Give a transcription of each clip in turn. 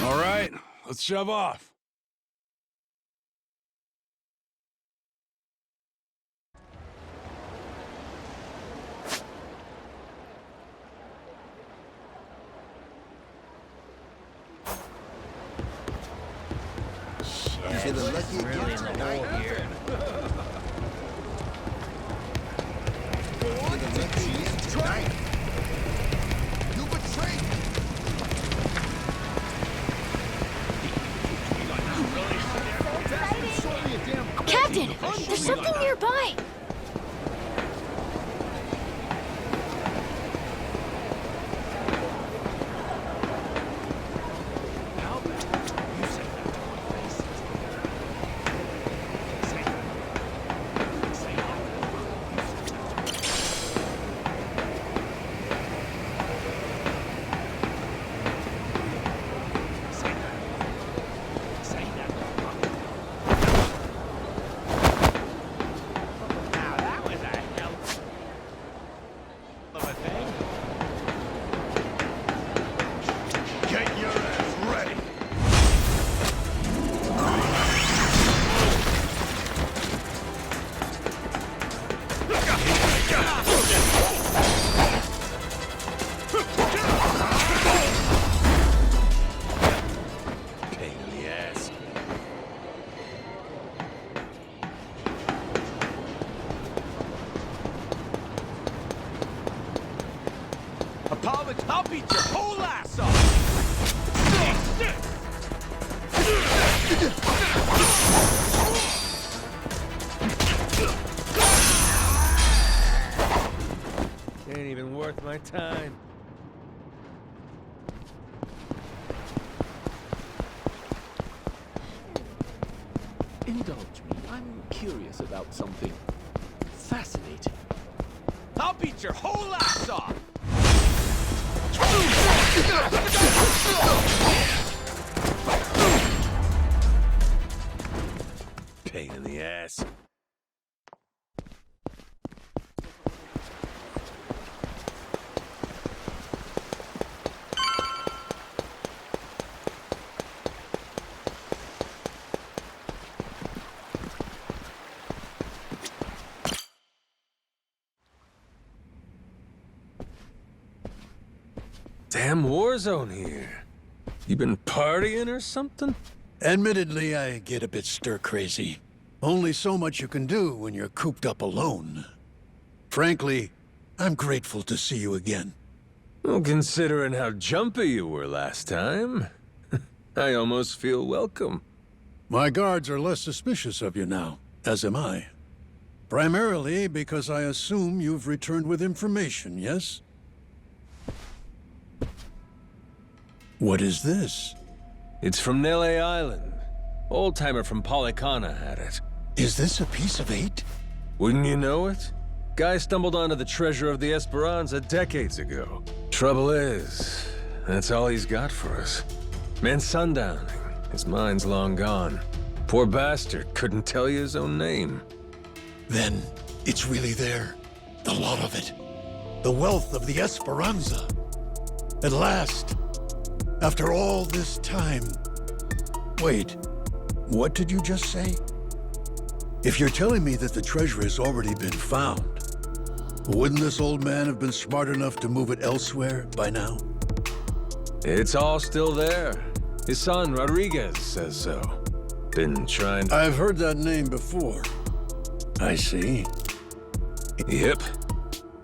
All right, let's shove off. You're the lucky really in the hole here. You're the lucky tonight. You betrayed me. Captain, there's something nearby. I'll beat your whole ass off! Ain't even worth my time. Indulge me. I'm curious about something fascinating. I'll beat your whole ass off! Pain in the ass. Damn war zone here. You been partying or something? Admittedly, I get a bit stir-crazy. Only so much you can do when you're cooped up alone. Frankly, I'm grateful to see you again. Well, considering how jumpy you were last time, I almost feel welcome. My guards are less suspicious of you now, as am I. Primarily because I assume you've returned with information, yes? What is this? It's from Nele Island. Old-timer from Polycana had it. Is this a piece of 8? Wouldn't you know it? Guy stumbled onto the treasure of the Esperanza decades ago. Trouble is, that's all he's got for us. Man sundowning. His mind's long gone. Poor bastard couldn't tell you his own name. Then it's really there. The lot of it. The wealth of the Esperanza. At last. After all this time. Wait, what did you just say? If you're telling me that the treasure has already been found, wouldn't this old man have been smart enough to move it elsewhere by now? It's all still there. His son, Rodriguez, says so. Been trying to... I've heard that name before. I see. Yep.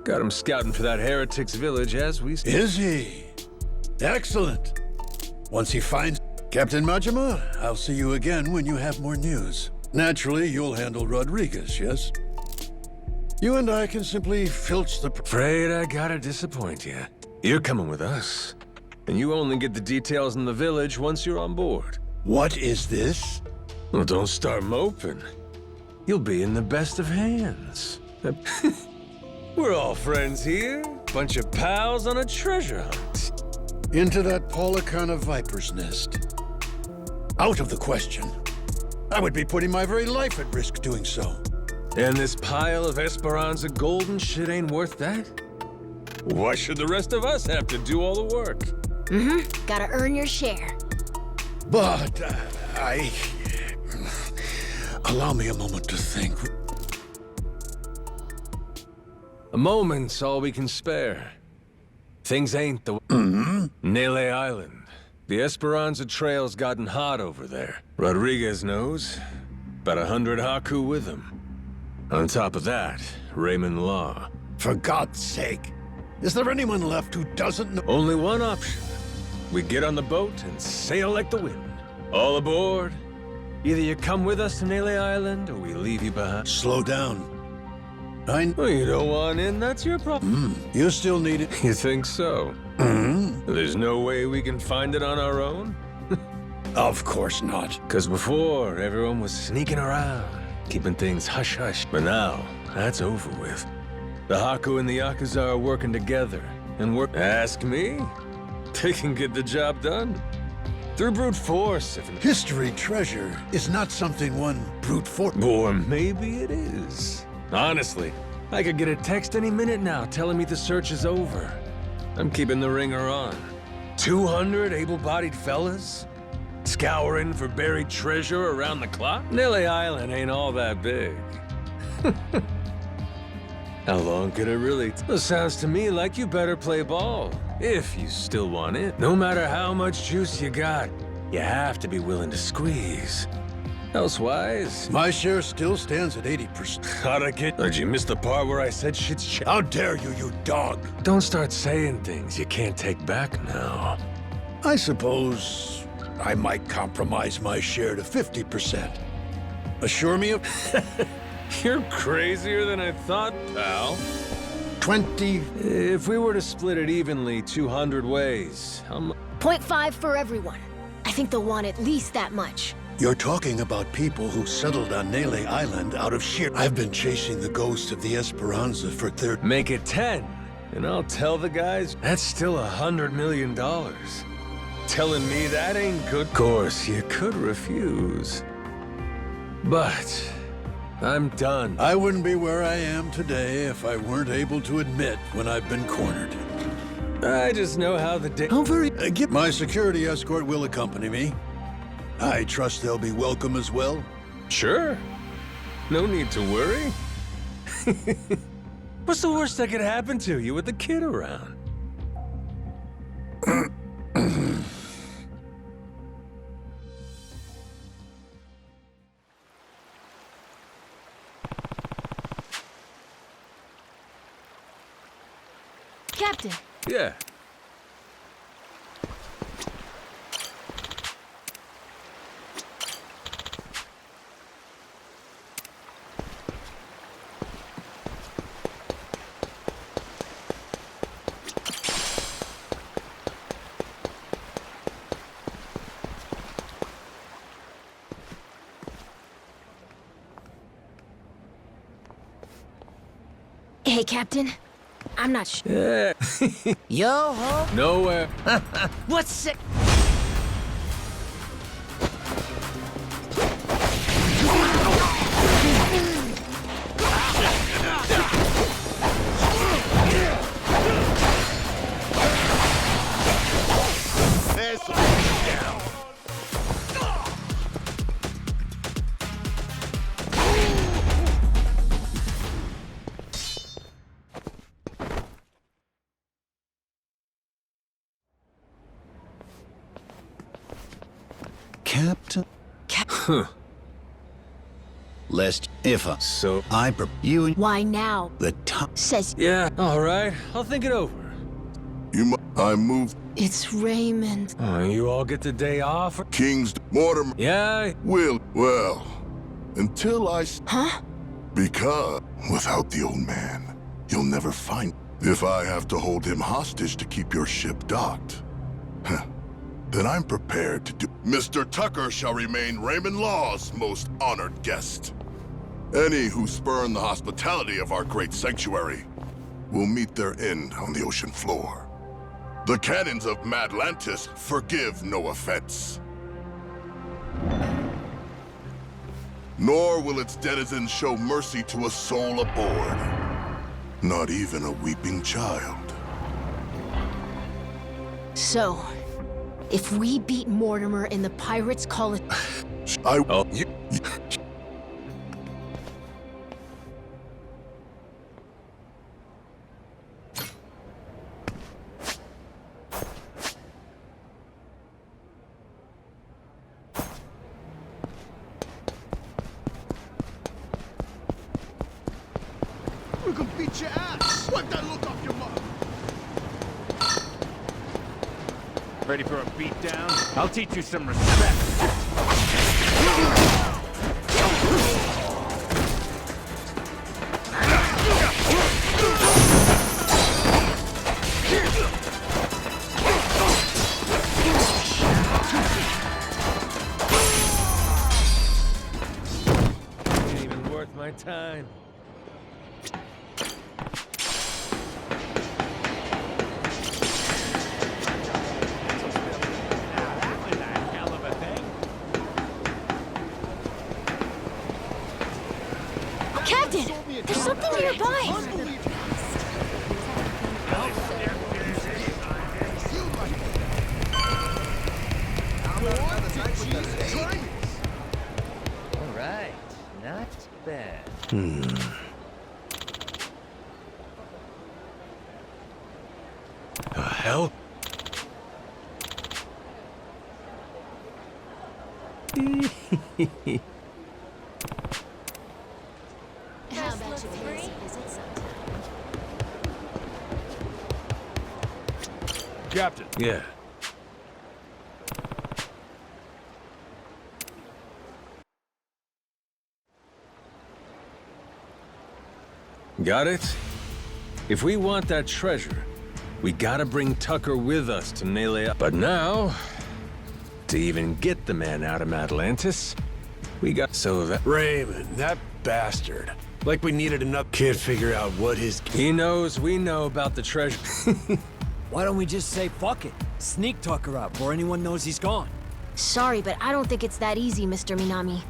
Got him scouting for that heretic's village as we... Is he? Excellent. Once he finds... Captain Majima, I'll see you again when you have more news. Naturally, you'll handle Rodriguez, yes? You and I can simply filch the... Afraid I gotta disappoint you. You're coming with us. And you only get the details in the village once you're on board. What is this? Well, don't start moping. You'll be in the best of hands. We're all friends here. Bunch of pals on a treasure hunt. Into that Polycana viper's nest. Out of the question. I would be putting my very life at risk doing so. And this pile of Esperanza gold and shit ain't worth that? Why should the rest of us have to do all the work? Gotta earn your share. But allow me a moment to think. A moment's all we can spare. Things ain't the... Nele Island. The Esperanza Trail's gotten hot over there. Rodriguez knows. About 100 Haku with him. On top of that, Raymond Law. For God's sake, is there anyone left who doesn't know? Only one option. We get on the boat and sail like the wind. All aboard. Either you come with us to Nele Island, or we leave you behind. Slow down. Well, you don't want in, that's your problem. You still need it. You think so? There's no way we can find it on our own? Of course not. Because before, everyone was sneaking around, keeping things hush-hush. But now, that's over with. The Haku and the Yakuza are working together, and Ask me? They can get the job done. Through brute force, if... History treasure is not something one brute force... Or maybe it is. Honestly, I could get a text any minute now telling me the search is over. I'm keeping the ringer on. 200 able-bodied fellas? Scouring for buried treasure around the clock? Nele Island ain't all that big. How long could it really... Well, sounds to me like you better play ball, if you still want it. No matter how much juice you got, you have to be willing to squeeze. Elsewise... My share still stands at 80%. How'd I get... Did you miss the part where I said shit's How dare you, you dog! Don't start saying things you can't take back now. I suppose I might compromise my share to 50%. Assure me of... You're crazier than I thought, pal. 20... If we were to split it evenly 200 ways, how much... 0.5 for everyone. I think they'll want at least that much. You're talking about people who settled on Nele Island out of sheer... I've been chasing the ghost of the Esperanza for 30... Make it 10, and I'll tell the guys that's still $100 million. Telling me that ain't good? Of course, you could refuse. But... I'm done. I wouldn't be where I am today if I weren't able to admit when I've been cornered. I just know how the day... How very... My security escort will accompany me. I trust they'll be welcome as well. Sure. No need to worry. What's the worst that could happen to you with the kid around? Captain, Yeah. Hey, Captain. I'm not sure. Yeah. Yo ho! Nowhere. What's it? Captain? Huh. Lest if So... you and Why now? the top... Says Yeah, all right. I'll think it over. I moved it's Raymond. Oh, you all get the day off? King's Mortimer Yeah. well, until Huh? because without the old man, you'll never find. If I have to hold him hostage to keep your ship docked, then I'm prepared to do. Mr. Tucker shall remain Raymond Law's most honored guest. Any who spurn the hospitality of our great sanctuary will meet their end on the ocean floor. The cannons of Madlantis forgive no offense. Nor will its denizens show mercy to a soul aboard. Not even a weeping child. So, If we beat Mortimer and the pirates call it... Oh, you... We're gonna beat your ass! Wipe that look off your mouth! Ready for a beatdown? I'll teach you some respect. Ain't even worth my time. Captain! There's something nearby! All right, not bad. The hell? How about you pay us a visit sometime? Captain, Yeah. Got it? If we want that treasure, we gotta bring Tucker with us to Nele. But now, to even get the man out of Atlantis, we got so that Raymond, that bastard. Like we needed enough. Can't figure out what his... he knows we know about the treasure. Why don't we just say fuck it? Sneak Tucker out before anyone knows he's gone. Sorry, but I don't think it's that easy, Mr. Minami.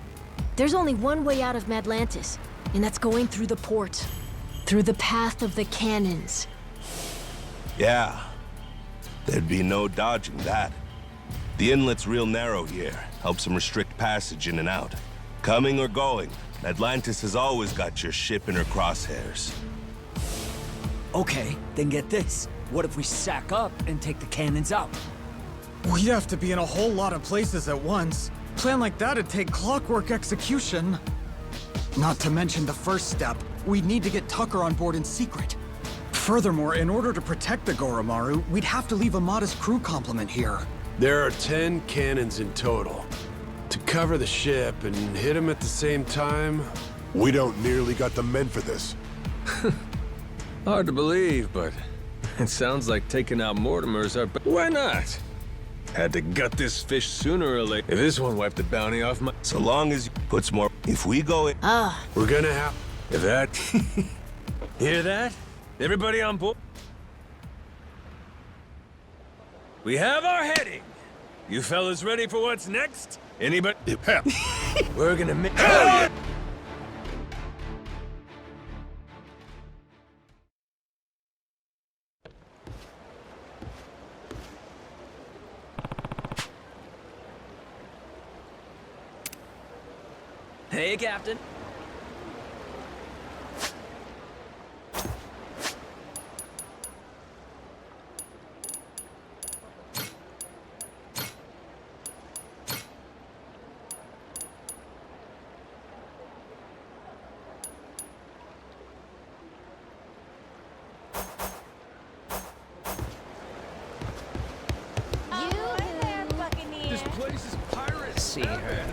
There's only one way out of Atlantis, and that's going through the port. Through the path of the cannons. Yeah. There'd be no dodging that. The inlet's real narrow here. Helps them restrict passage in and out. Coming or going, Atlantis has always got your ship in her crosshairs. Okay, then get this. What if we sack up and take the cannons out? We'd have to be in a whole lot of places at once. Plan like that'd take clockwork execution. Not to mention the first step, we'd need to get Tucker on board in secret. Furthermore, in order to protect the Goromaru, we'd have to leave a modest crew complement here. There are 10 cannons in total. To cover the ship and hit him at the same time... We don't nearly got the men for this. Hard to believe, but it sounds like taking out Mortimer's our... Why not? Had to gut this fish sooner or later. If this one wiped the bounty off my... So long as puts more... If we go in... We're gonna have... If that... Hear that? Everybody on board? We have our heading. You fellas ready for what's next? Anybody? We're gonna make... Hey, Captain. This place is pirate. See her.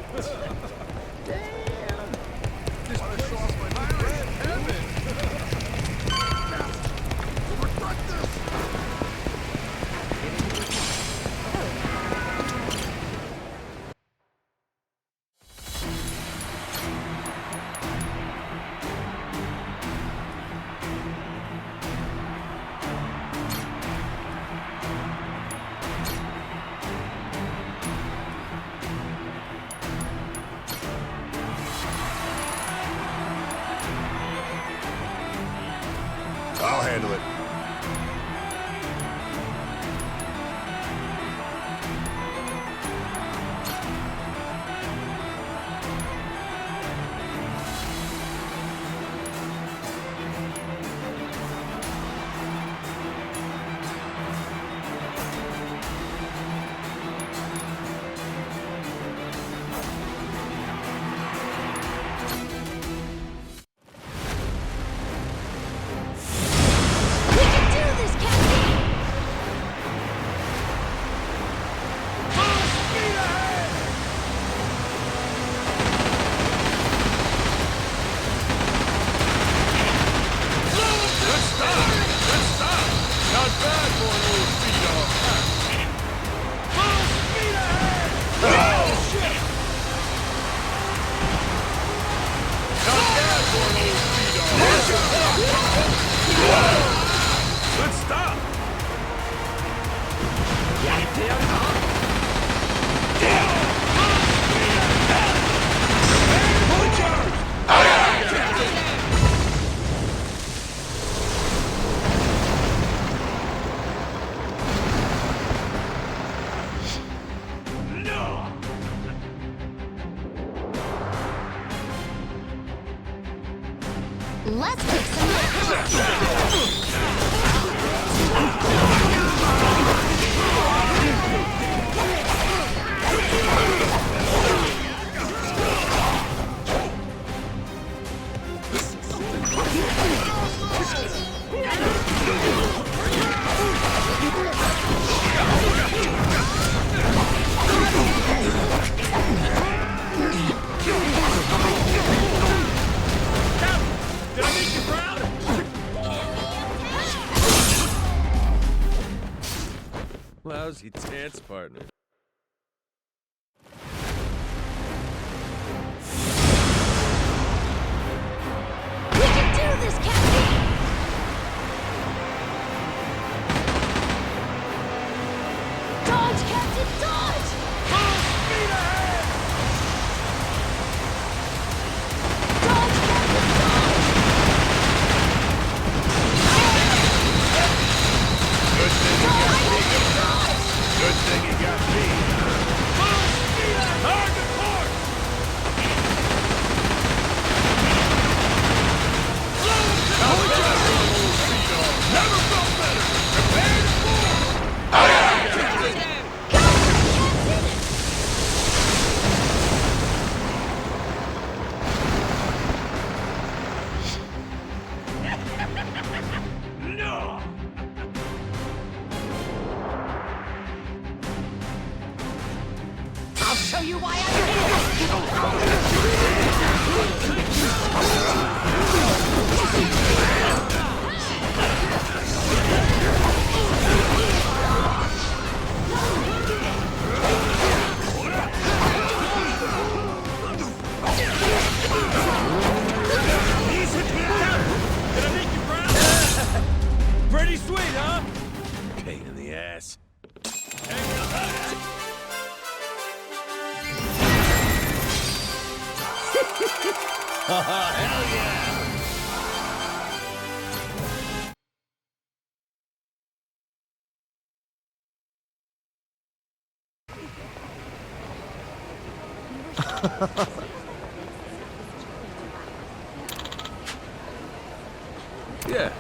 Lousy dance partner. We can do this, Captain! Dodge, Captain, dodge! Full speed ahead! Dodge, Captain, dodge! Good thing you got me. Dodge! Good thing you got me. Full speed ahead! Target course! Never felt better. Prepare to move! No! I'll show you why I'm here! Pretty sweet, huh? Pain in the ass. Hell yeah! Yeah.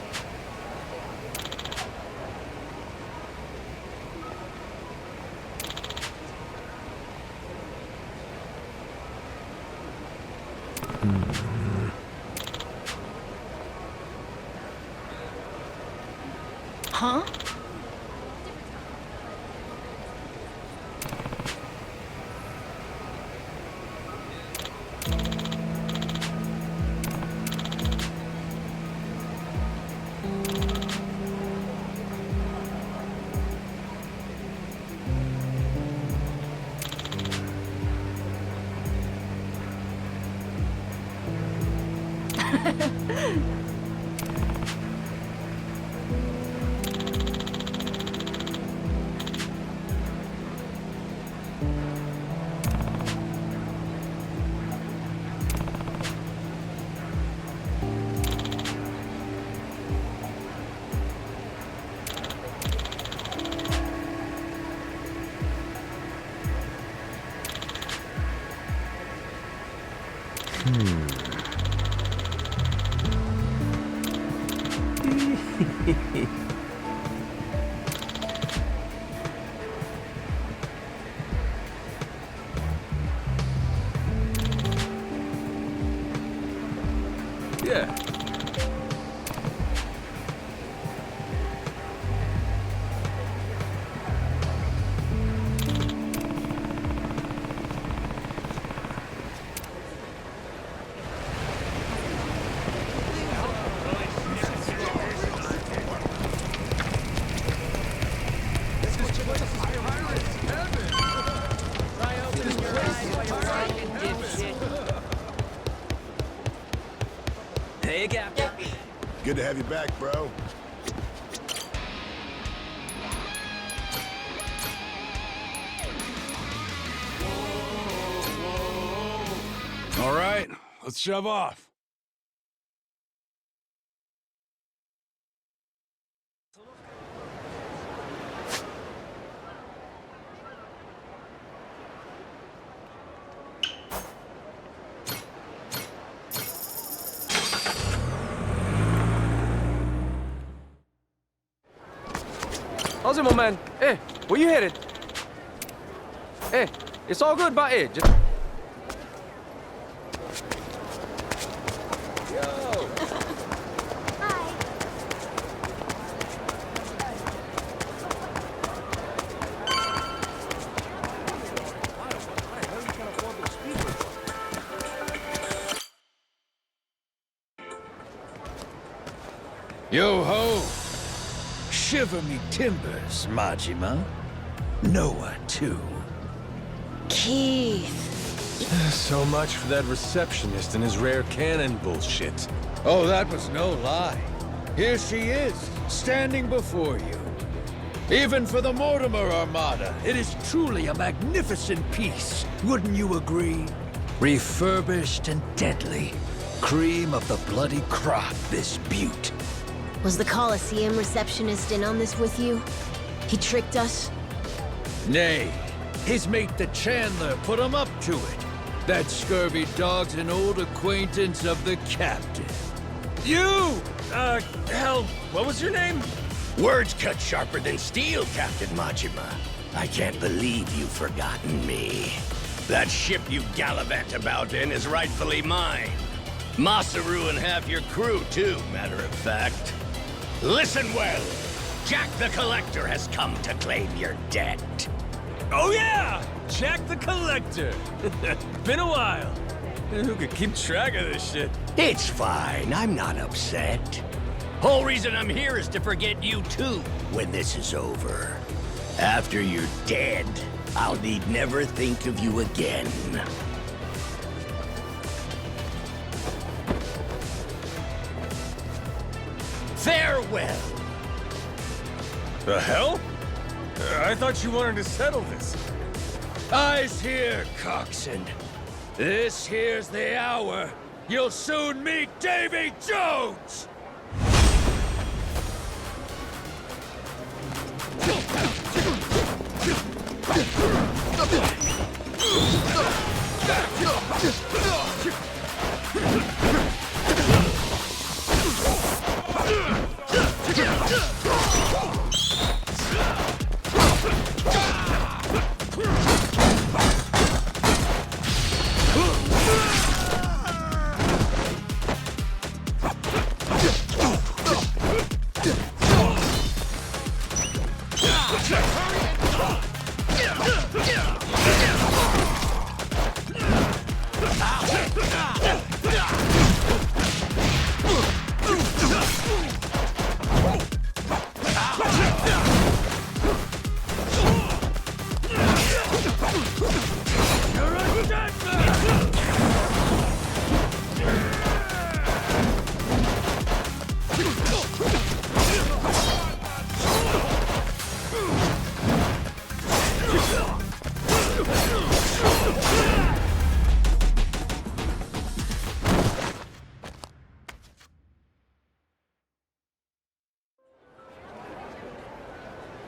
Huh? Yeah. Hey, Captain. Good to have you back, bro. All right, let's shove off. How's it, my man? Hey, where you headed? Hey, it's all good, but hey, just... Yo ho! Shiver me timbers, Majima. Noah, too. Keith. So much for that receptionist and his rare cannon bullshit. Oh, that was no lie. Here she is, standing before you. Even for the Mortimer Armada, it is truly a magnificent piece. Wouldn't you agree? Refurbished and deadly. Cream of the bloody crop, this beaut. Was the Coliseum receptionist in on this with you? He tricked us? Nay, his mate the Chandler put him up to it. That scurvy dog's an old acquaintance of the captain. You! Hell, what was your name? Words cut sharper than steel, Captain Majima. I can't believe you've forgotten me. That ship you gallivant about in is rightfully mine. Masaru and half your crew, too, matter of fact. Listen well. Jack the Collector has come to claim your debt. Oh yeah! Jack the Collector! Been a while. Who could keep track of this shit? It's fine, I'm not upset. Whole reason I'm here is to forget you too, when this is over. After you're dead, I'll need never think of you again. Farewell. The hell? I thought you wanted to settle this. Eyes here, coxswain. This here's the hour. You'll soon meet Davy Jones!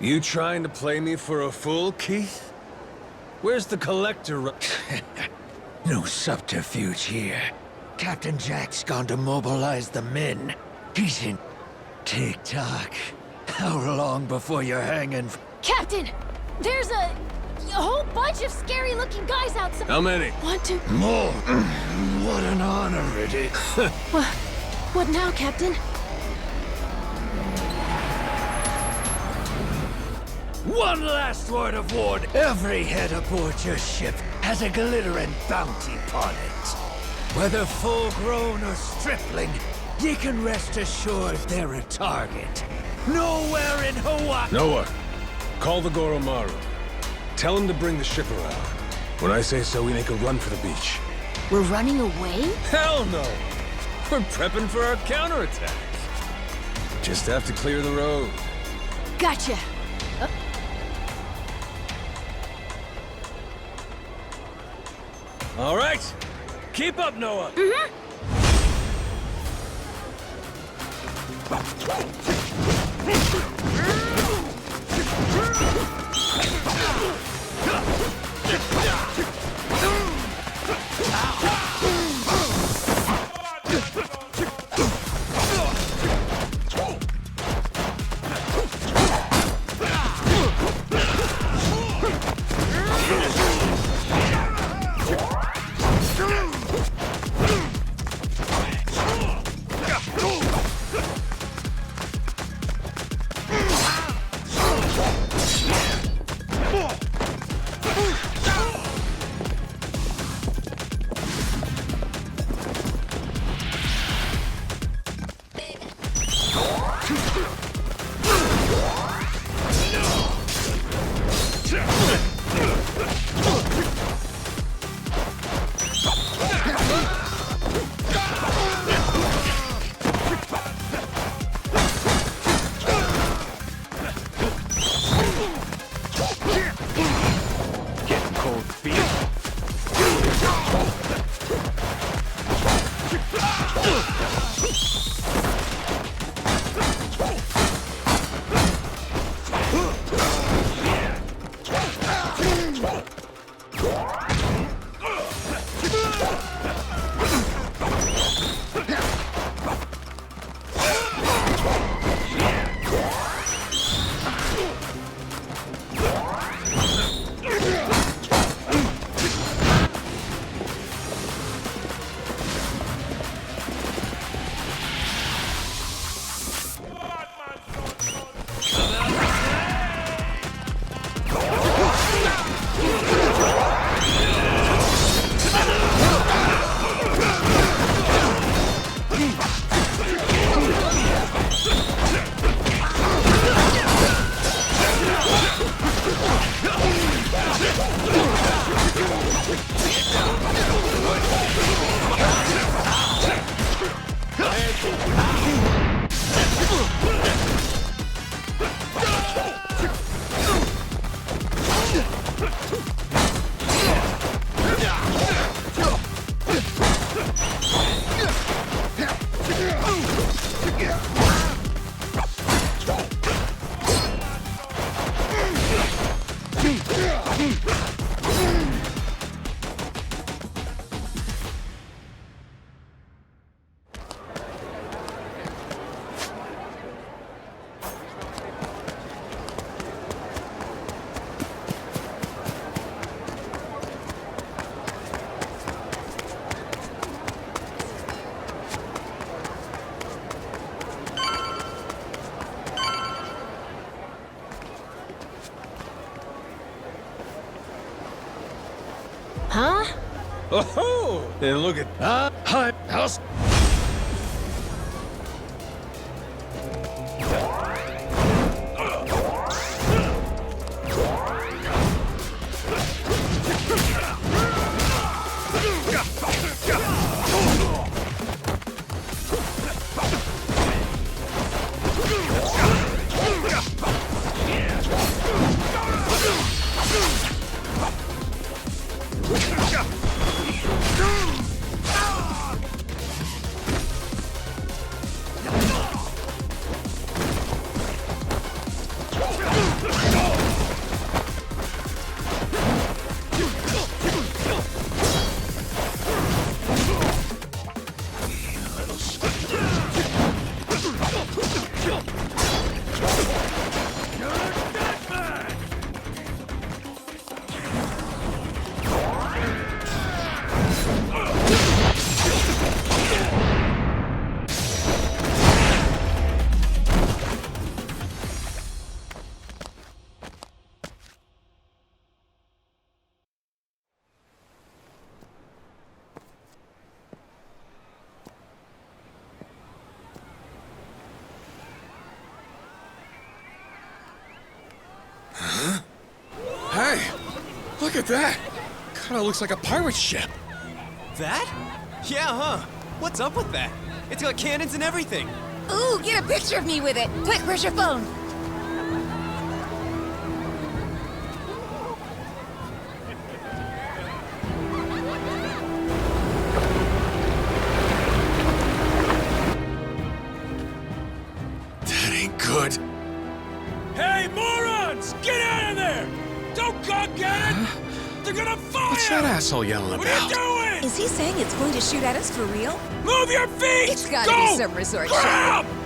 You trying to play me for a fool, Keith? Where's the Collector? No subterfuge here. Captain Jack's gone to mobilize the men. He's in tick-tock. How long before you're hanging? Captain! There's a whole bunch of scary-looking guys outside. How many? 1, 2... More. What an honor it is. What now, Captain? One last word of warning. Every head aboard your ship has a glittering bounty upon it. Whether full-grown or stripling, you can rest assured they're a target. Nowhere in Hawaii. Noah, call the Goromaru. Tell him to bring the ship around. When I say so, we make a run for the beach. We're running away? Hell no! We're prepping for our counterattack. Just have to clear the road. Gotcha. All right. Keep up, Noah. Huh? Oh, and look at hi, house. Hey, look at that. Kinda looks like a pirate ship. That? Yeah, huh? What's up with that? It's got cannons and everything. Ooh, get a picture of me with it. Quick, where's your phone? That ain't good. Hey, morons! Get out of there! Don't go get it! They're gonna fire! What's that asshole yelling What are you about? doing? Is he saying it's going to shoot at us for real? Move your feet! It's gotta Go! be some resort Grab! shit.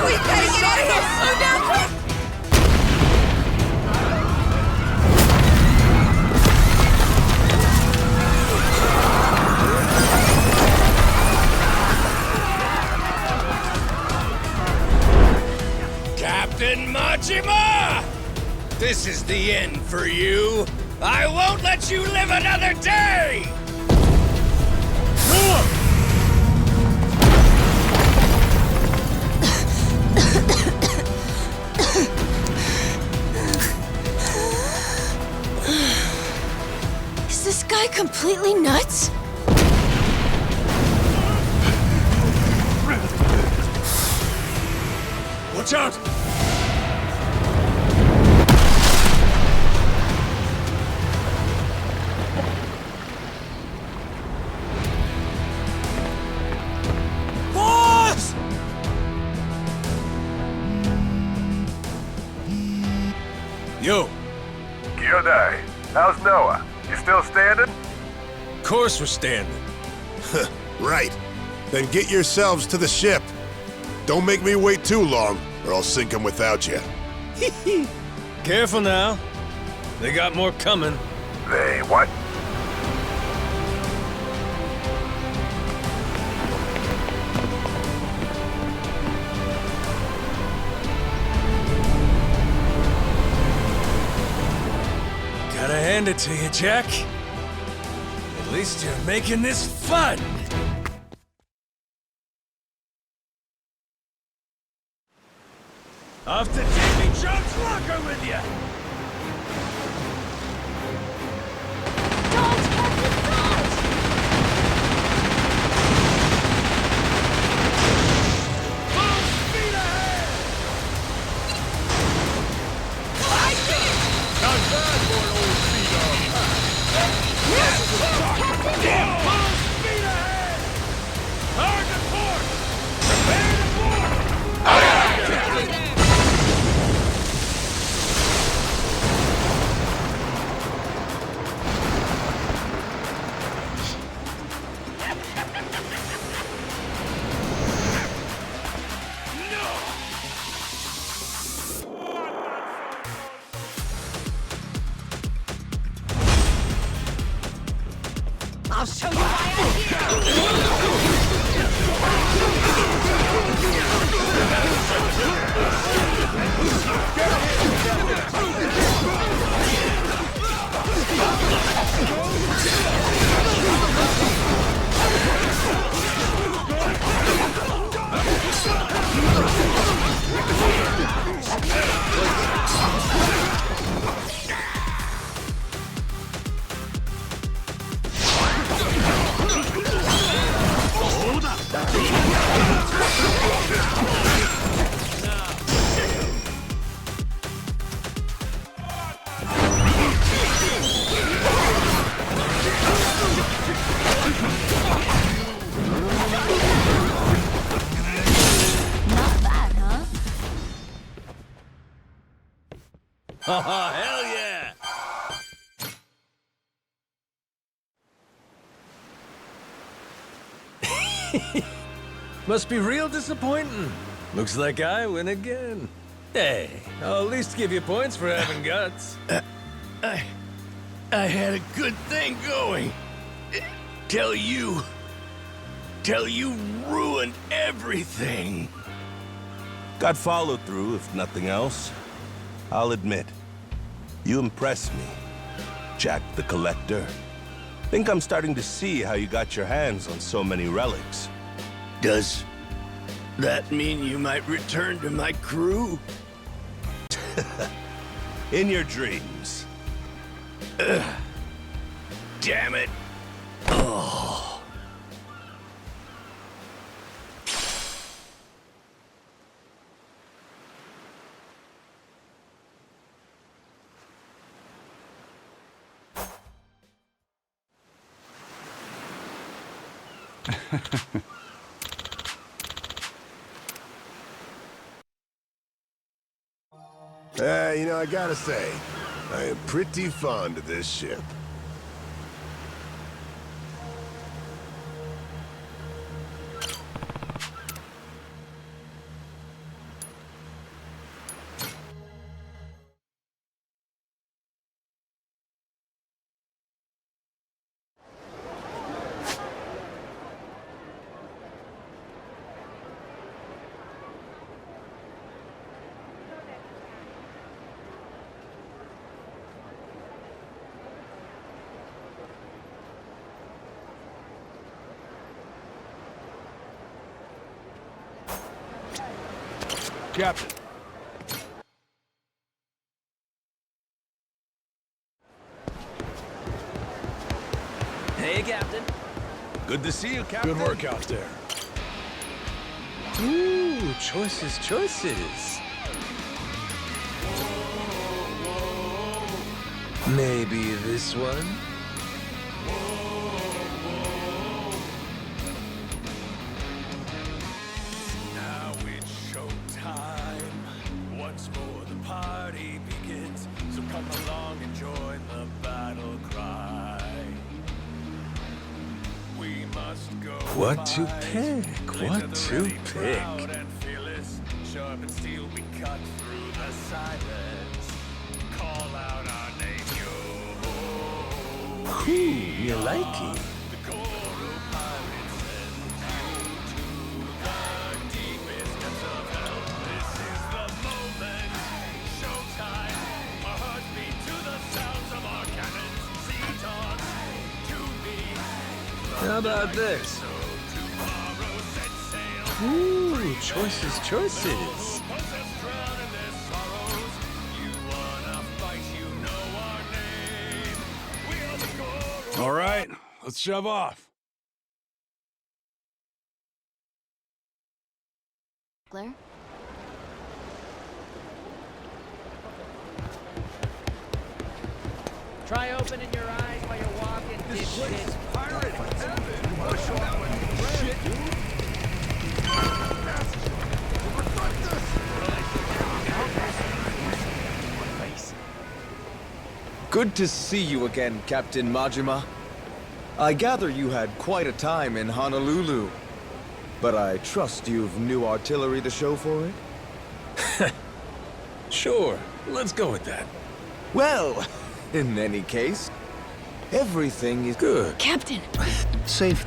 We gotta get out of here! Oh no, quick! Captain Majima! This is the end for you. I won't let you live another day! Is this guy completely nuts? Watch out! Boss! Yo, Kyodai, how's Noah? You still standing? of course we're standing. Right. Then get yourselves to the ship. Don't make me wait too long, or I'll sink him without you. Careful now. They got more coming. They what? Gotta hand it to you, Jack. At least you're making this fun. Off to Davy Jones' locker with you. Dodge, Captain, dodge! Full speed ahead! I did it! Not bad for an old speed Yeah, full speed ahead! Hard to port! Prepare to board! I'll show you why I'm here! Oh, hell yeah! Must be real disappointing. Looks like I win again. Hey, I'll at least give you points for having guts. I had a good thing going. Till you ruined everything. Got follow through, if nothing else. I'll admit, you impress me, Jack the Collector. Think I'm starting to see how you got your hands on so many relics. Does that mean you might return to my crew? In your dreams. Damn it. Oh. You know, I gotta say, I am pretty fond of this ship. Captain. Hey, Captain. Good to see you, Captain. Good work out there. Ooh, choices, choices. Maybe this one? Now it's showtime. Once more the party begins. So come along and join the battle cry. We must go. What to pick? What to pick? Sharp and steel, we cut through the silence. Call out our name, yo. Ooh, you like it? The Goro pirates send you to the deepest depths of hell. This is the moment. Showtime. Our hearts beat to the sounds of our cannons. Sea talk to be. How about this? Ooh, choices, choices. All right, let's shove off. Claire? Try opening your eyes while you're walking, dipshit. Pirate heaven! What's wrong with you? Shit, dude! Good to see you again, Captain Majima. I gather you had quite a time in Honolulu, but I trust you've new artillery to show for it? Sure, let's go with that. Well, in any case, everything is good. Captain! Safe.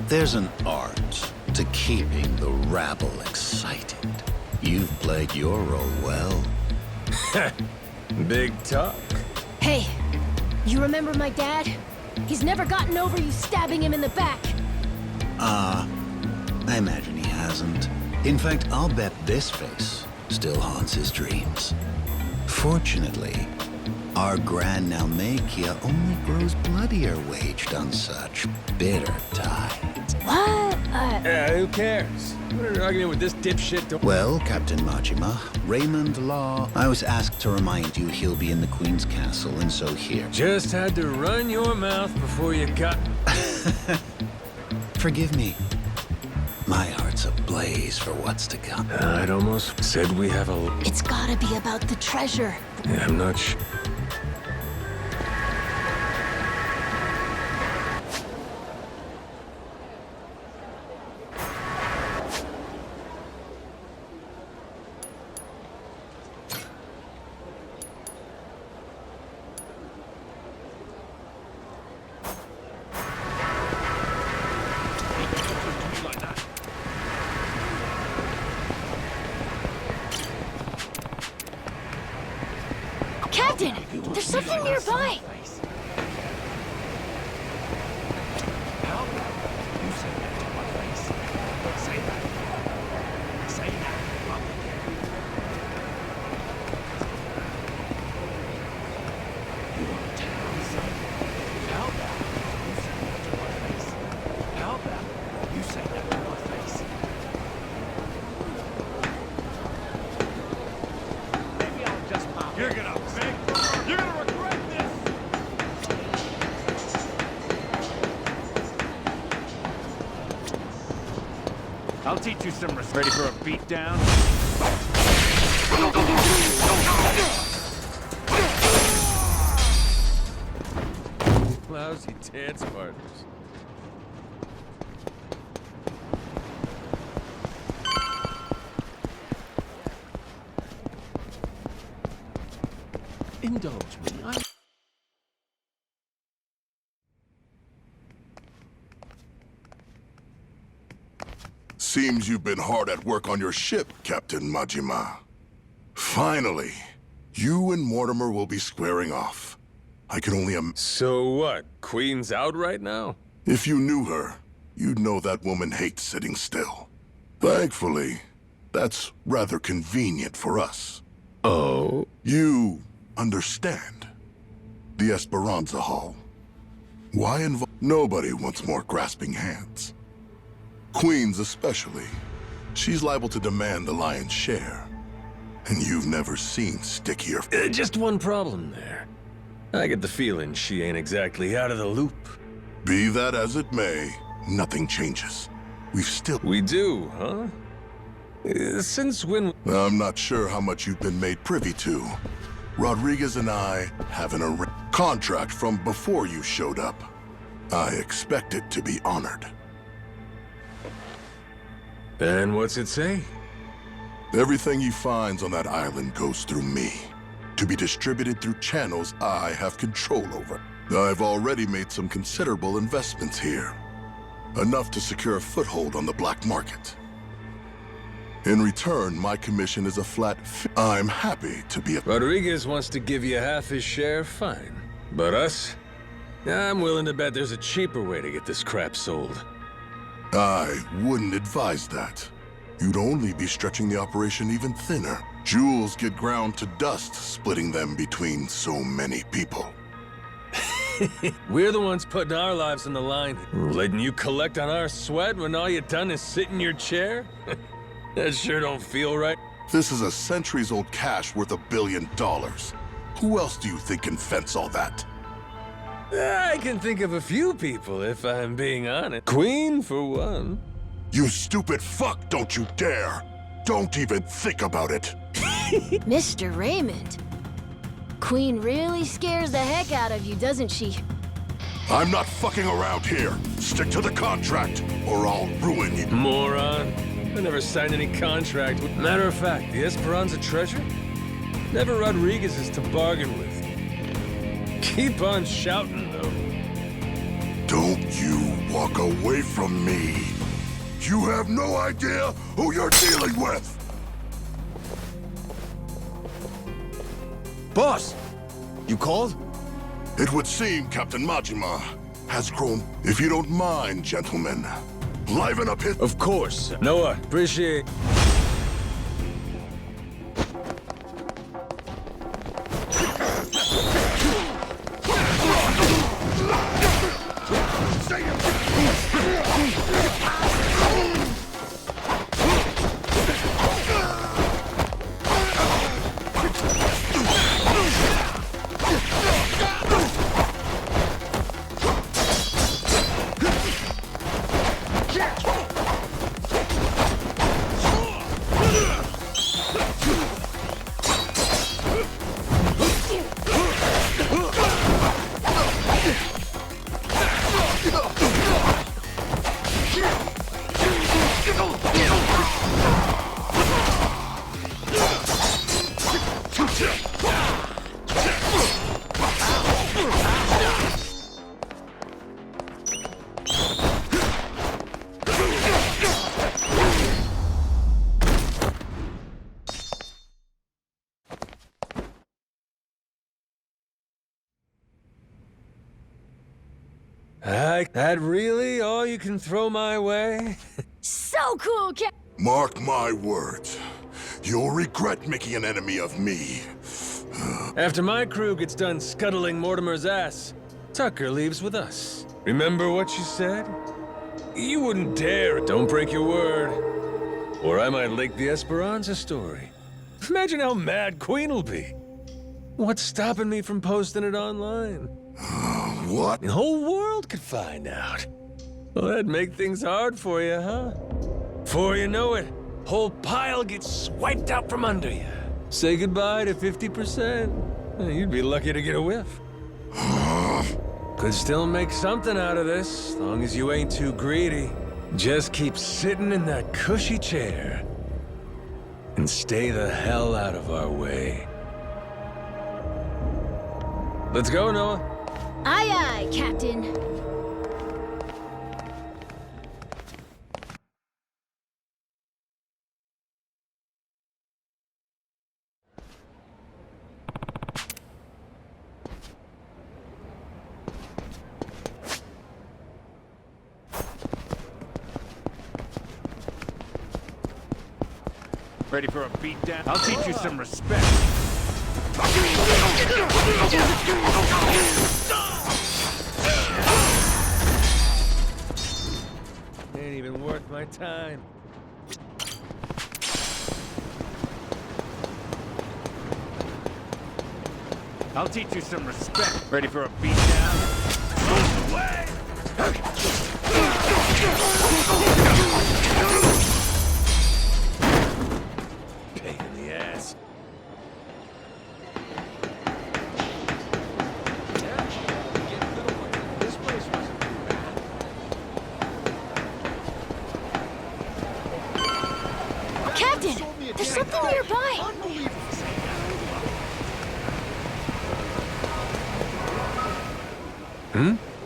There's an art to keeping the rabble excited. You've played your role well. Big talk. Hey, you remember my dad? He's never gotten over you stabbing him in the back. I imagine he hasn't. In fact, I'll bet this face still haunts his dreams. Fortunately, our Grand Nalmakia only grows bloodier waged on such bitter tides. What? Yeah, who cares? What an argument with this dipshit. Well, Captain Majima, Raymond Law, I was asked to remind you he'll be in the Queen's Castle, and so here. Just had to run your mouth before you got... Forgive me. My heart's ablaze for what's to come. I'd almost said we have a... It's gotta be about the treasure. Yeah, I'm not sure. Captain, there's something nearby. I'll teach you some respect. Ready for a beatdown? Lousy dance partners. Indulge me. I'm... Seems you've been hard at work on your ship, Captain Majima. Finally, you and Mortimer will be squaring off. I can only So what? Queen's out right now? If you knew her, you'd know that woman hates sitting still. Thankfully, that's rather convenient for us. Oh? You understand. The Esperanza Hall. Why involve... Nobody wants more grasping hands. Queens especially. She's liable to demand the lion's share. And you've never seen stickier... Just one problem there. I get the feeling she ain't exactly out of the loop. Be that as it may, nothing changes. We do, huh? Since when... I'm not sure how much you've been made privy to. Rodriguez and I have an contract from before you showed up. I expect it to be honored. And what's it say? Everything he finds on that island goes through me, to be distributed through channels I have control over. I've already made some considerable investments here, enough to secure a foothold on the black market. In return, my commission is a flat fee. I'm happy to be a... Rodriguez wants to give you half his share, fine. But us? I'm willing to bet there's a cheaper way to get this crap sold. I wouldn't advise that. You'd only be stretching the operation even thinner. Jewels get ground to dust, splitting them between so many people. We're the ones putting our lives on the line. Letting you collect on our sweat when all you've done is sit in your chair? That sure don't feel right. This is a centuries-old cache worth $1 billion. Who else do you think can fence all that? I can think of a few people, if I'm being honest. Queen, for one. You stupid fuck, don't you dare! Don't even think about it! Mr. Raymond. Queen really scares the heck out of you, doesn't she? I'm not fucking around here. Stick to the contract, or I'll ruin you. Moron. I never signed any contract. Matter of fact, the Esperanza treasure? Never Rodriguez's to bargain with. Keep on shouting, though. Don't you walk away from me. You have no idea who you're dealing with. Boss! You called? It would seem Captain Majima has grown. If you don't mind, gentlemen, liven up his... Of course. Noah, appreciate... That really all you can throw my way? So cool, Mark my words. You'll regret making an enemy of me. After my crew gets done scuttling Mortimer's ass, Tucker leaves with us. Remember what you said? You wouldn't dare. Don't break your word. Or I might leak the Esperanza story. Imagine how mad Queen will be. What's stopping me from posting it online? What? The whole world could find out. Well, that'd make things hard for you, huh? Before you know it, whole pile gets swiped out from under you. Say goodbye to 50%. You'd be lucky to get a whiff. Could still make something out of this, as long as you ain't too greedy. Just keep sitting in that cushy chair. And stay the hell out of our way. Let's go, Noah. Aye, aye, Captain. Ready for a beatdown? I'll teach you some respect. Ain't even worth my time. I'll teach you some respect. Ready for a beatdown? Move away! Pain in the ass. Captain, there's something nearby.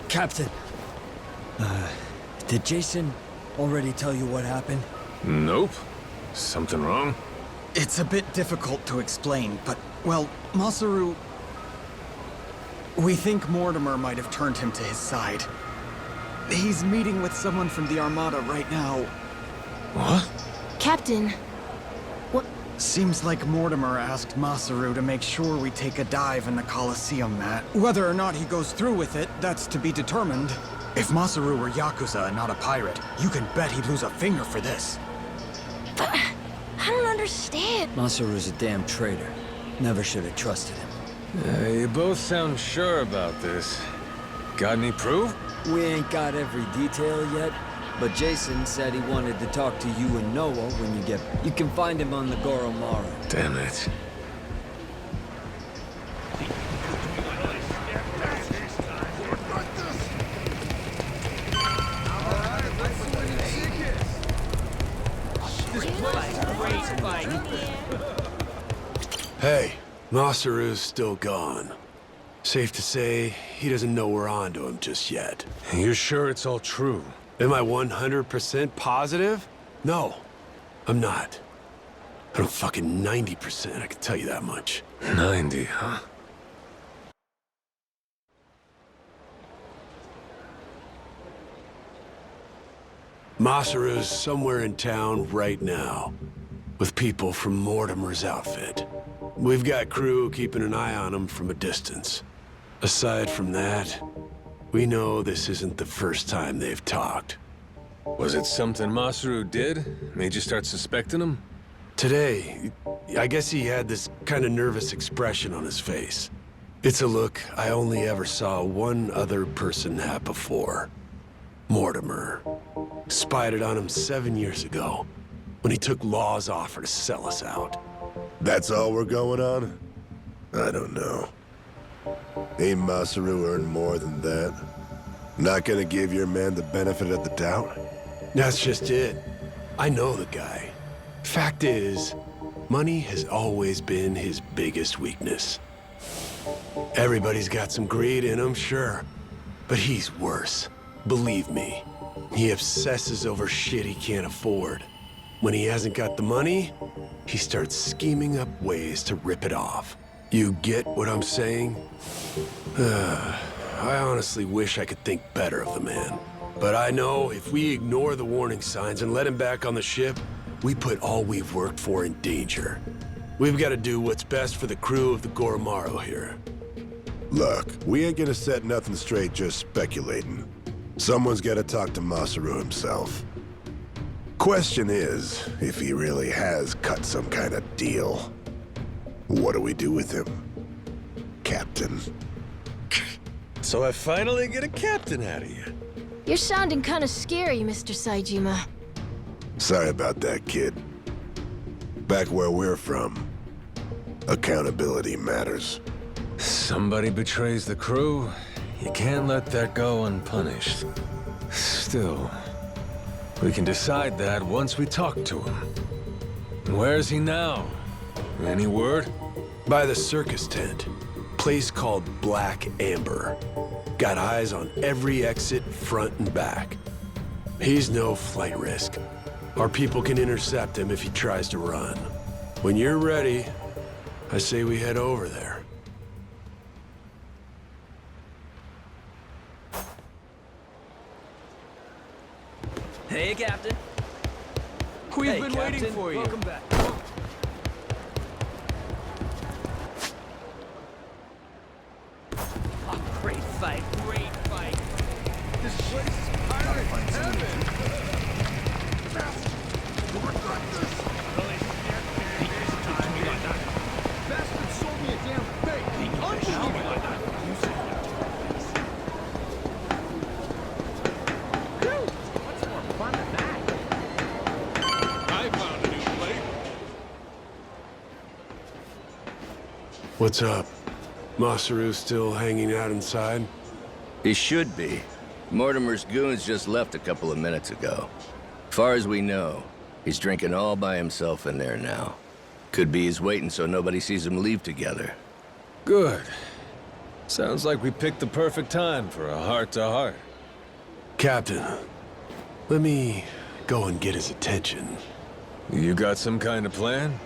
Captain, did Jason already tell you what happened? Nope. Something wrong? It's a bit difficult to explain, but, well, Masaru... We think Mortimer might have turned him to his side. He's meeting with someone from the Armada right now. What? Captain, what? Seems like Mortimer asked Masaru to make sure we take a dive in the Colosseum, Matt. Whether or not he goes through with it, that's to be determined. If Masaru were Yakuza and not a pirate, you can bet he'd lose a finger for this. But I don't understand. Masaru's a damn traitor. Never should have trusted him. You both sound sure about this. Got any proof? We ain't got every detail yet, but Jason said he wanted to talk to you and Noah when you get... You can find him on the Goromaru. Damn it. Hey, Masaru's still gone. Safe to say, he doesn't know we're onto him just yet. You're sure it's all true? Am I 100% positive? No, I'm not. I don't fucking 90%, I can tell you that much. 90, huh? Masaru's somewhere in town right now, with people from Mortimer's outfit. We've got crew keeping an eye on him from a distance. Aside from that, we know this isn't the first time they've talked. Was it something Masaru did? Made you start suspecting him? Today, I guess he had this kind of nervous expression on his face. It's a look I only ever saw one other person have before. Mortimer. Spied it on him 7 years ago, when he took Law's offer to sell us out. That's all we're going on? I don't know. Ain't Masaru earned more than that? Not gonna give your man the benefit of the doubt? That's just it. I know the guy. Fact is, money has always been his biggest weakness. Everybody's got some greed in him, sure. But he's worse. Believe me. He obsesses over shit he can't afford. When he hasn't got the money, he starts scheming up ways to rip it off. You get what I'm saying? I honestly wish I could think better of the man. But I know if we ignore the warning signs and let him back on the ship, we put all we've worked for in danger. We've got to do what's best for the crew of the Goromaru here. Look, we ain't gonna set nothing straight just speculating. Someone's gotta talk to Masaru himself. Question is, if he really has cut some kind of deal. What do we do with him, Captain? So I finally get a captain out of you. You're sounding kind of scary, Mr. Saejima. Sorry about that, kid. Back where we're from, accountability matters. Somebody betrays the crew. You can't let that go unpunished. Still, we can decide that once we talk to him. Where's he now? Any word? By the circus tent. Place called Black Amber. Got eyes on every exit, front and back. He's no flight risk. Our people can intercept him if he tries to run. When you're ready, I say we head over there. Hey, Captain. We've been waiting Captain. for you. Welcome back. Oh, great fight, great fight. This place is pirate heaven. Bastard sold me a damn fake. Unbelievable. What's more fun than that? I found a new plate. What's up? Masaru still hanging out inside? He should be. Mortimer's goons just left a couple of minutes ago. Far as we know, he's drinking all by himself in there now. Could be he's waiting so nobody sees him leave together. Good. Sounds like we picked the perfect time for a heart-to-heart. Captain, let me go and get his attention. You got some kind of plan?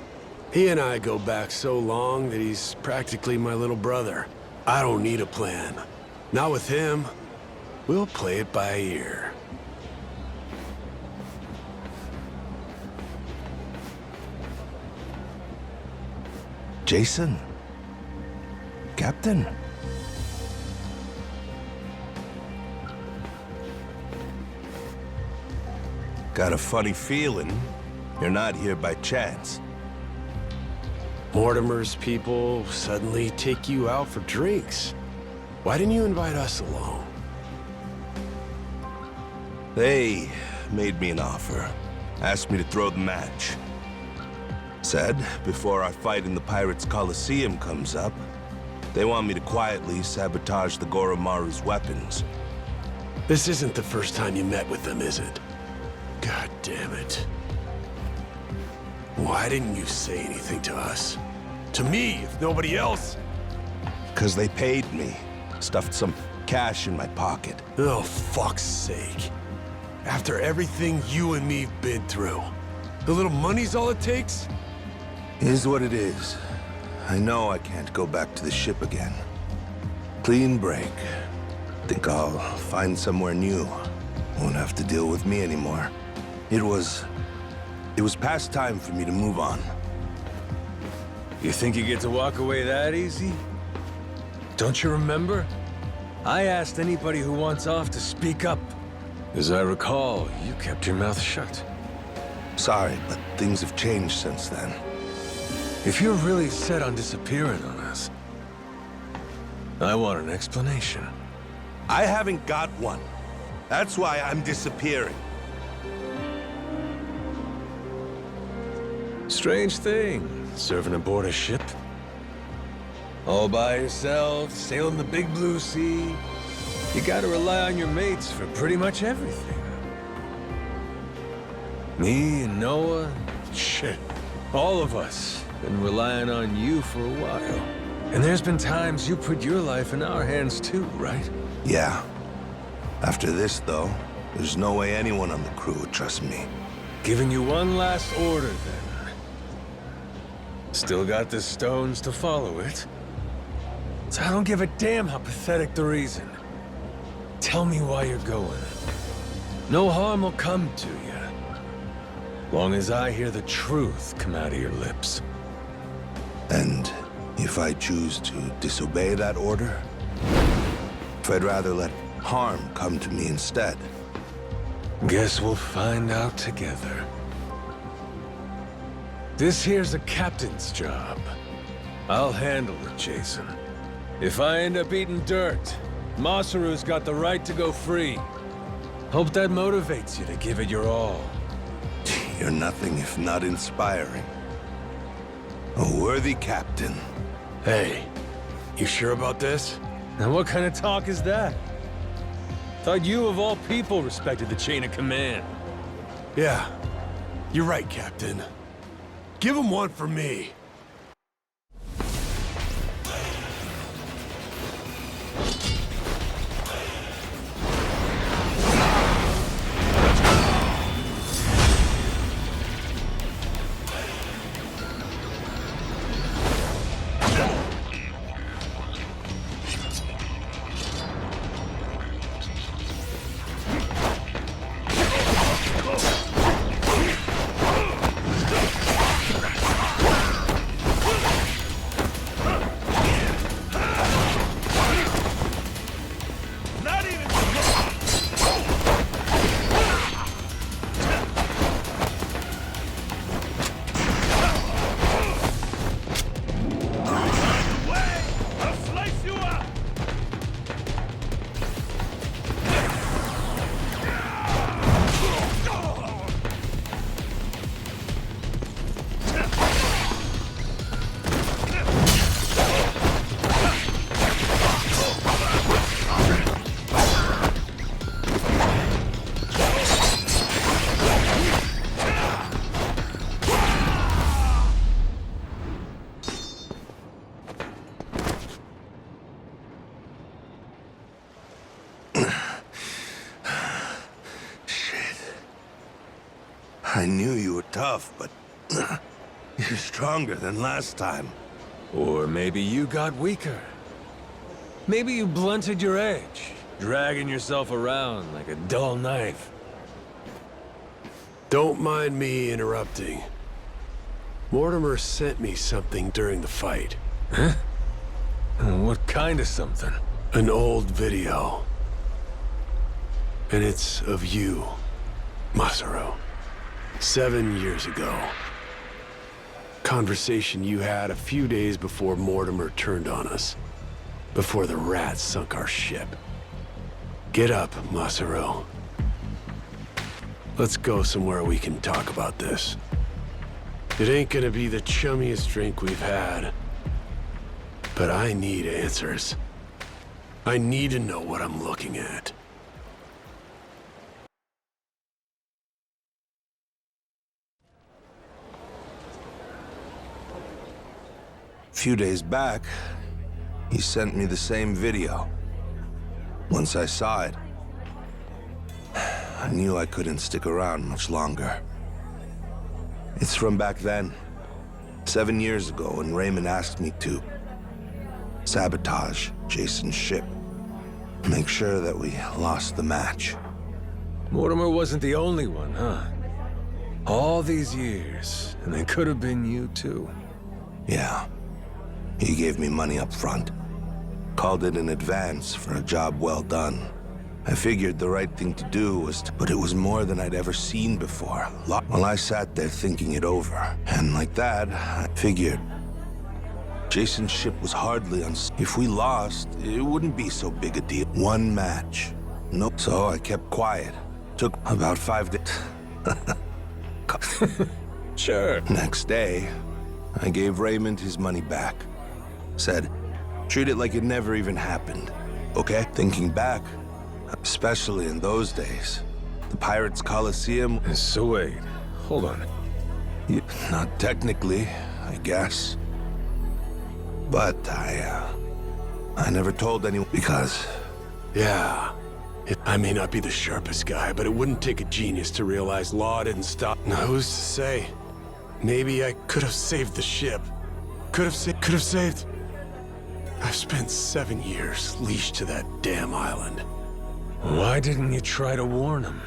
He and I go back so long that he's practically my little brother. I don't need a plan. Not with him. We'll play it by ear. Jason? Captain? Got a funny feeling you're not here by chance. Mortimer's people suddenly take you out for drinks. Why didn't you invite us along? They made me an offer. Asked me to throw the match. Said, before our fight in the Pirates' Coliseum comes up, they want me to quietly sabotage the Goromaru's weapons. This isn't the first time you met with them, is it? God damn it. Why didn't you say anything to us? To me, if nobody else? 'Cause they paid me. Stuffed some cash in my pocket. Oh, fuck's sake. After everything you and me've been through, the little money's all it takes? Is what it is. I know I can't go back to the ship again. Clean break. Think I'll find somewhere new. Won't have to deal with me anymore. It was past time for me to move on. You think you get to walk away that easy? Don't you remember? I asked anybody who wants off to speak up. As I recall, you kept your mouth shut. Sorry, but things have changed since then. If you're really set on disappearing on us, I want an explanation. I haven't got one. That's why I'm disappearing. Strange thing, serving aboard a ship. All by yourself, sailing the big blue sea. You gotta rely on your mates for pretty much everything. Me and Noah, shit, all of us been relying on you for a while. And there's been times you put your life in our hands too, right? Yeah. After this, though, there's no way anyone on the crew would trust me. Giving you one last order, then. Still got the stones to follow it. So I don't give a damn how pathetic the reason. Tell me why you're going. No harm will come to you. Long as I hear the truth come out of your lips. And if I choose to disobey that order, if I'd rather let harm come to me instead. Guess we'll find out together. This here's a captain's job. I'll handle it, Jason. If I end up eating dirt, Masaru's got the right to go free. Hope that motivates you to give it your all. You're nothing if not inspiring. A worthy captain. Hey, you sure about this? Now what kind of talk is that? Thought you of all people respected the chain of command. Yeah, you're right, Captain. Give him one for me. I knew you were tough, but you're stronger than last time. Or maybe you got weaker. Maybe you blunted your edge, dragging yourself around like a dull knife. Don't mind me interrupting. Mortimer sent me something during the fight. Huh? What kind of something? An old video. And it's of you, Masaru. 7 years ago. Conversation you had a few days before Mortimer turned on us. Before the rats sunk our ship. Get up, Masaru. Let's go somewhere we can talk about this. It ain't gonna be the chummiest drink we've had. But I need answers. I need to know what I'm looking at. A few days back, he sent me the same video. Once I saw it, I knew I couldn't stick around much longer. It's from back then. 7 years ago when Raymond asked me to sabotage Jason's ship. Make sure that we lost the match. Mortimer wasn't the only one, huh? All these years, and it could have been you too. Yeah. He gave me money up front. Called it an advance for a job well done. I figured the right thing to do was to, but it was more than I'd ever seen before. Well, I sat there thinking it over, and like that, I figured Jason's ship was hardly if we lost, it wouldn't be so big a deal. One match. Nope. So I kept quiet. Took about 5 days. Sure. Next day, I gave Raymond his money back. Said, treat it like it never even happened. Okay? Thinking back, especially in those days, the Pirates Coliseum... So wait, hold on. Not technically, I guess. But I never told anyone because... Yeah. I may not be the sharpest guy, but it wouldn't take a genius to realize Law didn't stop. Now, who's to say? Maybe I could have saved the ship. Could have saved... I've spent 7 years leashed to that damn island. Why didn't you try to warn him?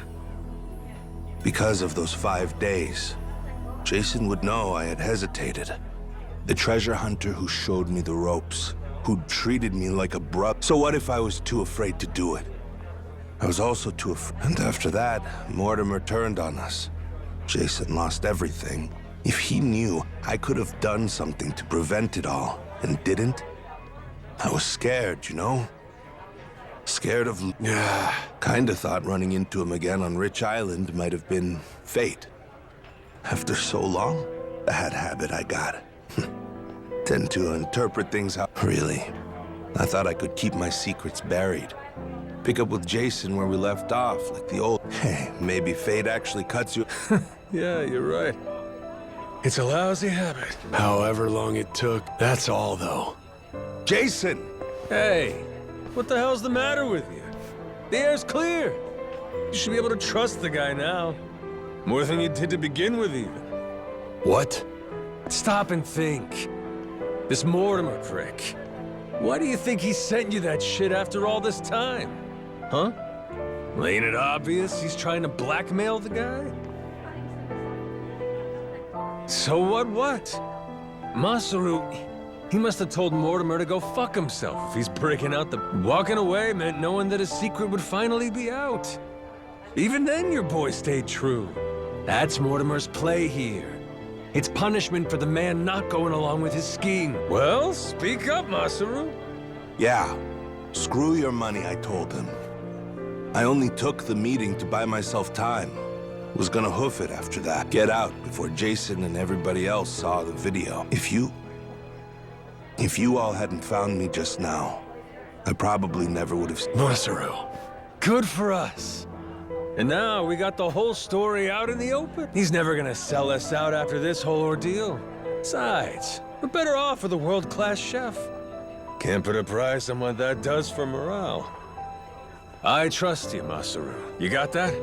Because of those 5 days. Jason would know I had hesitated. The treasure hunter who showed me the ropes, who treated me like a brother. So what if I was too afraid to do it? I was also too afraid. And after that, Mortimer turned on us. Jason lost everything. If he knew I could have done something to prevent it all, and didn't, I was scared, you know? Scared of... Kinda thought running into him again on Rich Island might have been fate. After so long, bad habit I got. Tend to interpret things how... Really, I thought I could keep my secrets buried. Pick up with Jason where we left off, like the old... Hey, maybe fate actually cuts you... Yeah, you're right. It's a lousy habit. However long it took, that's all, though. Jason! Hey, what the hell's the matter with you? The air's clear. You should be able to trust the guy now. More than you did to begin with, even. What? Stop and think. This Mortimer prick. Why do you think he sent you that shit after all this time? Huh? Ain't it obvious he's trying to blackmail the guy? So what? Masaru, he must have told Mortimer to go fuck himself if he's breaking out the... Walking away meant knowing that his secret would finally be out. Even then, your boy stayed true. That's Mortimer's play here. It's punishment for the man not going along with his scheme. Well, speak up, Masaru. Yeah, screw your money, I told him. I only took the meeting to buy myself time. Was gonna hoof it after that. Get out before Jason and everybody else saw the video. If you all hadn't found me just now, I probably never would have... Masaru. Good for us. And now we got the whole story out in the open. He's never gonna sell us out after this whole ordeal. Besides, we're better off with a world-class chef. Can't put a price on what that does for morale. I trust you, Masaru. You got that?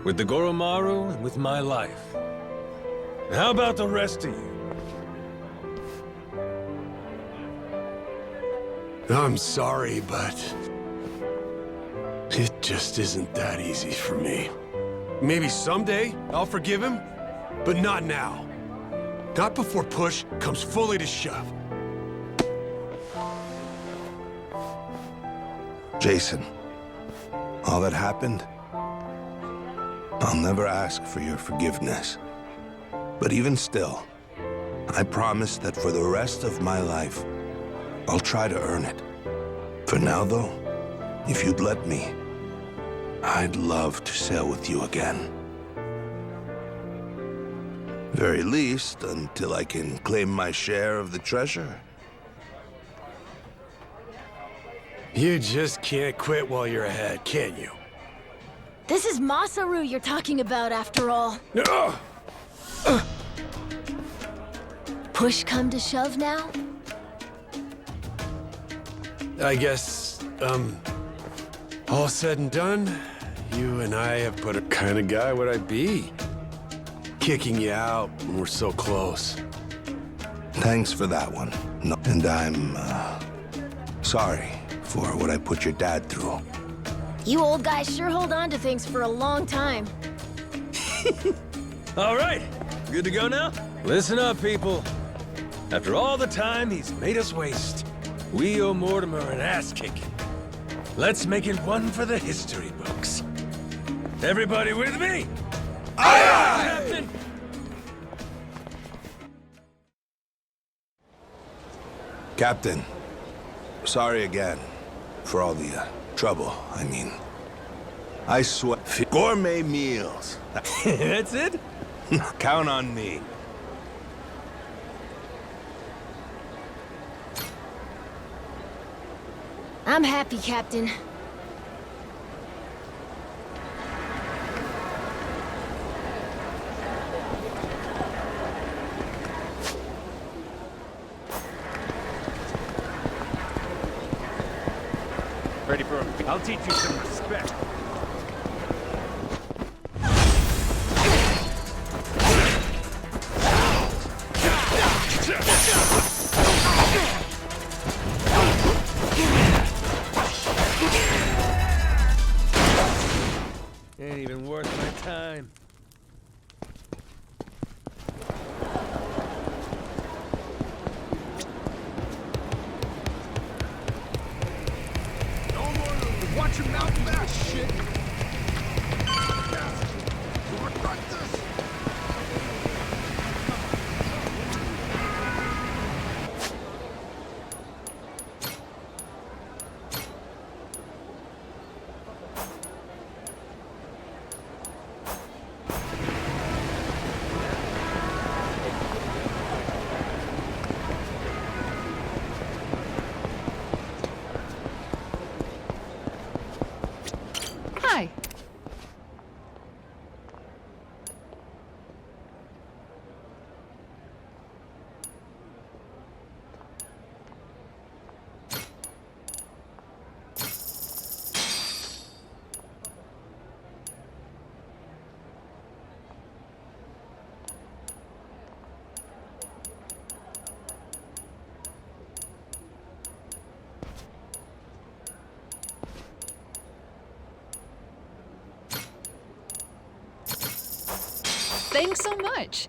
With the Goromaru and with my life. How about the rest of you? I'm sorry, but... it just isn't that easy for me. Maybe someday I'll forgive him, but not now. Not before push comes fully to shove. Jason, all that happened, I'll never ask for your forgiveness. But even still, I promise that for the rest of my life, I'll try to earn it. For now, though, if you'd let me, I'd love to sail with you again. Very least, until I can claim my share of the treasure. You just can't quit while you're ahead, can you? This is Masaru you're talking about, after all. Push come to shove now? I guess, all said and done, you and I have put a... kind of guy would I be? Kicking you out when we're so close. Thanks for that one. No, and I'm, sorry for what I put your dad through. You old guys sure hold on to things for a long time. All right, good to go now? Listen up, people. After all the time he's made us waste, we owe Mortimer an ass-kicking. Let's make it one for the history books. Everybody with me? Aye, aye! Captain! Captain, sorry again for all the trouble, I mean. I swear, gourmet meals. That's it? Count on me. I'm happy, Captain. Ready for him. I'll teach you some respect. Ain't even worth my time. Watch your mouth back, shit! Hi. Thanks so much.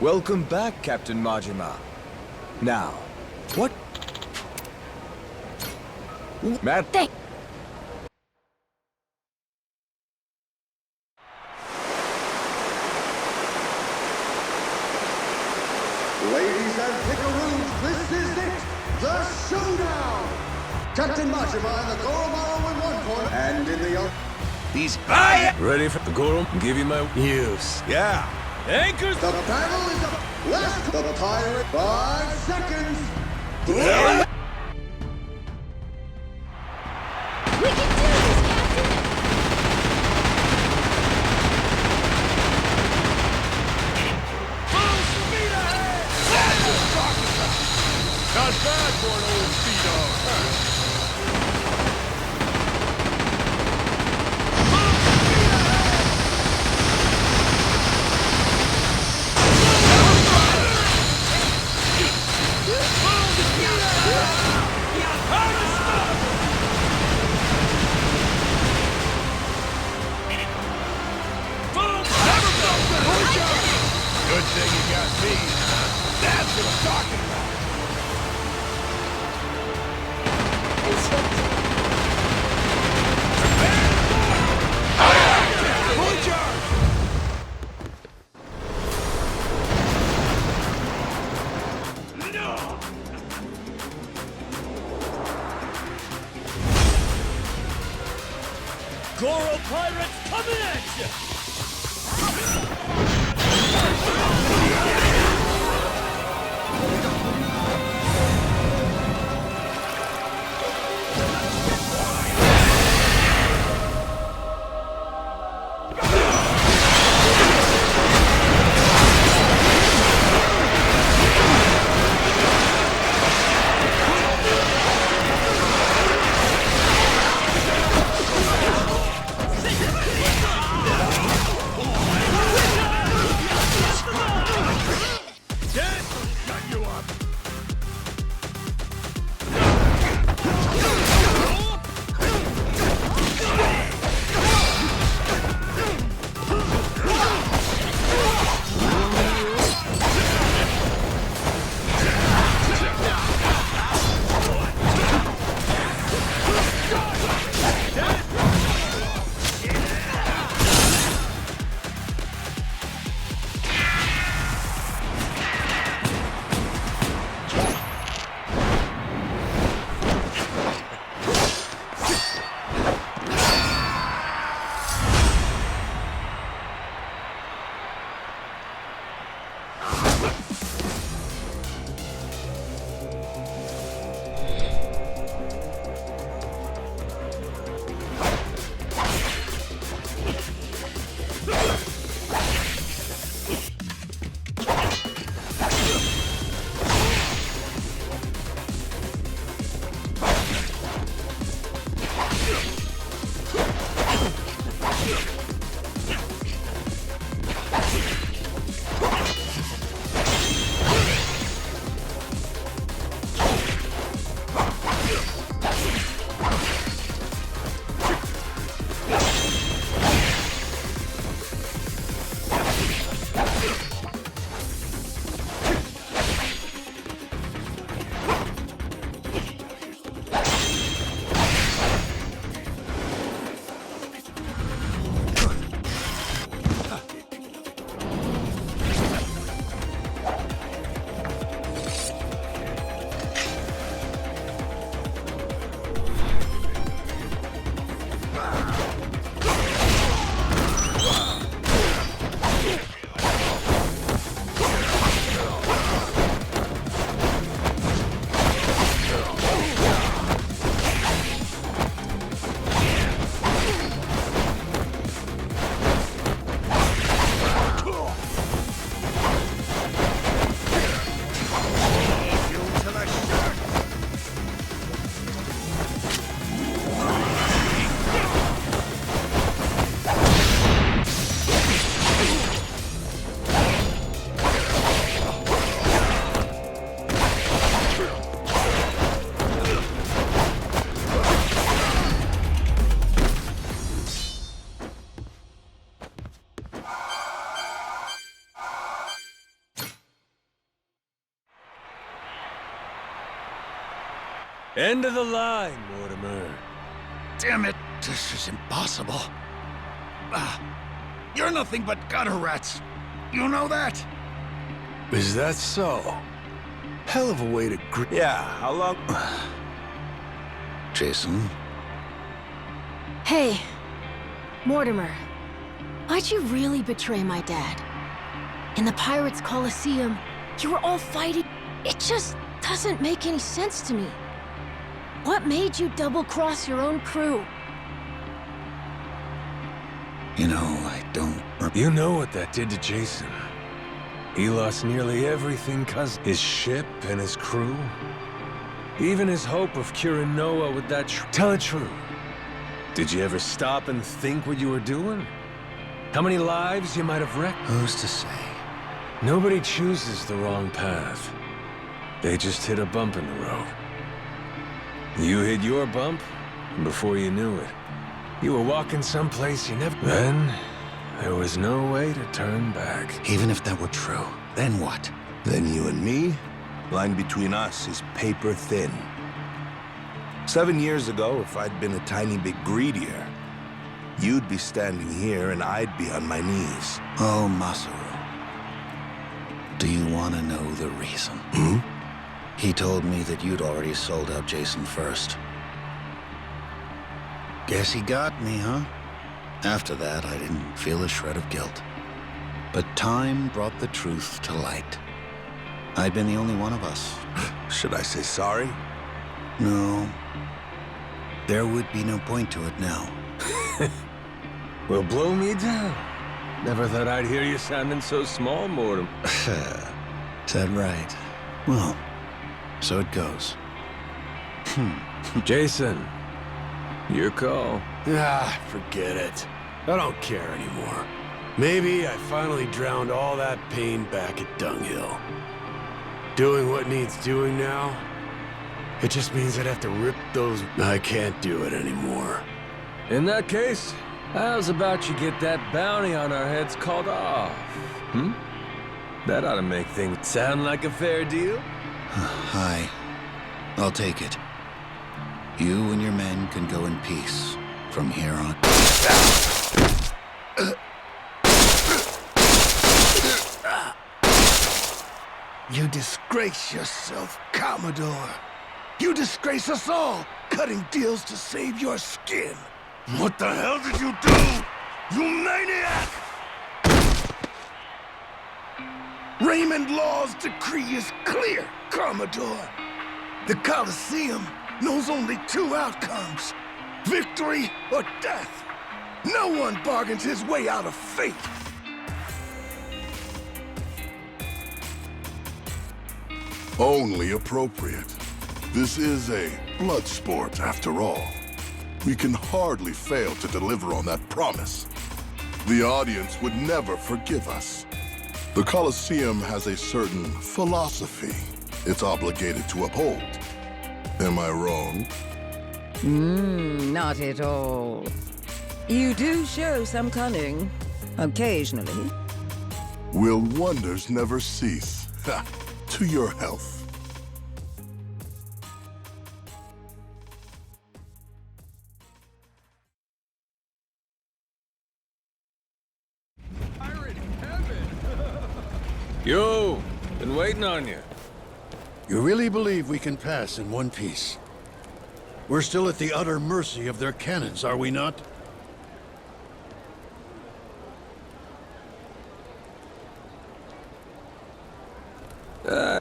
Welcome back, Captain Majima. Now, what? Matt? Thank. Ladies and pickaroos, this is it! The showdown! Captain Majima and the Goromaru in one corner, and in the other... These ready for the Goro? Give you my use. Yeah. Anchors! The battle is up! Last the pirate, 5 seconds! We can do this, Captain! Full speed ahead! That's what I'm talking about! Not bad for an old sea dog. Good thing you got me. That's what I'm talking about. Goro pirates coming at you! End of the line, Mortimer. Damn it, this is impossible. You're nothing but gutter rats. You know that? Is that so? Hell of a way to Yeah, how long? Jason? Hey, Mortimer. Why'd you really betray my dad? In the Pirates' Coliseum, you were all fighting. It just doesn't make any sense to me. What made you double-cross your own crew? You know, I don't... You know what that did to Jason. He lost nearly everything cause his ship and his crew. Even his hope of curing Noah with that Tell it true. Did you ever stop and think what you were doing? How many lives you might have wrecked? Who's to say? Nobody chooses the wrong path. They just hit a bump in the road. You hit your bump, and before you knew it, you were walking someplace you never... Then, there was no way to turn back. Even if that were true, then what? Then you and me, line between us is paper thin. 7 years ago, if I'd been a tiny bit greedier, you'd be standing here and I'd be on my knees. Oh, Masaru. Do you want to know the reason? Hmm? He told me that you'd already sold out Jason first. Guess he got me, huh? After that, I didn't feel a shred of guilt. But time brought the truth to light. I'd been the only one of us. Should I say sorry? No. There would be no point to it now. Well, blow me down. Never thought I'd hear you sounding so small, Mortem. Is that right? Well, so it goes. Jason, your call. Ah, forget it. I don't care anymore. Maybe I finally drowned all that pain back at Dunghill. Doing what needs doing now, it just means I'd have to rip those... I can't do it anymore. In that case, how's about you get that bounty on our heads called off? That ought to make things sound like a fair deal. I'll take it. You and your men can go in peace from here on. You disgrace yourself, Commodore. You disgrace us all, cutting deals to save your skin. What the hell did you do, you maniac? Raymond Law's decree is clear, Commodore. The Colosseum knows only two outcomes: victory or death. No one bargains his way out of fate. Only appropriate. This is a blood sport, after all. We can hardly fail to deliver on that promise. The audience would never forgive us. The Colosseum has a certain philosophy it's obligated to uphold. Am I wrong? Not at all. You do show some cunning, occasionally. Will wonders never cease? Ha! To your health. Yo, been waiting on you. You really believe we can pass in one piece? We're still at the utter mercy of their cannons, are we not?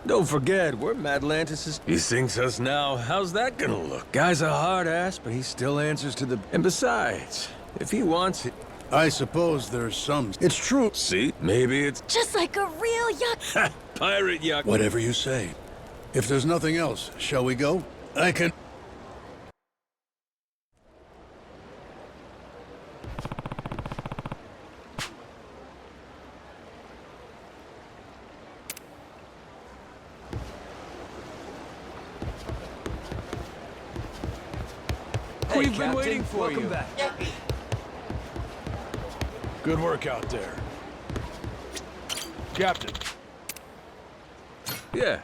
Don't forget, we're Madlantis'. He sinks us now. How's that gonna look? Guy's a hard ass, but he still answers to the... And besides, if he wants it... I suppose there's some... It's true. See? Maybe it's... Just like a real yak. Pirate yak. Whatever you say. If there's nothing else, shall we go? I can... We've been Captain, waiting for you. welcome back. Good work out there. Captain. Yeah.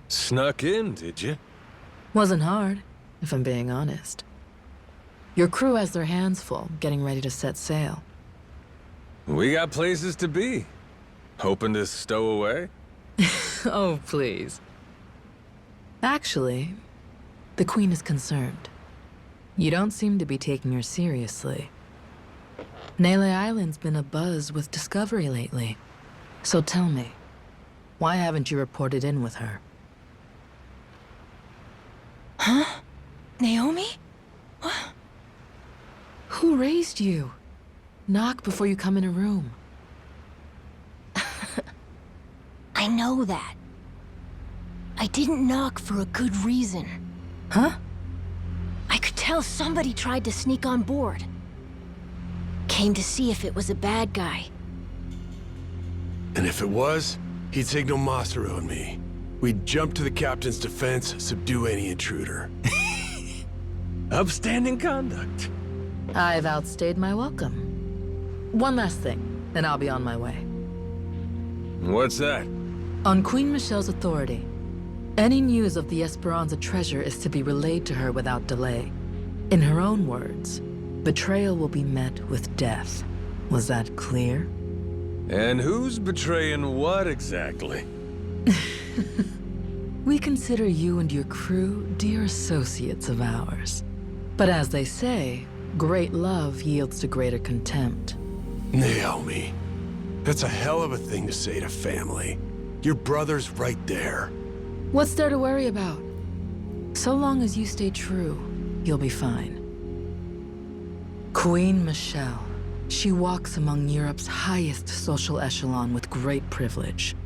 Snuck in, did you? Wasn't hard, if I'm being honest. Your crew has their hands full, getting ready to set sail. We got places to be. Hoping to stow away? Oh, please. Actually, the Queen is concerned. You don't seem to be taking her seriously. Nele Island's been abuzz with discovery lately. So tell me, why haven't you reported in with her? Huh? Naomi? Who raised you? Knock before you come in a room. I know that. I didn't knock for a good reason. Huh? I could tell somebody tried to sneak on board. Came to see if it was a bad guy. And if it was, he'd signal Masaru and me. We'd jump to the captain's defense, subdue any intruder. Upstanding conduct. I've outstayed my welcome. One last thing, and I'll be on my way. What's that? On Queen Michelle's authority, any news of the Esperanza treasure is to be relayed to her without delay. In her own words, betrayal will be met with death. Was that clear? And who's betraying what exactly? We consider you and your crew dear associates of ours. But as they say, great love yields to greater contempt. Naomi, that's a hell of a thing to say to family. Your brother's right there. What's there to worry about? So long as you stay true, you'll be fine. Queen Michelle. She walks among Europe's highest social echelon with great privilege.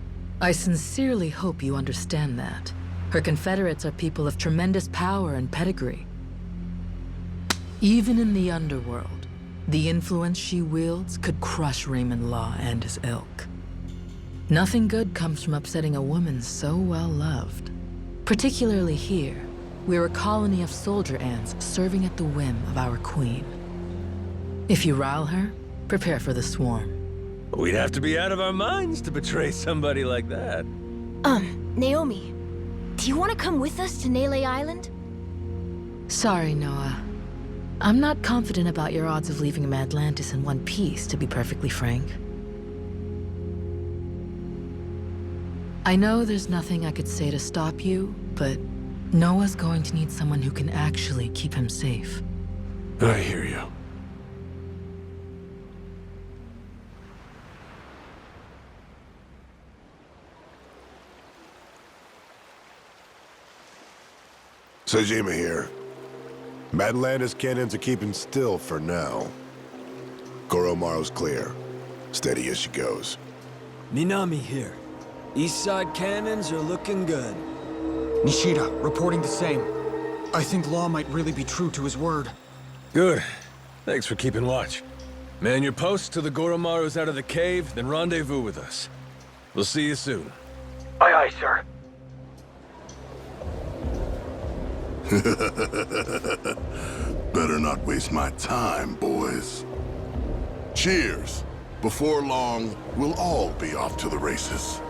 I sincerely hope you understand that. Her confederates are people of tremendous power and pedigree. Even in the underworld, the influence she wields could crush Raymond Law and his ilk. Nothing good comes from upsetting a woman so well loved. Particularly here, we're a colony of soldier ants serving at the whim of our queen. If you rile her, prepare for the swarm. We'd have to be out of our minds to betray somebody like that. Naomi, do you want to come with us to Nele Island? Sorry, Noah. I'm not confident about your odds of leaving Atlantis in one piece, to be perfectly frank. I know there's nothing I could say to stop you, but Noah's going to need someone who can actually keep him safe. I hear you. Sejima here. Atlantis cannons are keeping still for now. Goromaru's clear. Steady as she goes. Minami here. East side cannons are looking good. Nishida, reporting the same. I think Law might really be true to his word. Good. Thanks for keeping watch. Man your post till the Goromaru's out of the cave, then rendezvous with us. We'll see you soon. Aye, aye, sir. Better not waste my time, boys. Cheers. Before long, we'll all be off to the races.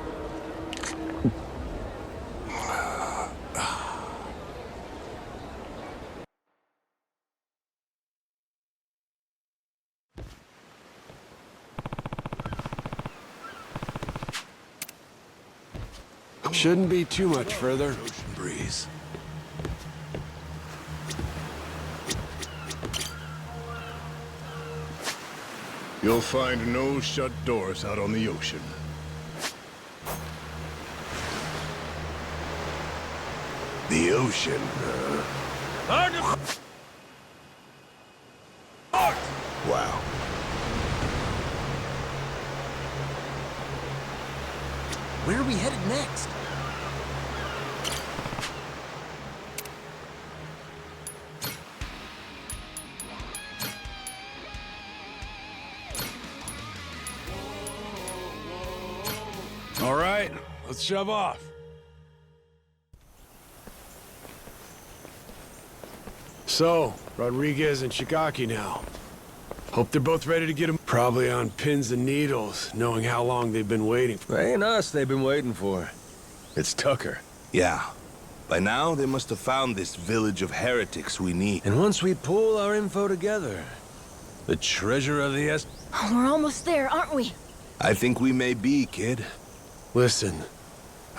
Shouldn't be too much further. Ocean breeze. You'll find no shut doors out on the ocean. The ocean, Wow. Where are we headed next? All right, let's shove off. So, Rodriguez and Shigaki now. Hope they're both ready to get them. Probably on pins and needles, knowing how long they've been waiting. It ain't us they've been waiting for. It's Tucker. Yeah. By now, they must have found this village of heretics we need. And once we pull our info together, the treasure of the Oh, we're almost there, aren't we? I think we may be, kid. Listen,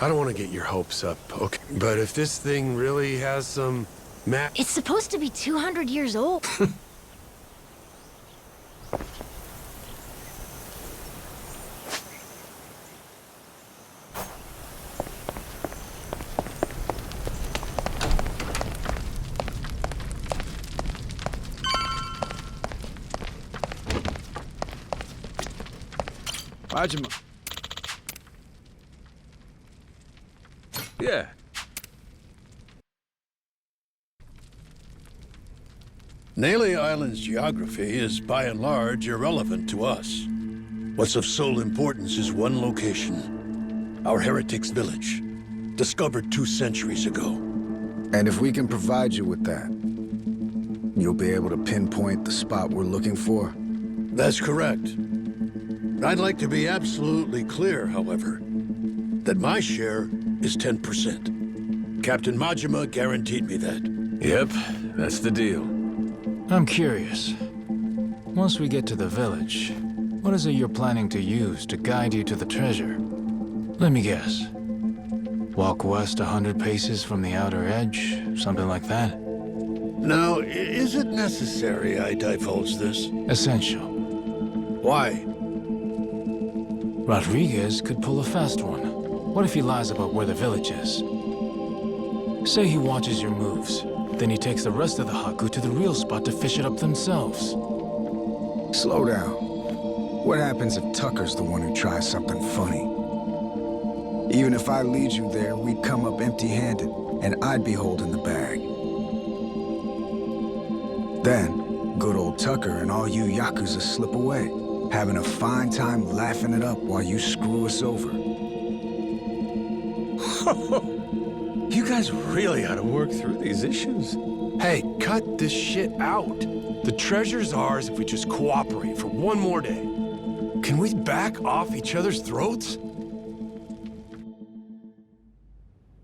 I don't want to get your hopes up, okay? But if this thing really has some It's supposed to be 200 years old. Majima. Yeah. Nele Island's geography is by and large irrelevant to us. What's of sole importance is one location. Our heretics' village, discovered 2 centuries ago. And if we can provide you with that, you'll be able to pinpoint the spot we're looking for? That's correct. I'd like to be absolutely clear, however, that my share is 10%. Captain Majima guaranteed me that. Yep, that's the deal. I'm curious. Once we get to the village, What is it you're planning to use to guide you to the treasure? Let me guess. Walk west 100 paces from the outer edge, something like that? Now, is it necessary I divulge this? Essential. Why? Rodriguez could pull a fast one. What if he lies about where the village is? Say he watches your moves, then he takes the rest of the Haku to the real spot to fish it up themselves. Slow down. What happens if Tucker's the one who tries something funny? Even if I lead you there, we'd come up empty-handed, and I'd be holding the bag. Then, good old Tucker and all you yakuza slip away, having a fine time laughing it up while you screw us over. You guys really ought to work through these issues. Hey, cut this shit out. The treasure's ours if we just cooperate for one more day. Can we back off each other's throats?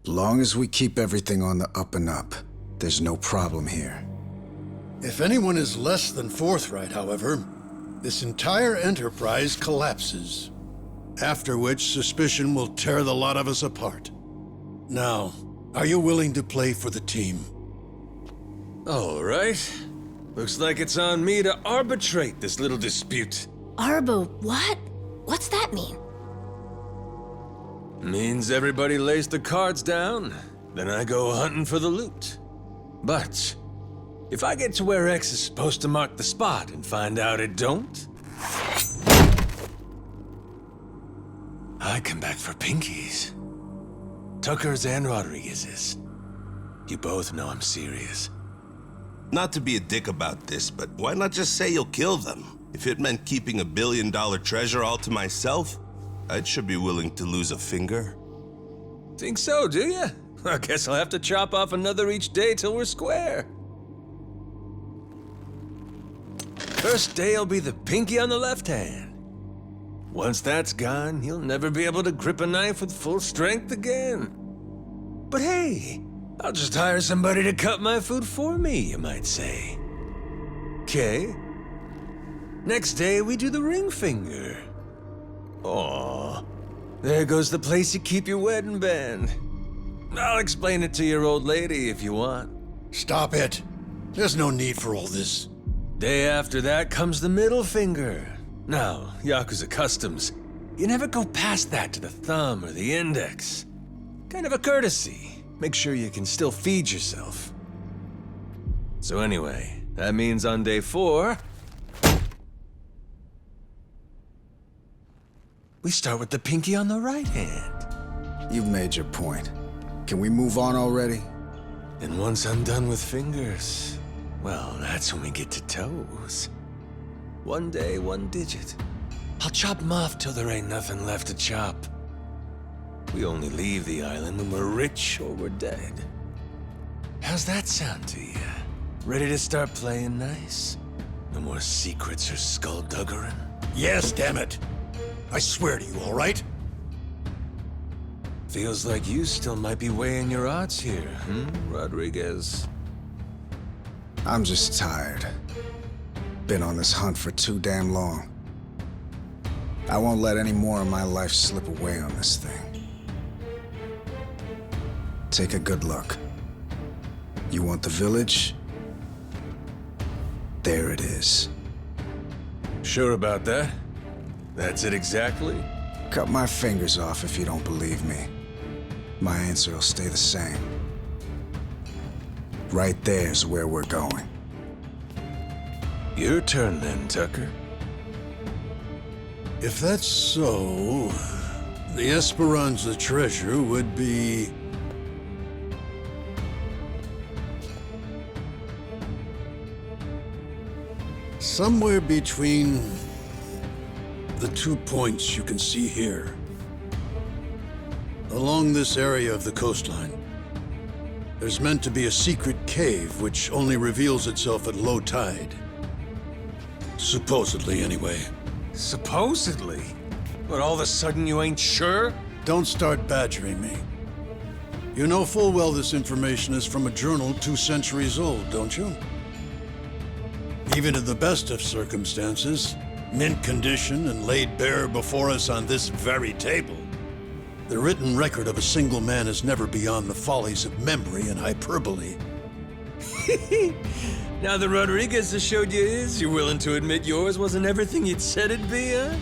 Long as we keep everything on the up and up, there's no problem here. If anyone is less than forthright, however, this entire enterprise collapses. After which, suspicion will tear the lot of us apart. Now, are you willing to play for the team? All right. Looks like it's on me to arbitrate this little dispute. Arbo, what? What's that mean? Means everybody lays the cards down, then I go hunting for the loot. But if I get to where X is supposed to mark the spot and find out it don't, I come back for pinkies. Tucker's and Rodriguez's. You both know I'm serious. Not to be a dick about this, but why not just say you'll kill them? If it meant keeping $1 billion treasure all to myself, I should be willing to lose a finger. Think so, do ya? I guess I'll have to chop off another each day till we're square. First day will be the pinky on the left hand. Once that's gone, he'll never be able to grip a knife with full strength again. But hey, I'll just hire somebody to cut my food for me, you might say. Okay. Next day, we do the ring finger. Aw, there goes the place you keep your wedding band. I'll explain it to your old lady if you want. Stop it. There's no need for all this. Day after that comes the middle finger. Now, Yakuza customs, you never go past that to the thumb or the index. Kind of a courtesy. Make sure you can still feed yourself. So anyway, that means on day 4, we start with the pinky on the right hand. You've made your point. Can we move on already? And once I'm done with fingers, well, that's when we get to toes. One day, one digit. I'll chop them off till there ain't nothing left to chop. We only leave the island when we're rich or we're dead. How's that sound to you? Ready to start playing nice? No more secrets or skullduggerin'? Yes, damn it. I swear to you, all right? Feels like you still might be weighing your odds here, Rodriguez? I'm just tired. Been on this hunt for too damn long. I won't let any more of my life slip away on this thing. Take a good look. You want the village? There it is. Sure about that? That's it exactly? Cut my fingers off if you don't believe me. My answer will stay the same. Right there's where we're going. Your turn then, Tucker. If that's so, the Esperanza treasure would be... somewhere between the 2 points you can see here. Along this area of the coastline, there's meant to be a secret cave which only reveals itself at low tide. Supposedly, anyway. Supposedly? But all of a sudden you ain't sure? Don't start badgering me. You know full well this information is from a journal 2 centuries old, don't you? Even in the best of circumstances, mint condition and laid bare before us on this very table, the written record of a single man is never beyond the follies of memory and hyperbole. Now that Rodriguez has showed you his, you're willing to admit yours wasn't everything you'd said it'd be, huh?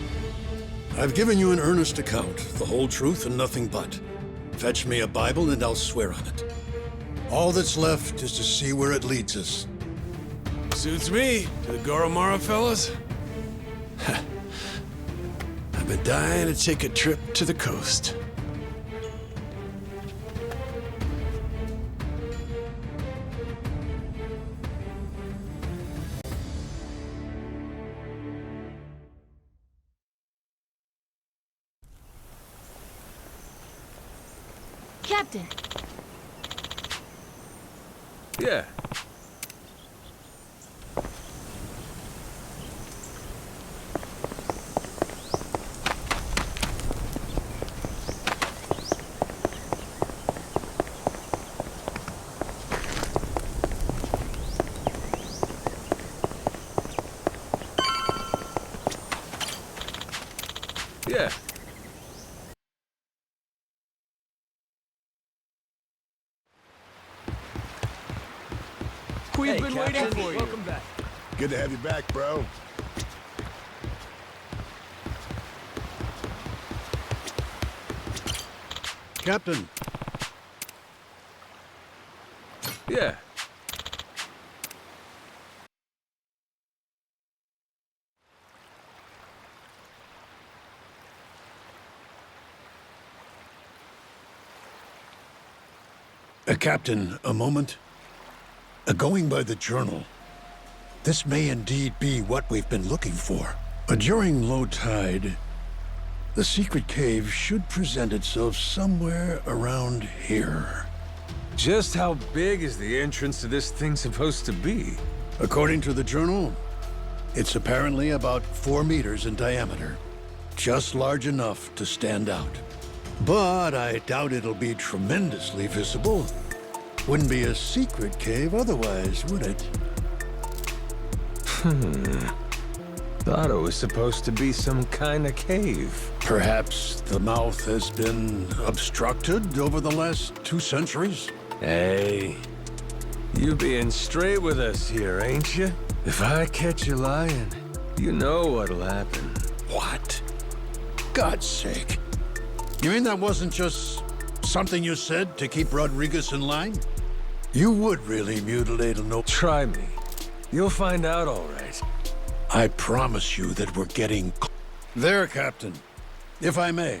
I've given you an earnest account, the whole truth and nothing but. Fetch me a Bible and I'll swear on it. All that's left is to see where it leads us. Suits me. To the Goromara fellas? I've been dying to take a trip to the coast. Captain! Yeah. Yeah. We've been waiting for you. Welcome back. Good to have you back, bro. Captain. Yeah. Captain, a moment. Going by the journal, this may indeed be what we've been looking for. During low tide, the secret cave should present itself somewhere around here. Just how big is the entrance to this thing supposed to be? According to the journal, it's apparently about 4 meters in diameter. Just large enough to stand out. But I doubt it'll be tremendously visible. Wouldn't be a secret cave otherwise, would it? Thought it was supposed to be some kind of cave. Perhaps the mouth has been obstructed over the last 2 centuries? Hey, you being straight with us here, ain't you? If I catch you lying, you know what'll happen. What? God's sake. You mean that wasn't just something you said to keep Rodriguez in line? You would really mutilate a no— Try me. You'll find out all right. I promise you that we're getting— There, Captain. If I may.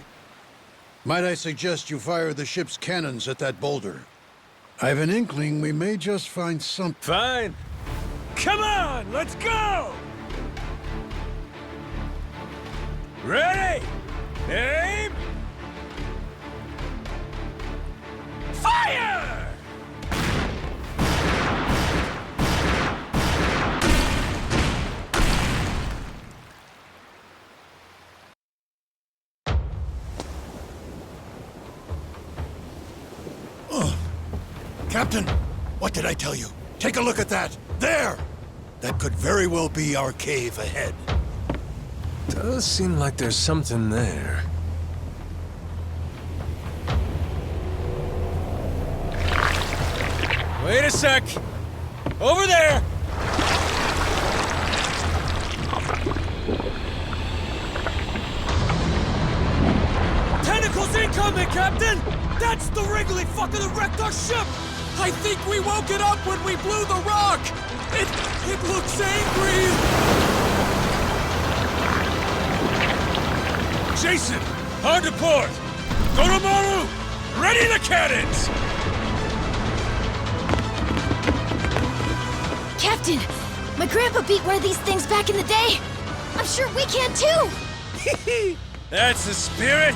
Might I suggest you fire the ship's cannons at that boulder? I have an inkling we may just find something. Fine. Come on, let's go! Ready? Aim! Fire! Captain, what did I tell you? Take a look at that. There! That could very well be our cave ahead. Does seem like there's something there. Wait a sec! Over there! Tentacles incoming, Captain! That's the Wrigley fucker that wrecked our ship! I think we woke it up when we blew the rock! It looks angry! Jason, hard to port! Goromara, ready the cannons! Captain, my grandpa beat one of these things back in the day. I'm sure we can too! That's the spirit!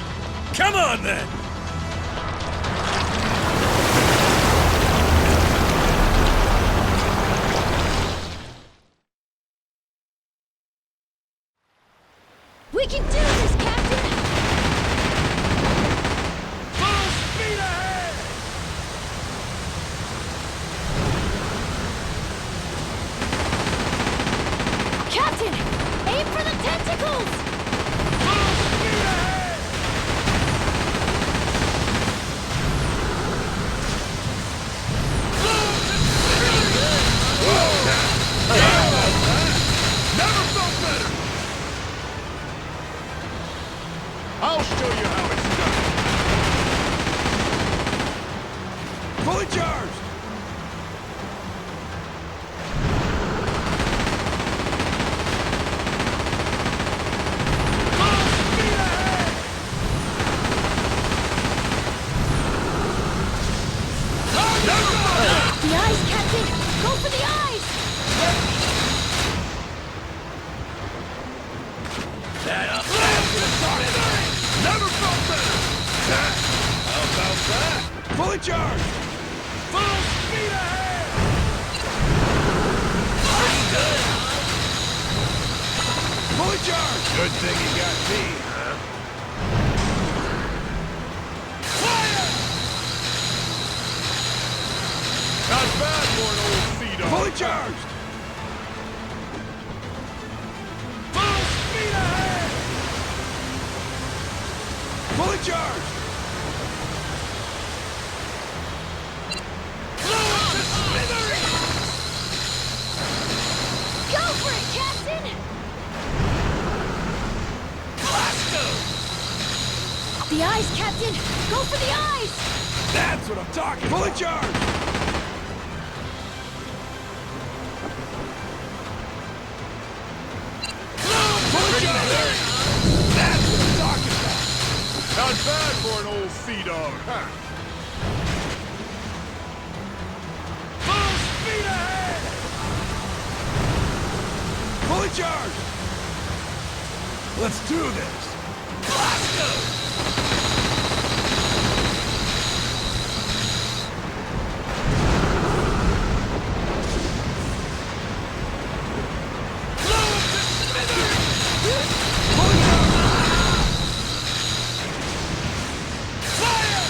Come on then! We can do this, Captain! Full speed ahead! Captain, aim for the tentacles! Never felt better! I'll show you how it's done. Fully charged! The eyes, Captain! Go for the eyes! Never felt better! How about that? Fully charged! Full speed ahead! Pretty good, huh? Fully charged! Good thing you got me, huh? Fire! Not bad for an old sea dog. Fully charged! Full speed ahead! Fully charged! Blow up to smithereens! Go for it, Captain! Blasto! The eyes, Captain! Go for the eyes! That's what I'm talking about! Fully charged! Fully charged! That's what I'm talking about! Not bad for an old sea dog, huh? Full speed ahead! Fully charged! Let's do this! Blasto! Blow up to smithereens! Fully charged! Fire!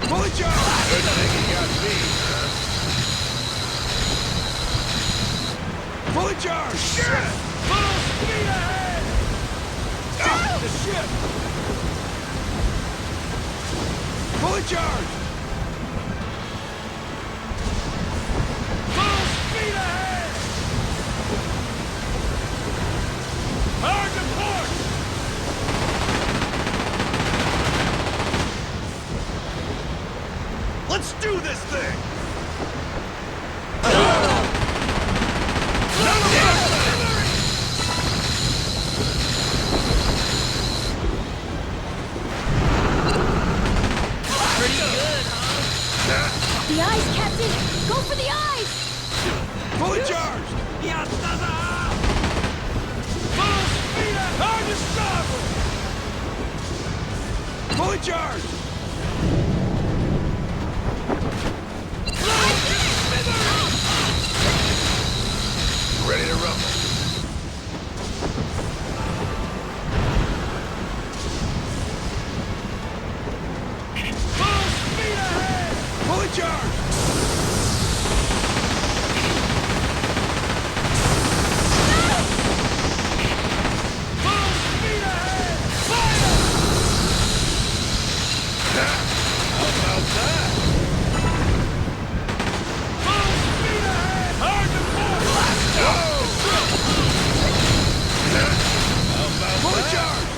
Fully charged! Good thing you got me, huh? Fully charged! Shit! Full speed ahead! Stop the ship! Fully charged! Full speed ahead! Hard to port! Let's do this thing! Pretty good, huh? The eyes, Captain! Go for the eyes! Fully charged! Full speed ahead! Hard to starboard! Fully charged! Ready to rumble. Full speed ahead! Fully charged! Full speed ahead! Fire! How about that? Full speed ahead! Hard to port! Blasto! How about fully charged!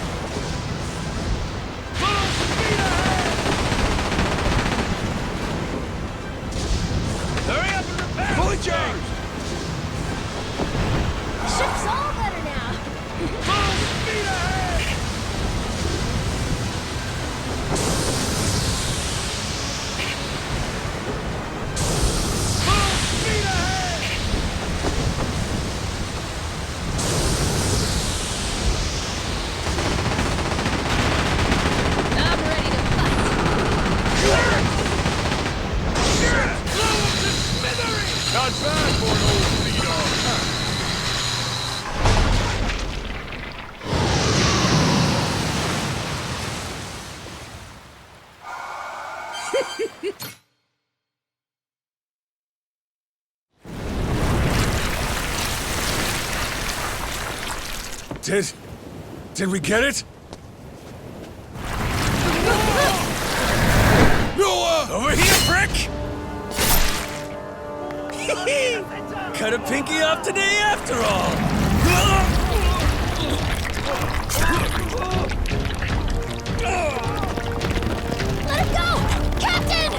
Full speed ahead! Hurry up and repair! Fully charged! Ship's all better now! Full speed ahead! Full speed ahead! I'm ready to fight! Shit! Blow up to smithereens! Not bad for an old sea dog, huh? Did we get it? Noah! Over here, prick! Cut a pinky off today after all! Let him go! Captain!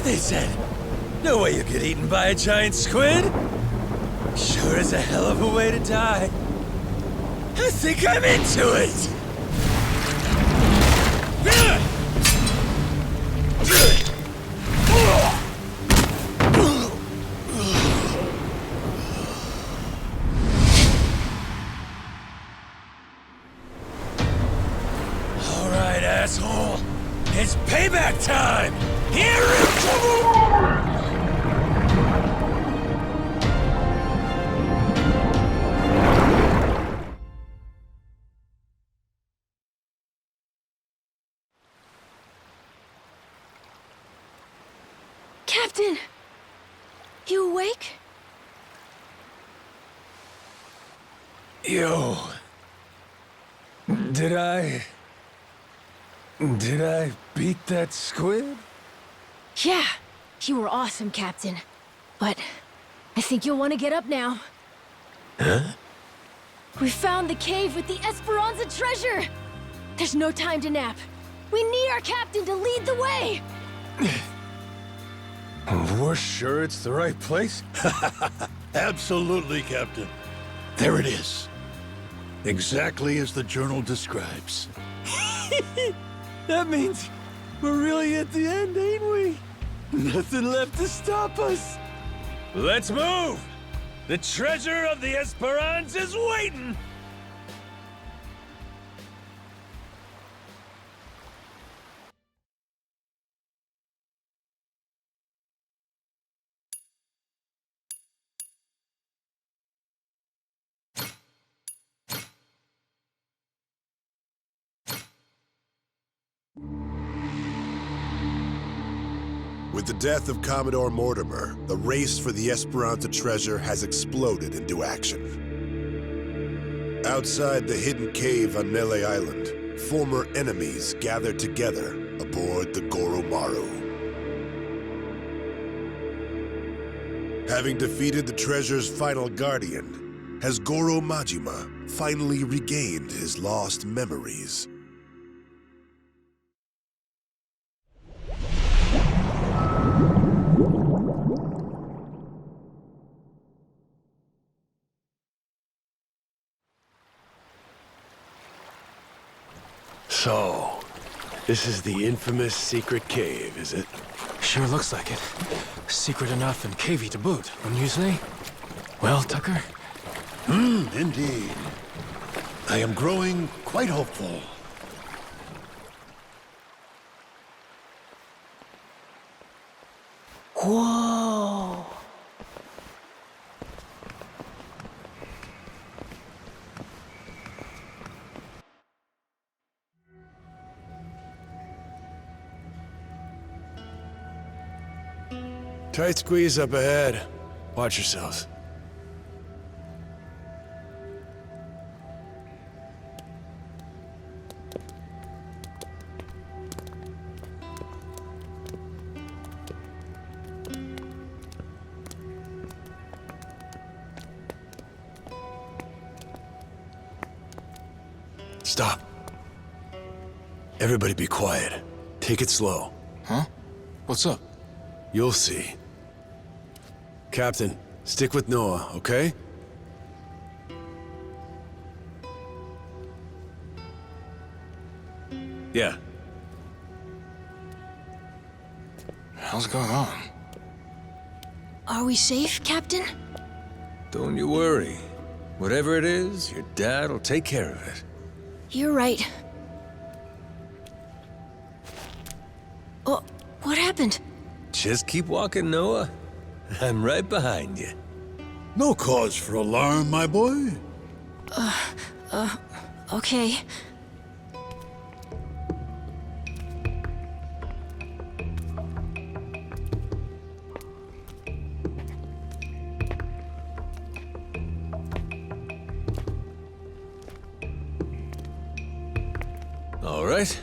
They said. No way you get eaten by a giant squid. Sure is a hell of a way to die. I think I'm into it. All right, asshole. It's payback time. Here it comes! Captain! You awake? Yo. Did I beat that squid? Yeah, you were awesome, Captain. But I think you'll want to get up now. Huh? We found the cave with the Esperanza treasure! There's no time to nap. We need our captain to lead the way! We're sure it's the right place? Absolutely, Captain. There it is. Exactly as the journal describes. That means we're really at the end, ain't we? Nothing left to stop us. Let's move! The treasure of the Esperanza's waiting! With the death of Commodore Mortimer, the race for the Esperanza treasure has exploded into action. Outside the hidden cave on Nele Island, former enemies gathered together aboard the Goromaru. Having defeated the treasure's final guardian, has Goro Majima finally regained his lost memories? So, this is the infamous secret cave, is it? Sure looks like it. Secret enough and cavey to boot, wouldn't you say? Well, Tucker? Indeed. I am growing quite hopeful. Whoa! Tight squeeze up ahead. Watch yourselves. Stop. Everybody be quiet. Take it slow. Huh? What's up? You'll see. Captain, stick with Noah, okay? Yeah. hell's going on? Are we safe, Captain? Don't you worry. Whatever it is, your dad will take care of it. You're right. Oh, what happened? Just keep walking, Noah. I'm right behind you. No cause for alarm, my boy. Okay. All right.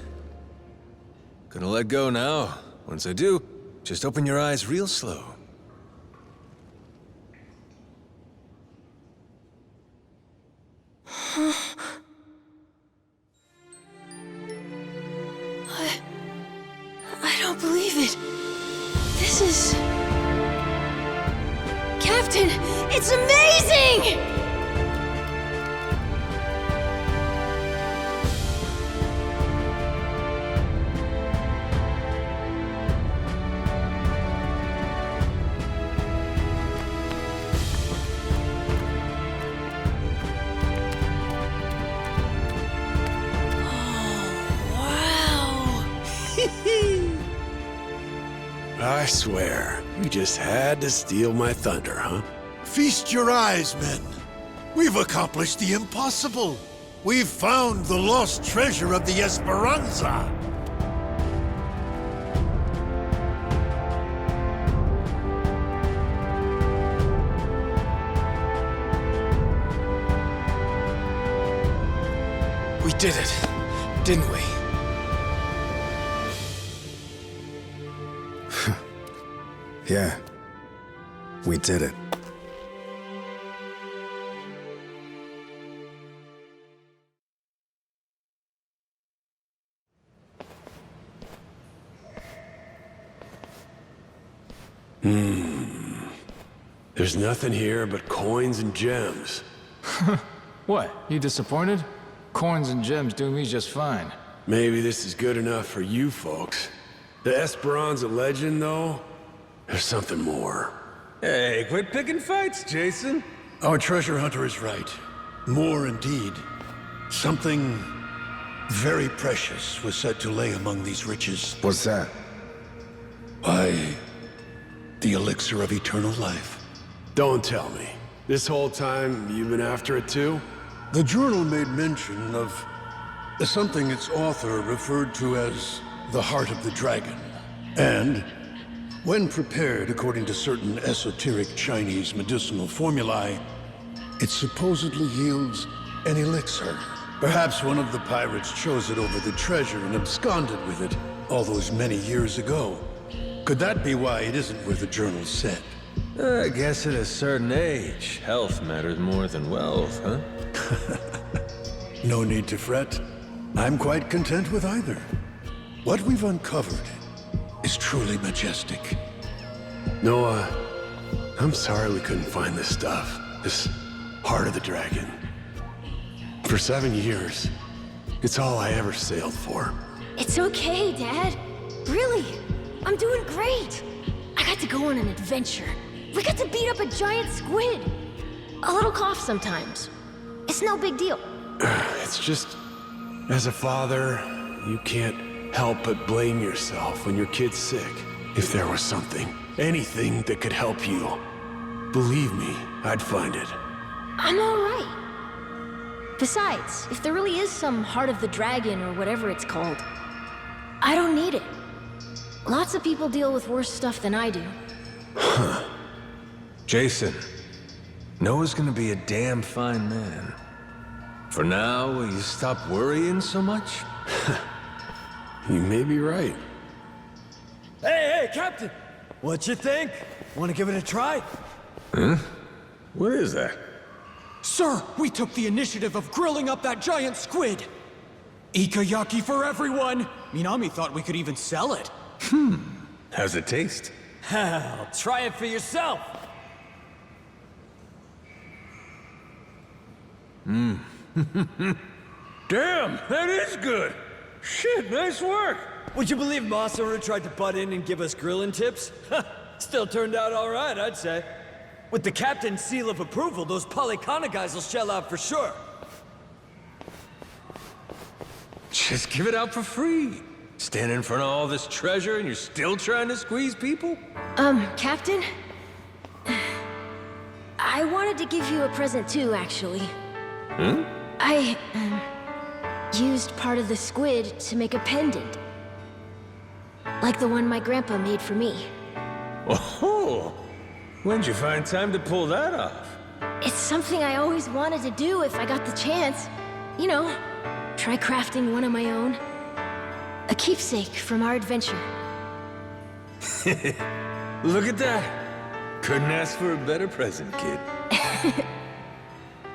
Gonna let go now. Once I do, just open your eyes real slow. I don't believe it. This is... Captain, it's amazing! I swear, you just had to steal my thunder, huh? Feast your eyes, men. We've accomplished the impossible. We've found the lost treasure of the Esperanza. We did it, didn't we? Yeah, we did it. There's nothing here but coins and gems. What, you disappointed? Coins and gems do me just fine. Maybe this is good enough for you folks. The Esperanza legend, though, there's something more. Hey, quit picking fights, Jason. Our treasure hunter is right. More indeed. Something very precious was said to lay among these riches. What's that? Why, the elixir of eternal life. Don't tell me. This whole time, you've been after it too? The journal made mention of something its author referred to as the heart of the dragon. And when prepared according to certain esoteric Chinese medicinal formulae, it supposedly yields an elixir. Perhaps one of the pirates chose it over the treasure and absconded with it all those many years ago. Could that be why it isn't where the journal said? I guess at a certain age, health matters more than wealth, huh? No need to fret. I'm quite content with either. What we've uncovered is truly majestic. Noah, I'm sorry we couldn't find this stuff. This heart of the dragon. For 7 years, it's all I ever sailed for. It's okay, Dad. Really, I'm doing great. I got to go on an adventure. We got to beat up a giant squid. A little cough sometimes. It's no big deal. It's just, as a father, you can't help but blame yourself when your kid's sick. If there was something, anything that could help you, believe me, I'd find it. I'm all right. Besides, if there really is some heart of the dragon or whatever it's called, I don't need it. Lots of people deal with worse stuff than I do. Huh. Jason, Noah's gonna be a damn fine man. For now, will you stop worrying so much? You may be right. Hey, Captain! What you think? Want to give it a try? Huh? What is that? Sir, we took the initiative of grilling up that giant squid. Ikayaki for everyone! Minami thought we could even sell it. How's it taste? Hell, try it for yourself! Damn, that is good! Shit, nice work! Would you believe Masaru tried to butt in and give us grilling tips? Still turned out all right, I'd say. With the captain's seal of approval, those Polycana guys will shell out for sure. Just give it out for free. Standing in front of all this treasure and you're still trying to squeeze people? Captain? I wanted to give you a present too, actually. Hmm? I, used part of the squid to make a pendant. Like the one my grandpa made for me. Oh! When'd you find time to pull that off? It's something I always wanted to do if I got the chance. You know, try crafting one of my own. A keepsake from our adventure. Look at that. Couldn't ask for a better present, kid.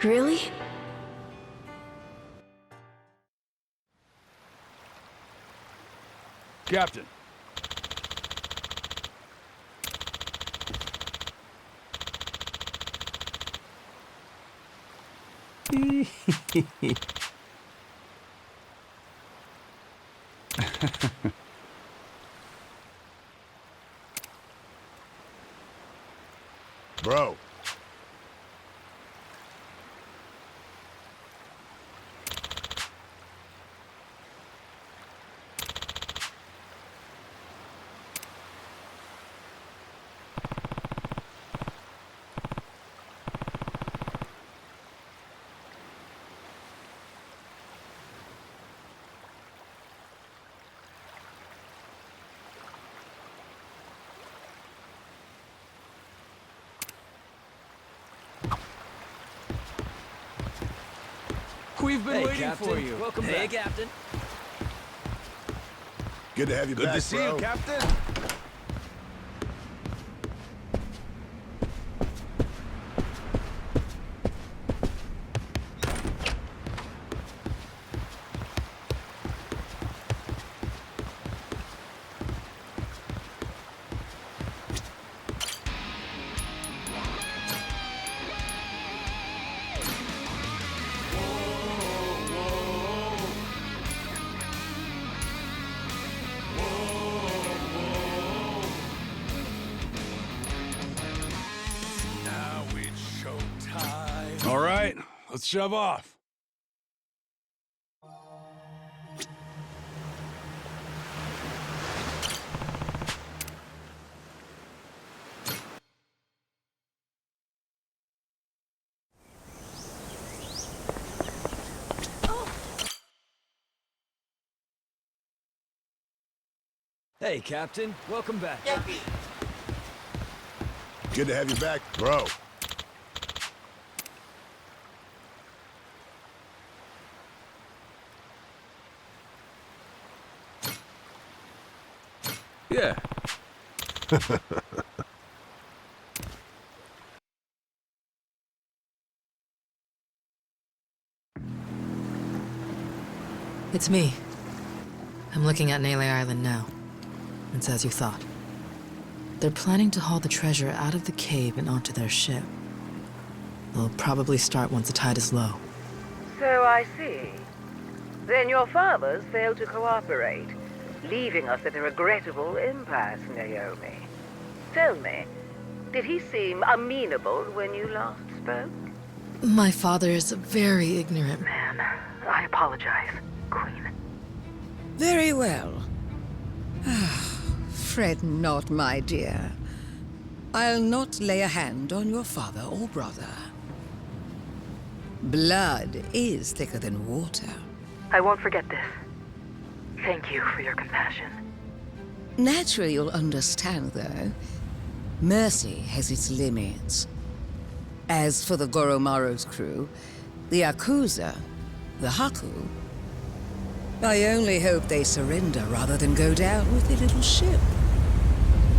Really? Captain. Bro. We've been waiting Captain. for you. Welcome Hey, back. Captain. Good to have you Good back, to see bro. you, Captain. Now it's showtime. All right, let's shove off. Hey, Captain. Welcome back. Good to have you back, bro. Yeah. It's me. I'm looking at Nele Island now. It's as you thought. They're planning to haul the treasure out of the cave and onto their ship. They'll probably start once the tide is low. So I see. Then your fathers failed to cooperate, leaving us at a regrettable impasse, Naomi. Tell me, did he seem amenable when you last spoke? My father is a very ignorant man. I apologize, Queen. Very well. Fret not, my dear. I'll not lay a hand on your father or brother. Blood is thicker than water. I won't forget this. Thank you for your compassion. Naturally, you'll understand, though. Mercy has its limits. As for the Goromaro's crew, the Yakuza, the Haku, I only hope they surrender rather than go down with their little ship.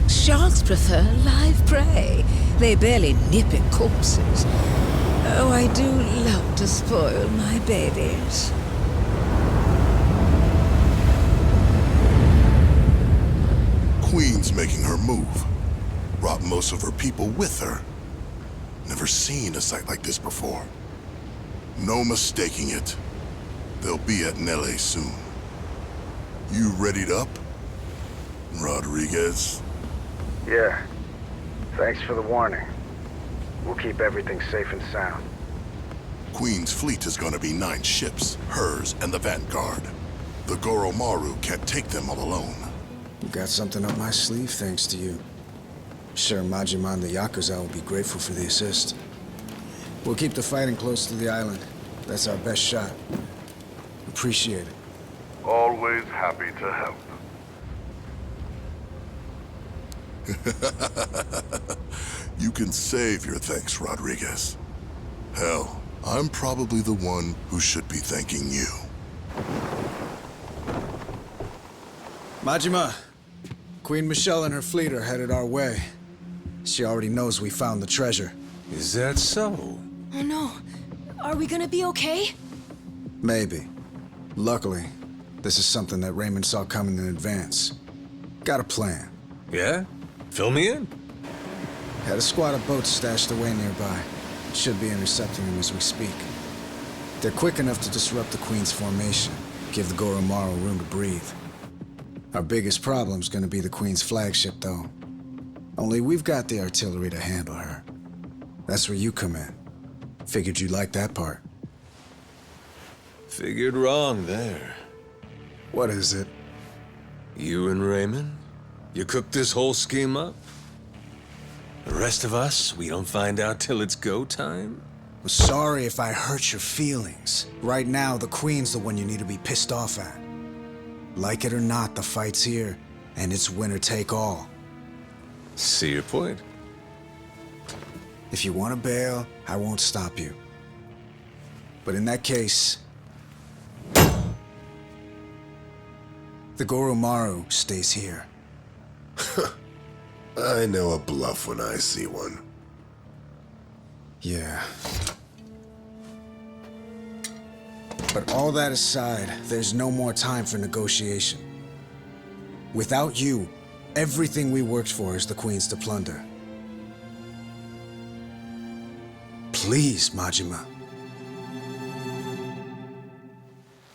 Sharks prefer live prey. They barely nip at corpses. Oh, I do love to spoil my babies. Queen's making her move. Brought most of her people with her. Never seen a sight like this before. No mistaking it. They'll be at Nele soon. You readied up? Rodriguez? Yeah. Thanks for the warning. We'll keep everything safe and sound. Queen's fleet is gonna be 9 ships, hers and the Vanguard. The Goromaru can't take them all alone. You got something up my sleeve thanks to you. Sure, Majima and the Yakuza will be grateful for the assist. We'll keep the fighting close to the island. That's our best shot. Appreciate it. Always happy to help. You can save your thanks, Rodriguez. Hell, I'm probably the one who should be thanking you. Majima, Queen Michelle and her fleet are headed our way. She already knows we found the treasure. Is that so? Oh no. Are we gonna be okay? Maybe. Luckily, this is something that Raymond saw coming in advance. Got a plan. Yeah? Fill me in. Had a squad of boats stashed away nearby. Should be intercepting them as we speak. They're quick enough to disrupt the Queen's formation, give the Goromaru room to breathe. Our biggest problem's gonna be the Queen's flagship, though. Only we've got the artillery to handle her. That's where you come in. Figured you'd like that part. Figured wrong there. What is it? You and Raymond? You cooked this whole scheme up? The rest of us, we don't find out till it's go time? I'm sorry if I hurt your feelings. Right now, the Queen's the one you need to be pissed off at. Like it or not, the fight's here, and it's winner take all. See your point. If you want to bail, I won't stop you. But in that case, the Goromaru stays here. I know a bluff when I see one. Yeah. But all that aside, there's no more time for negotiation. Without you, everything we worked for is the Queen's to plunder. Please, Majima.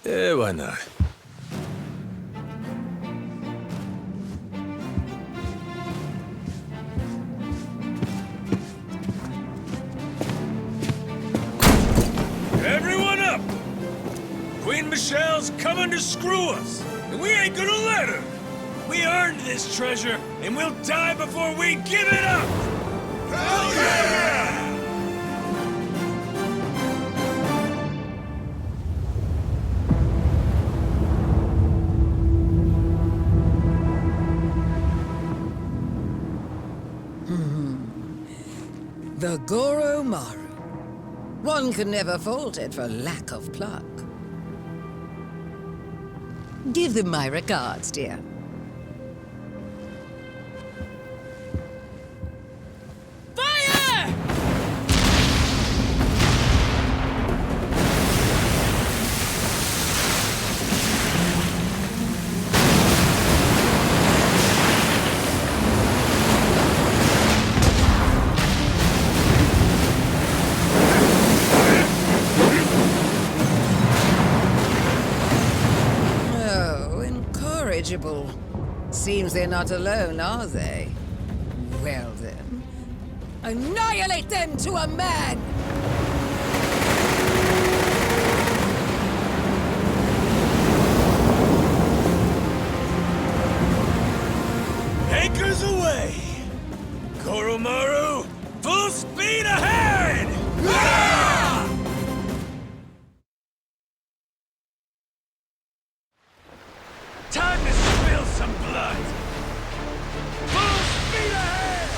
Yeah, why not? Everyone up! Queen Michelle's coming to screw us, and we ain't gonna let her! We earned this treasure, and we'll die before we give it up! Hell yeah! The Goromaru. One can never fault it for lack of pluck. Give them my regards, dear. Fire! Seems they're not alone, are they? Well then, annihilate them to a man! Anchors away! Goromaru, full speed ahead! Ah! Time to spill some blood! Full speed ahead!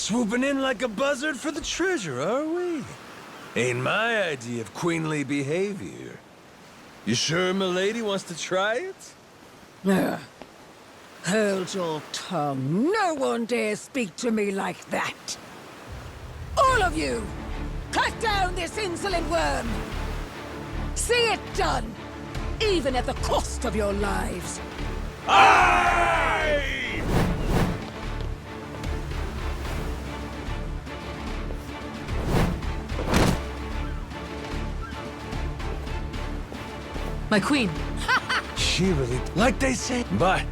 swooping in like a buzzard for the treasure, are we? Ain't my idea of queenly behavior. You sure milady wants to try it? Hold your tongue. No one dares speak to me like that. All of you, cut down this insolent worm. See it done, even at the cost of your lives. Aye! My queen. She really... Like they say... Bye.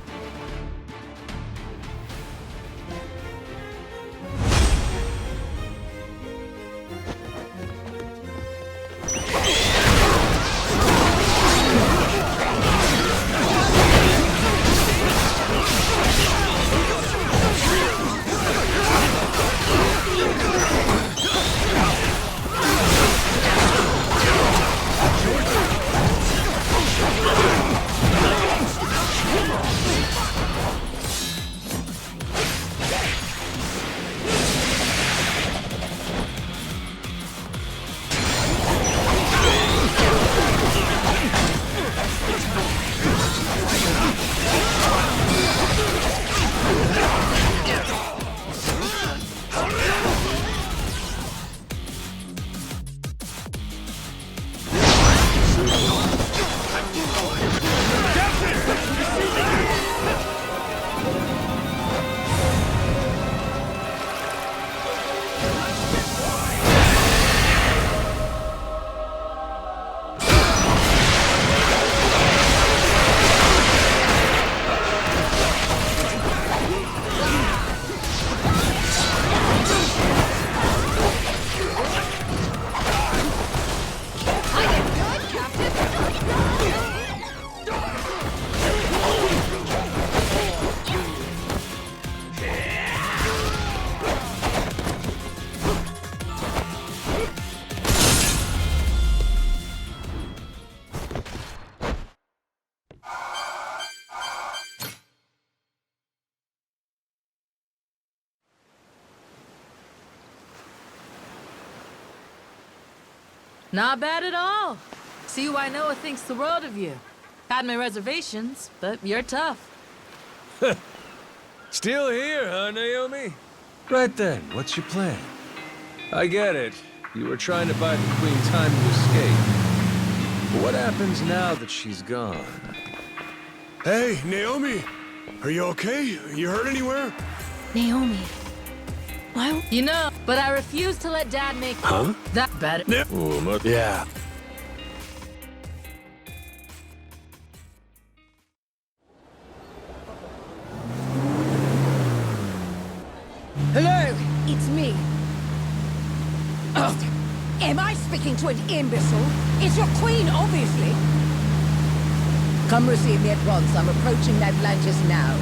Not bad at all. See why Noah thinks the world of you. Had my reservations, but you're tough. Still here, huh, Naomi? Right then, what's your plan? I get it. You were trying to buy the Queen time to escape. But what happens now that she's gone? Hey, Naomi! Are you okay? You hurt anywhere? Naomi. Why? You know, but I refuse to let Dad make that better. Yeah. Hello, it's me. Oh, am I speaking to an imbecile? It's your queen, obviously. Come receive me at once. I'm approaching Atlantis now.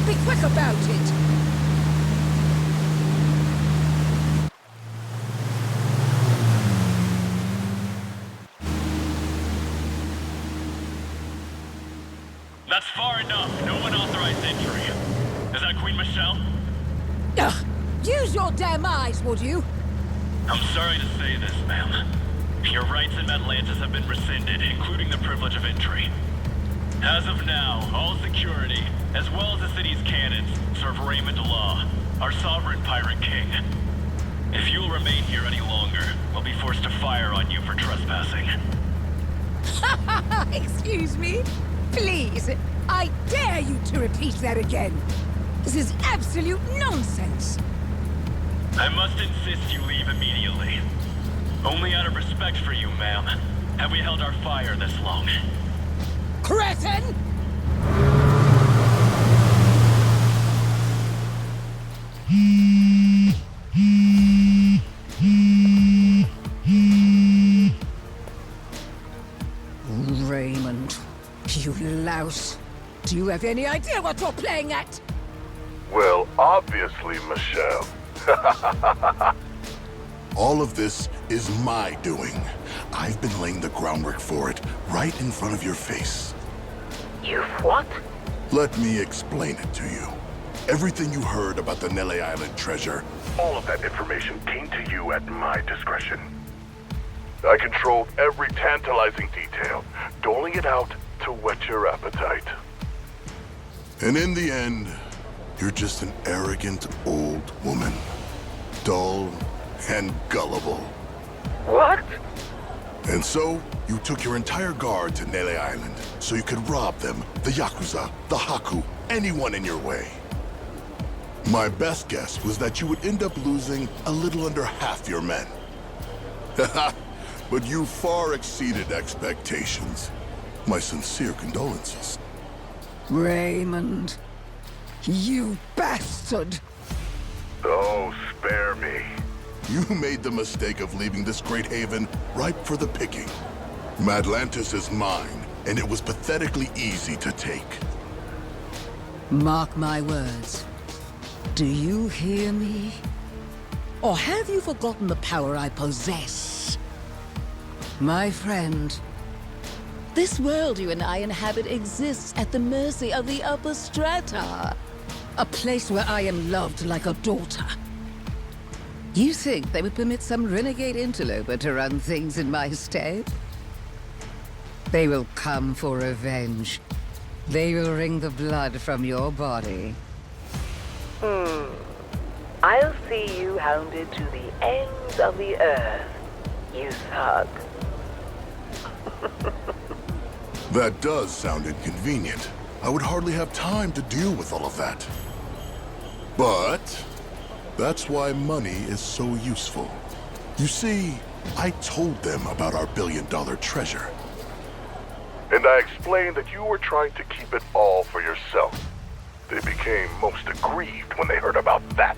Be quick about it. That's far enough. No unauthorized entry. Is that Queen Michelle? Use your damn eyes, would you? I'm sorry to say this, ma'am. Your rights in Atlantis have been rescinded, including the privilege of entry. As of now, all security, as well as the city's cannons, serve Raymond Law, our sovereign pirate king. If you'll remain here any longer, we'll be forced to fire on you for trespassing. Excuse me? Please, I dare you to repeat that again. This is absolute nonsense. I must insist you leave immediately. Only out of respect for you, ma'am, have we held our fire this long. Cretin! Raymond, you louse. Do you have any idea what you're playing at? Well, obviously, Michelle. All of this is my doing. I've been laying the groundwork for it right in front of your face. You've what? Let me explain it to you. Everything you heard about the Nele Island treasure, All of that information came to you at my discretion. I controlled every tantalizing detail, doling it out to whet your appetite. and in the end, you're just an arrogant old woman. Dull and gullible. What? And so, you took your entire guard to Nele Island, so you could rob them, the Yakuza, the Haku, anyone in your way. My best guess was that you would end up losing a little under half your men. But you far exceeded expectations. My sincere condolences. Raymond, you bastard! Oh, spare me. You made the mistake of leaving this great haven ripe for the picking. Madlantis is mine, and it was pathetically easy to take. Mark my words. Do you hear me? Or have you forgotten the power I possess? My friend, this world you and I inhabit exists at the mercy of the upper strata. A place where I am loved like a daughter. You think they would permit some renegade interloper to run things in my stead? They will come for revenge. They will wring the blood from your body. I'll see you hounded to the ends of the earth, you thug. That does sound inconvenient. I would hardly have time to deal with all of that. But that's why money is so useful. You see, I told them about our billion-dollar treasure. And I explained that you were trying to keep it all for yourself. They became most aggrieved when they heard about that.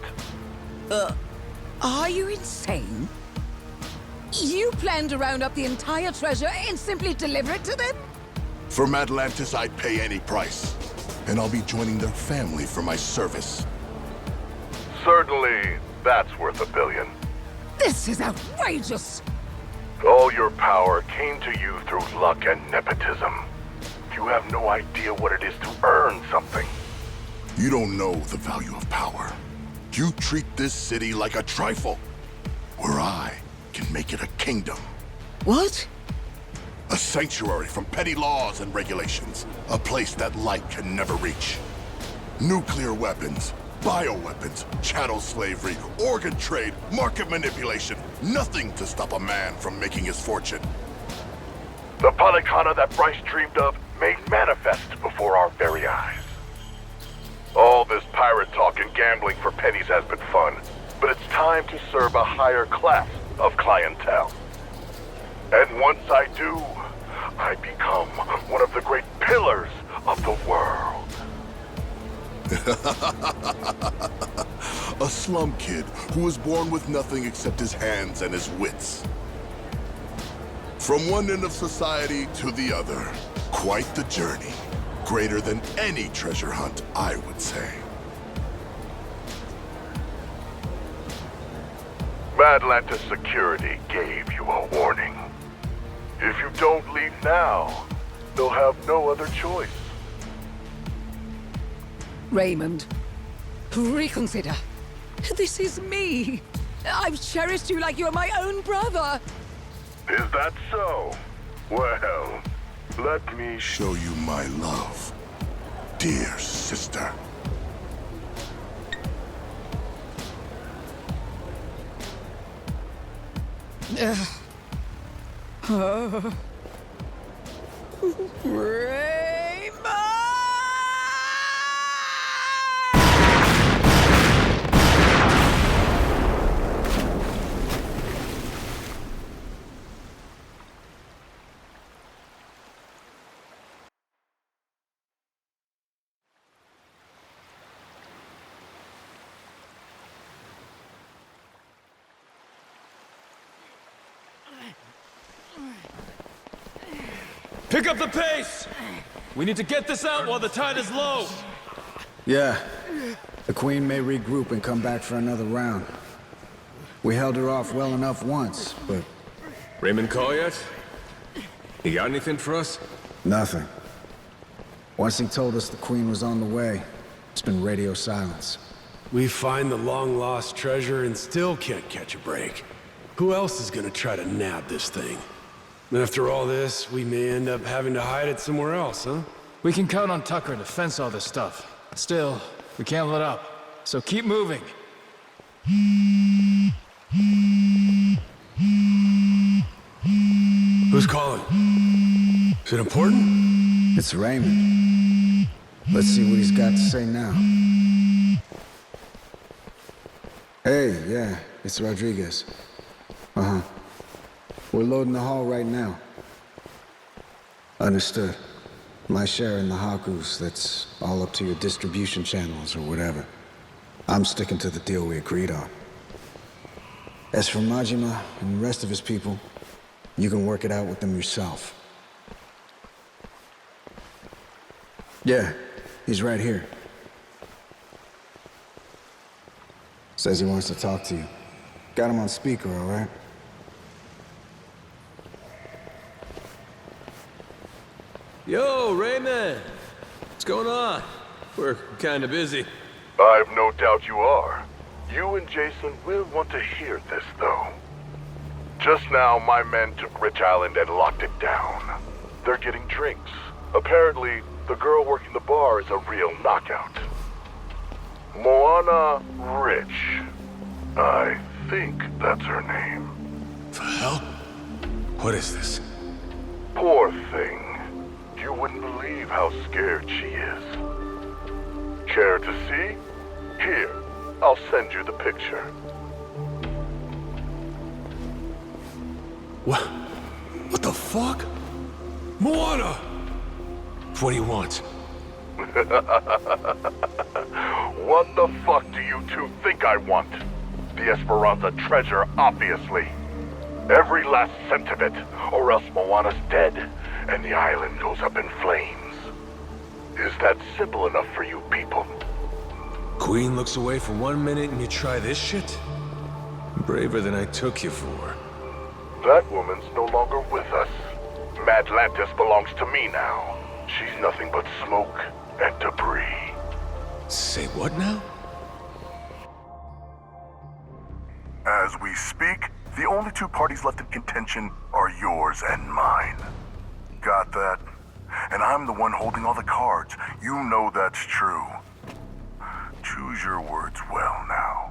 Are you insane? You plan to round up the entire treasure and simply deliver it to them? For Madlantis, I'd pay any price. And I'll be joining their family for my service. Certainly, that's worth $1 billion. This is outrageous! All your power came to you through luck and nepotism. You have no idea what it is to earn something. You don't know the value of power. You treat this city like a trifle, where I can make it a kingdom. What? A sanctuary from petty laws and regulations. A place that light can never reach. Nuclear weapons, bioweapons, chattel slavery, organ trade, market manipulation. Nothing to stop a man from making his fortune. The Polycana that Bryce dreamed of made manifest before our very eyes. All this pirate talk and gambling for pennies has been fun, but it's time to serve a higher class of clientele. And once I do, I become one of the great pillars of the world. A slum kid who was born with nothing except his hands and his wits. From one end of society to the other, quite the journey. Greater than any treasure hunt, I would say. Madlantis Security gave you a warning. If you don't leave now, they'll have no other choice. Raymond, reconsider. This is me. I've cherished you like you're my own brother. Is that so? Well, let me show you my love, dear sister. Pick up the pace! We need to get this out while the tide is low! Yeah. The Queen may regroup and come back for another round. We held her off well enough once, but... Raymond call yet? He got anything for us? Nothing. Once he told us the Queen was on the way, It's been radio silence. We find the long-lost treasure and still can't catch a break. Who else is gonna try to nab this thing? After all this, we may end up having to hide it somewhere else, huh? We can count on Tucker to fence all this stuff. Still, we can't let up. So keep moving. Who's calling? Is it important? It's Raymond. Let's see what he's got to say now. Hey, yeah, it's Rodriguez. Uh-huh. We're loading the hall right now. Understood. My share in the Hakus, that's all up to your distribution channels or whatever. I'm sticking to the deal we agreed on. As for Majima and the rest of his people, you can work it out with them yourself. Yeah, he's right here. Says he wants to talk to you. Got him on speaker, all right? Yo, Raymond! What's going on? We're kinda busy. I've no doubt you are. You and Jason will want to hear this, though. Just now, my men took Rich Island and locked it down. They're getting drinks. Apparently, the girl working the bar is a real knockout. Moana Rich. I think that's her name. The hell? What is this? Poor thing. You wouldn't believe how scared she is. Care to see? Here, I'll send you the picture. What the fuck? Moana! What do you want? What the fuck do you two think I want? The Esperanza treasure, obviously. Every last cent of it, or else Moana's dead, and the island goes up in flames. Is that simple enough for you people? Queen looks away for 1 minute and you try this shit? Braver than I took you for. That woman's no longer with us. Madlantis belongs to me now. She's nothing but smoke and debris. Say what now? As we speak, the only two parties left in contention are yours and mine. Got that? And I'm the one holding all the cards. You know that's true. Choose your words well now.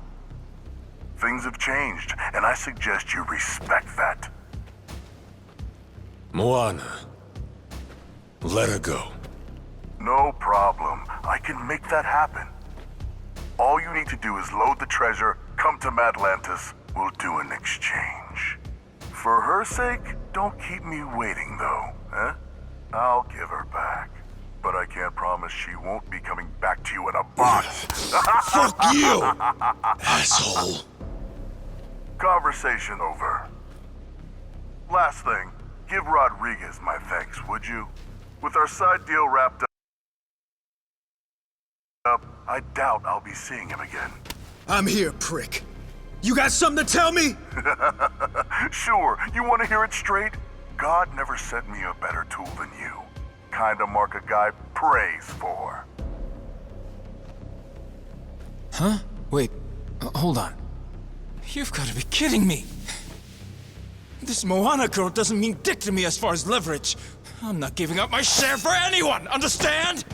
Things have changed, and I suggest you respect that. Moana. Let her go. No problem. I can make that happen. All you need to do is load the treasure, come to Madlantis, we'll do an exchange. For her sake, don't keep me waiting though, eh? I'll give her back. But I can't promise she won't be coming back to you in a box. Fuck you! Asshole. Conversation over. Last thing, give Rodriguez my thanks, would you? With our side deal wrapped up, I doubt I'll be seeing him again. I'm here, prick. You got something to tell me? Sure, you want to hear it straight? God never sent me a better tool than you. Kinda mark a guy prays for. Huh? Wait, hold on. You've got to be kidding me. This Moana girl doesn't mean dick to me as far as leverage. I'm not giving up my share for anyone, understand?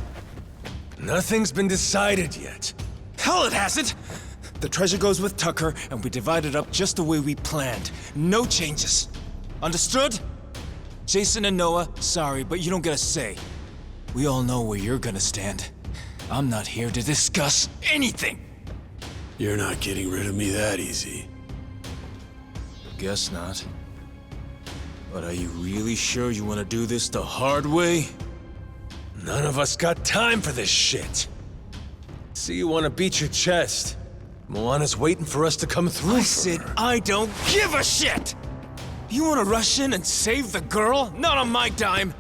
Nothing's been decided yet. Hell, it hasn't! The treasure goes with Tucker, and we divide it up just the way we planned. No changes. Understood? Jason and Noah, sorry, but you don't get a say. We all know where you're gonna stand. I'm not here to discuss anything. You're not getting rid of me that easy. Guess not. But are you really sure you want to do this the hard way? None of us got time for this shit. See, you want to beat your chest. Moana's waiting for us to come through. I said I don't give a shit! You want to rush in and save the girl? Not on my dime.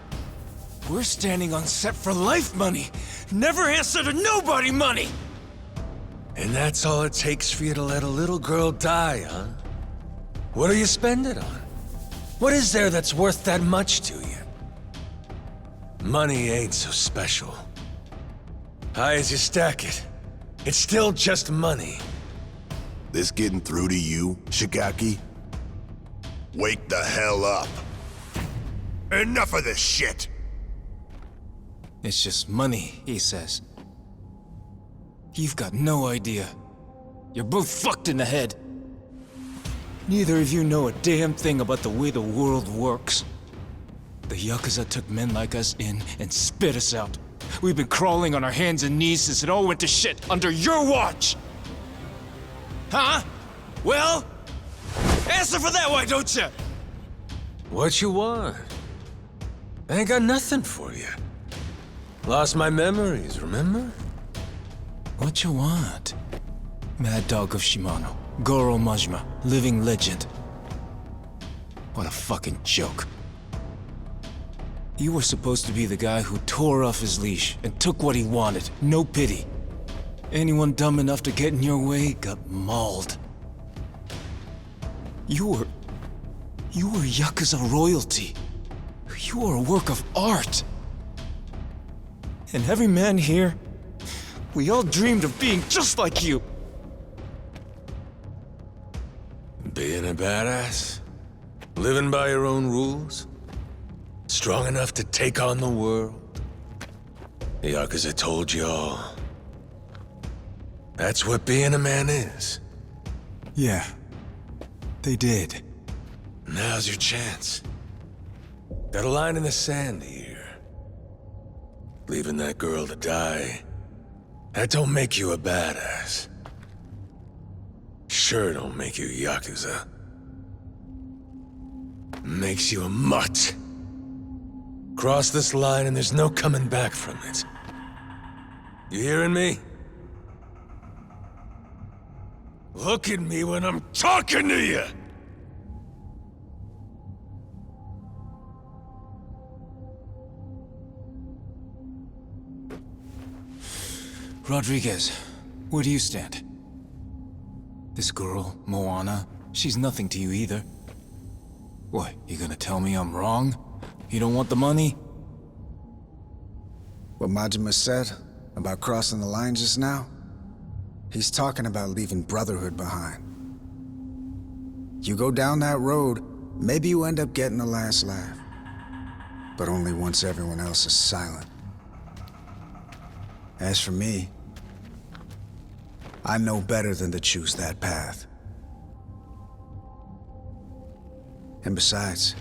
We're standing on set for life money. Never answer to nobody money! And that's all it takes for you to let a little girl die, huh? What do you spend it on? What is there that's worth that much to you? Money ain't so special. High as you stack it, it's still just money. This getting through to you, Shigaki? Wake the hell up. Enough of this shit! It's just money, he says. You've got no idea. You're both fucked in the head. Neither of you know a damn thing about the way the world works. The Yakuza took men like us in and spit us out. We've been crawling on our hands and knees since it all went to shit under your watch! Huh? Well? Answer for that, why don't you? What you want? I ain't got nothing for you. Lost my memories, remember? What you want? Mad Dog of Shimano, Goro Majima, living legend. What a fucking joke. You were supposed to be the guy who tore off his leash and took what he wanted, no pity. Anyone dumb enough to get in your way got mauled. You were Yakuza royalty. You were a work of art. And every man here, we all dreamed of being just like you. Being a badass? Living by your own rules? Strong enough to take on the world? The Yakuza told you all. That's what being a man is. Yeah, they did. Now's your chance. Got a line in the sand here. Leaving that girl to die, that don't make you a badass. Sure don't make you Yakuza. Makes you a mutt. Cross this line and there's no coming back from it. You hearing me? Look at me when I'm talking to you! Rodriguez, where do you stand? This girl, Moana, she's nothing to you either. What, you gonna tell me I'm wrong? You don't want the money? What Majima said about crossing the line just now? He's talking about leaving Brotherhood behind. You go down that road, maybe you end up getting the last laugh. But only once everyone else is silent. As for me, I know better than to choose that path. And besides,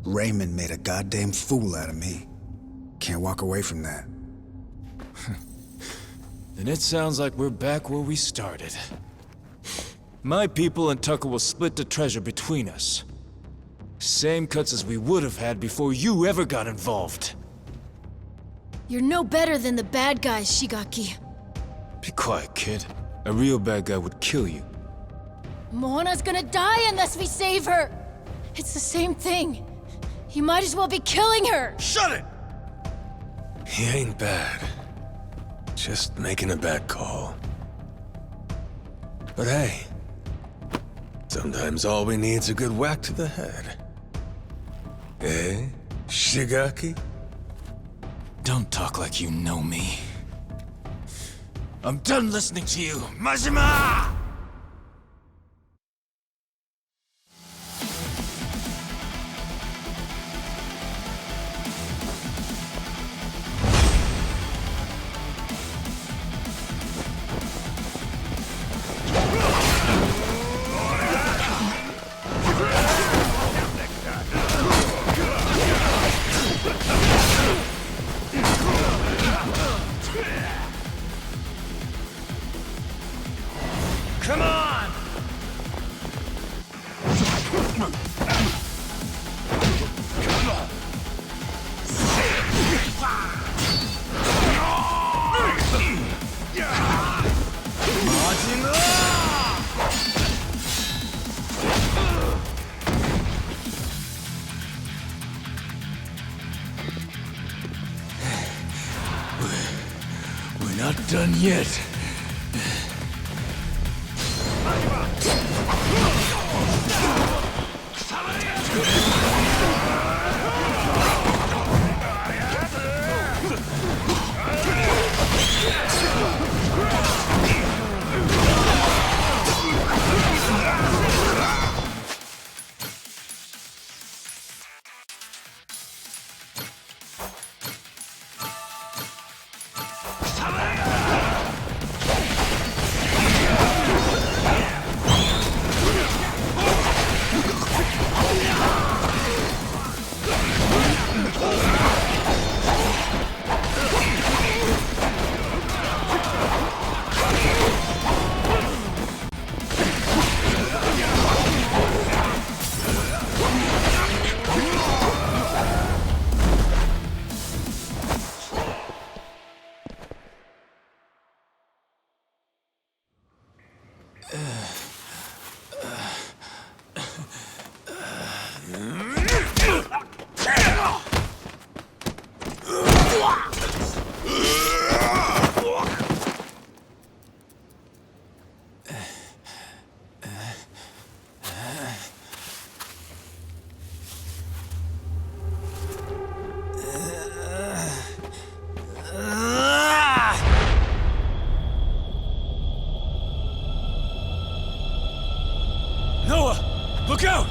Raymond made a goddamn fool out of me. Can't walk away from that. Then it sounds like we're back where we started. My people and Tucker will split the treasure between us. Same cuts as we would have had before you ever got involved. You're no better than the bad guys, Shigaki. Be quiet, kid. A real bad guy would kill you. Moana's gonna die unless we save her! It's the same thing. You might as well be killing her! Shut it! He ain't bad. Just making a bad call. But hey, sometimes all we need's a good whack to the head. Eh, Shigaki? Don't talk like you know me. I'm done listening to you, Majima! Come on! We're not done yet. Look out!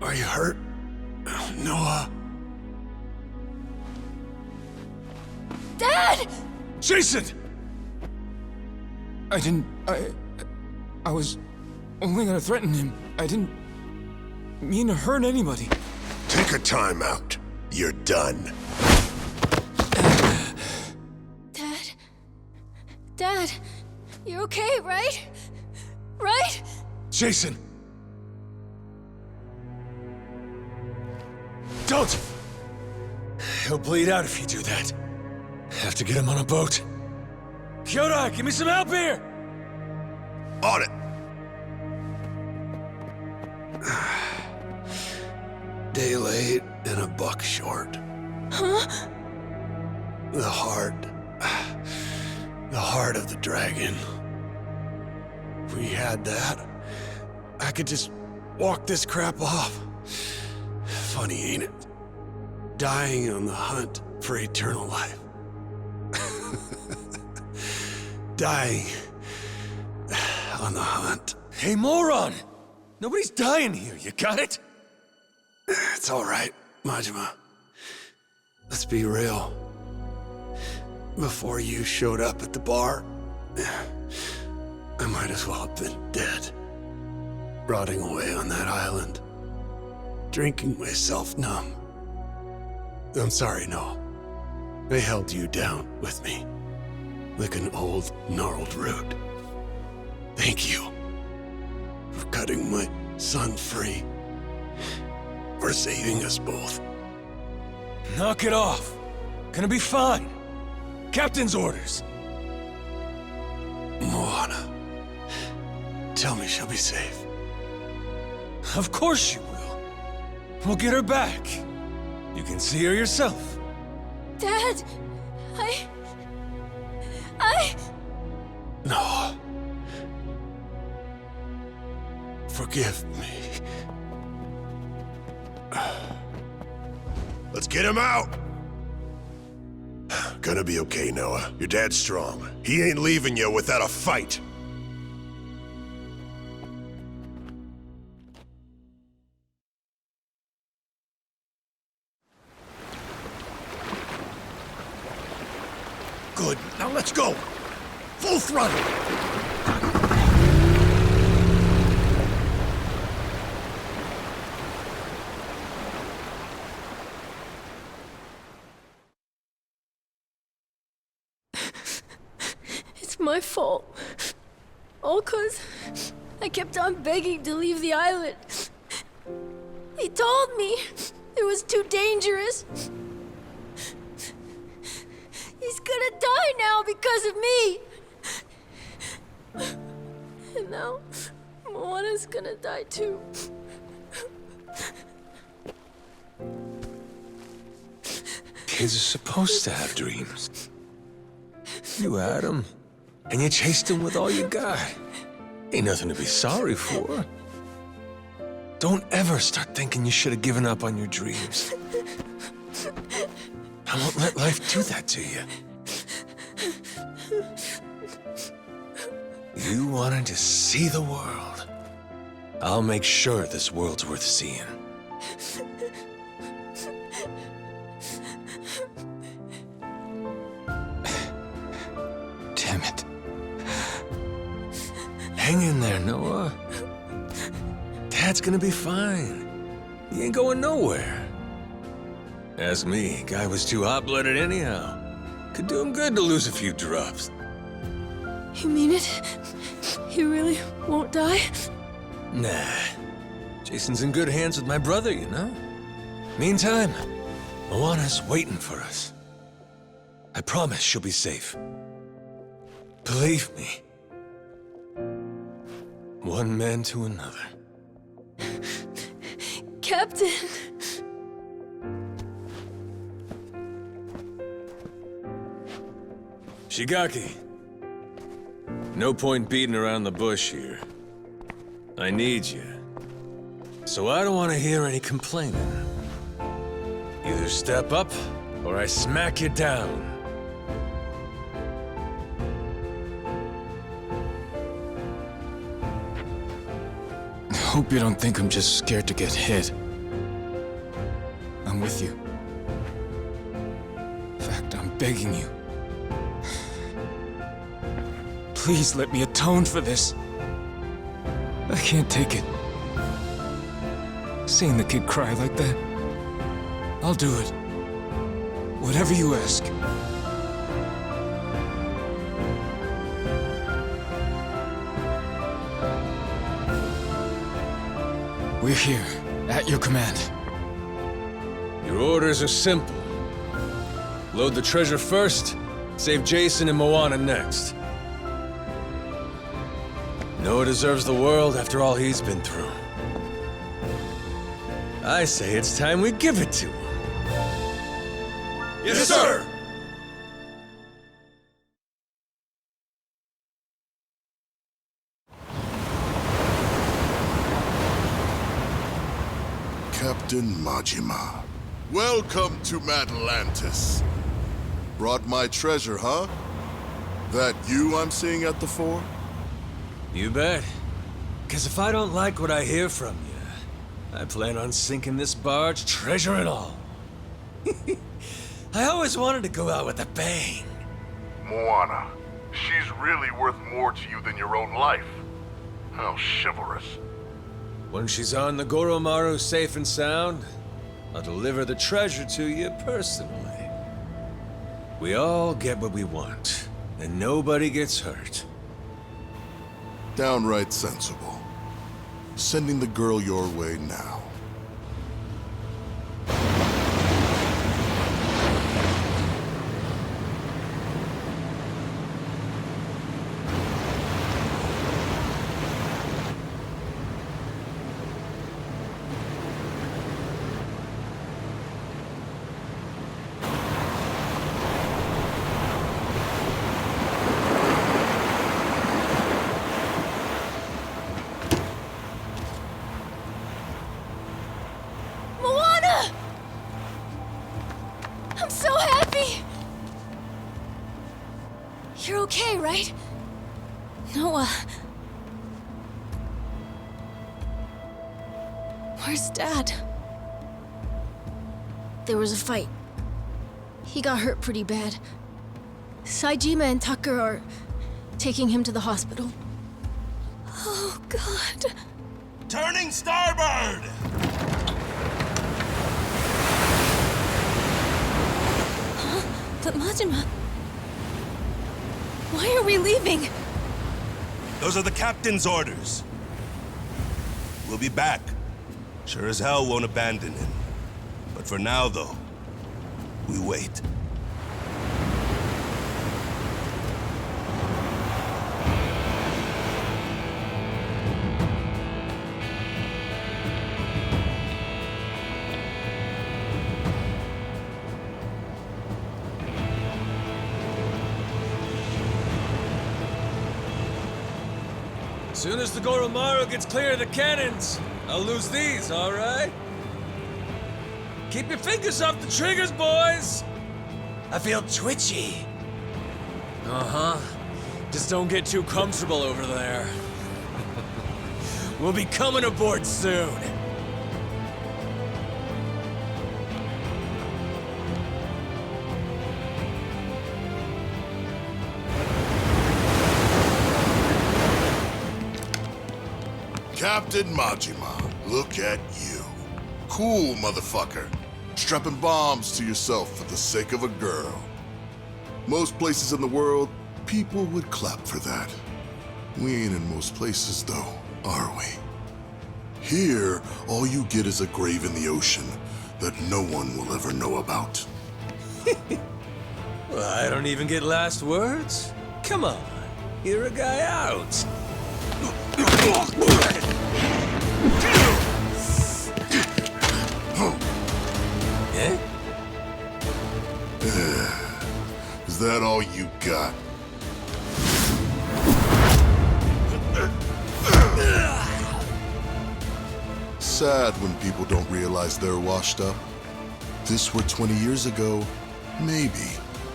Are you hurt, Noah? Dad! Jason! I was only gonna threaten him. I didn't mean to hurt anybody. Take a time out. You're done. Dad, you're okay, right? Right? Jason! Don't! He'll bleed out if you do that. Have to get him on a boat. Kyoda, give me some help here! On it! Day late and a buck short. Huh? The heart of the dragon. If we had that, I could just walk this crap off. Funny, ain't it? Dying on the hunt for eternal life. Dying on the hunt. Hey, moron! Nobody's dying here, you got it? It's all right, Majima. Let's be real. Before you showed up at the bar, I might as well have been dead. Rotting away on that island. Drinking myself numb. I'm sorry, Noah. I held you down with me. Like an old, gnarled root. Thank you. For cutting my son free. For saving us both. Knock it off. Gonna be fine. Captain's orders. Moana. Tell me she'll be safe. Of course she will. We'll get her back. You can see her yourself. Dad, No. Forgive me. Let's get him out! Gonna be okay, Noah. Your dad's strong. He ain't leaving you without a fight. Good. Now let's go. Full throttle. it's my fault. All 'cause I kept on begging to leave the island. He told me it was too dangerous. He's gonna die now because of me. And now, Moana's gonna die too. Kids are supposed to have dreams. You had them, and you chased them with all you got. Ain't nothing to be sorry for. Don't ever start thinking you should have given up on your dreams. I won't let life do that to you. You wanted to see the world. I'll make sure this world's worth seeing. Damn it. Hang in there, Noah. Dad's gonna be fine. He ain't going nowhere. Ask me, guy was too hot-blooded anyhow. Could do him good to lose a few drops. You mean it? He really won't die? Nah. Jason's in good hands with my brother, you know? Meantime, Moana's waiting for us. I promise she'll be safe. Believe me. One man to another. Captain! Shigaki. No point beating around the bush here. I need you. So I don't want to hear any complaining. Either step up, or I smack you down. I hope you don't think I'm just scared to get hit. I'm with you. In fact, I'm begging you. Please let me atone for this. I can't take it. Seeing the kid cry like that. I'll do it. Whatever you ask. We're here, at your command. Your orders are simple. Load the treasure first, save Jason and Moana next. Noah deserves the world after all he's been through. I say it's time we give it to him. Yes, sir! Captain Majima. Welcome to Atlantis. Brought my treasure, huh? That you I'm seeing at the fore? You bet. 'Cause if I don't like what I hear from you, I plan on sinking this barge, treasure and all. I always wanted to go out with a bang. Moana. She's really worth more to you than your own life. How chivalrous. When she's on the Goromaru safe and sound, I'll deliver the treasure to you personally. We all get what we want, and nobody gets hurt. Downright sensible. Sending the girl your way now. I'm so happy! You're okay, right? Noah. Where's Dad? There was a fight. He got hurt pretty bad. Saejima and Tucker are taking him to the hospital. Oh, God. Turning starboard! But Majima... Why are we leaving? Those are the captain's orders. We'll be back. Sure as hell won't abandon him. But for now, though, we wait. As soon as the Goromaru gets clear of the cannons, I'll lose these, all right? Keep your fingers off the triggers, boys! I feel twitchy. Uh-huh. Just don't get too comfortable over there. We'll be coming aboard soon. Captain Majima, look at you. Cool, motherfucker. Strapping bombs to yourself for the sake of a girl. Most places in the world, people would clap for that. We ain't in most places, though, are we? Here, all you get is a grave in the ocean that no one will ever know about. Well, I don't even get last words. Come on, hear a guy out. Eh? Is that all you got? Sad when people don't realize they're washed up. This were 20 years ago, maybe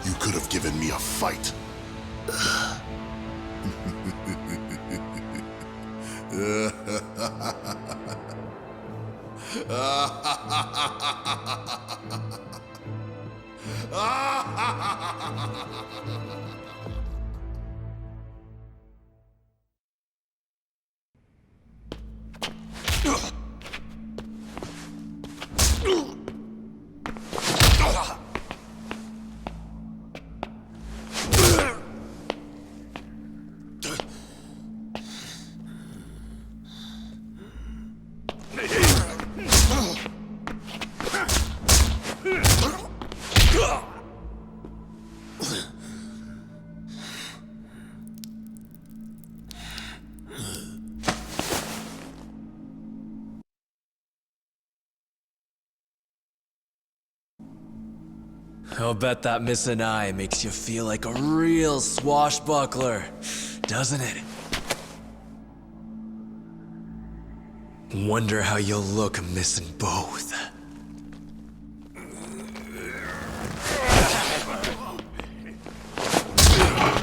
you could have given me a fight. I'll bet that missing eye makes you feel like a real swashbuckler, doesn't it? Wonder how you'll look missing both.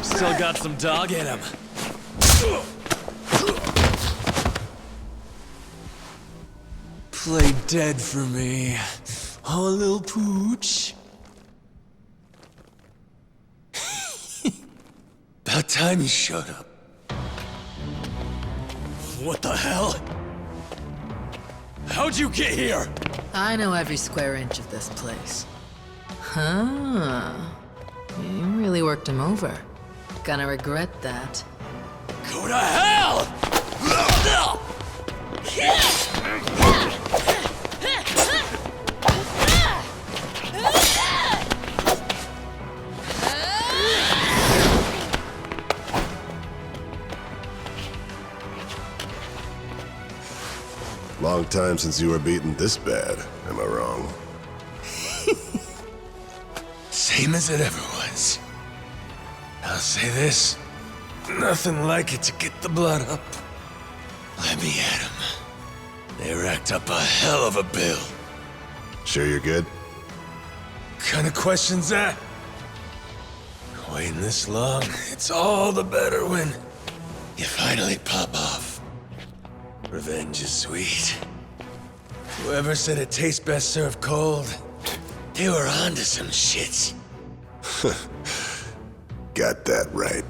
Still got some dog in him. Play dead for me, oh little pooch. About time you showed up. What the hell? How'd you get here? I know every square inch of this place. Huh. You really worked him over. Gonna regret that. Go to hell! Long time since you were beaten this bad, am I wrong? Same as it ever was. I'll say this, nothing like it to get the blood up. Let me at 'em. They racked up a hell of a bill. Sure you're good? Kind of question's that? Waiting this long, it's all the better when you finally pop off. Revenge is sweet. Whoever said it tastes best served cold, they were onto some shit. Got that right.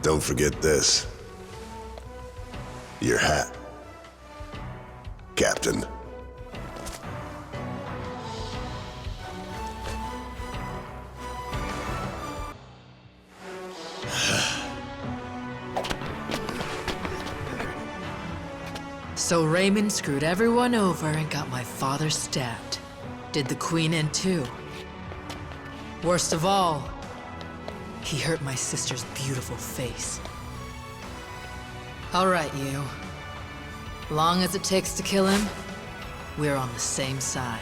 Don't forget this. Your hat. Captain. So Raymond screwed everyone over and got my father stabbed. Did the Queen in too. Worst of all, he hurt my sister's beautiful face. All right, you. Long as it takes to kill him, we're on the same side.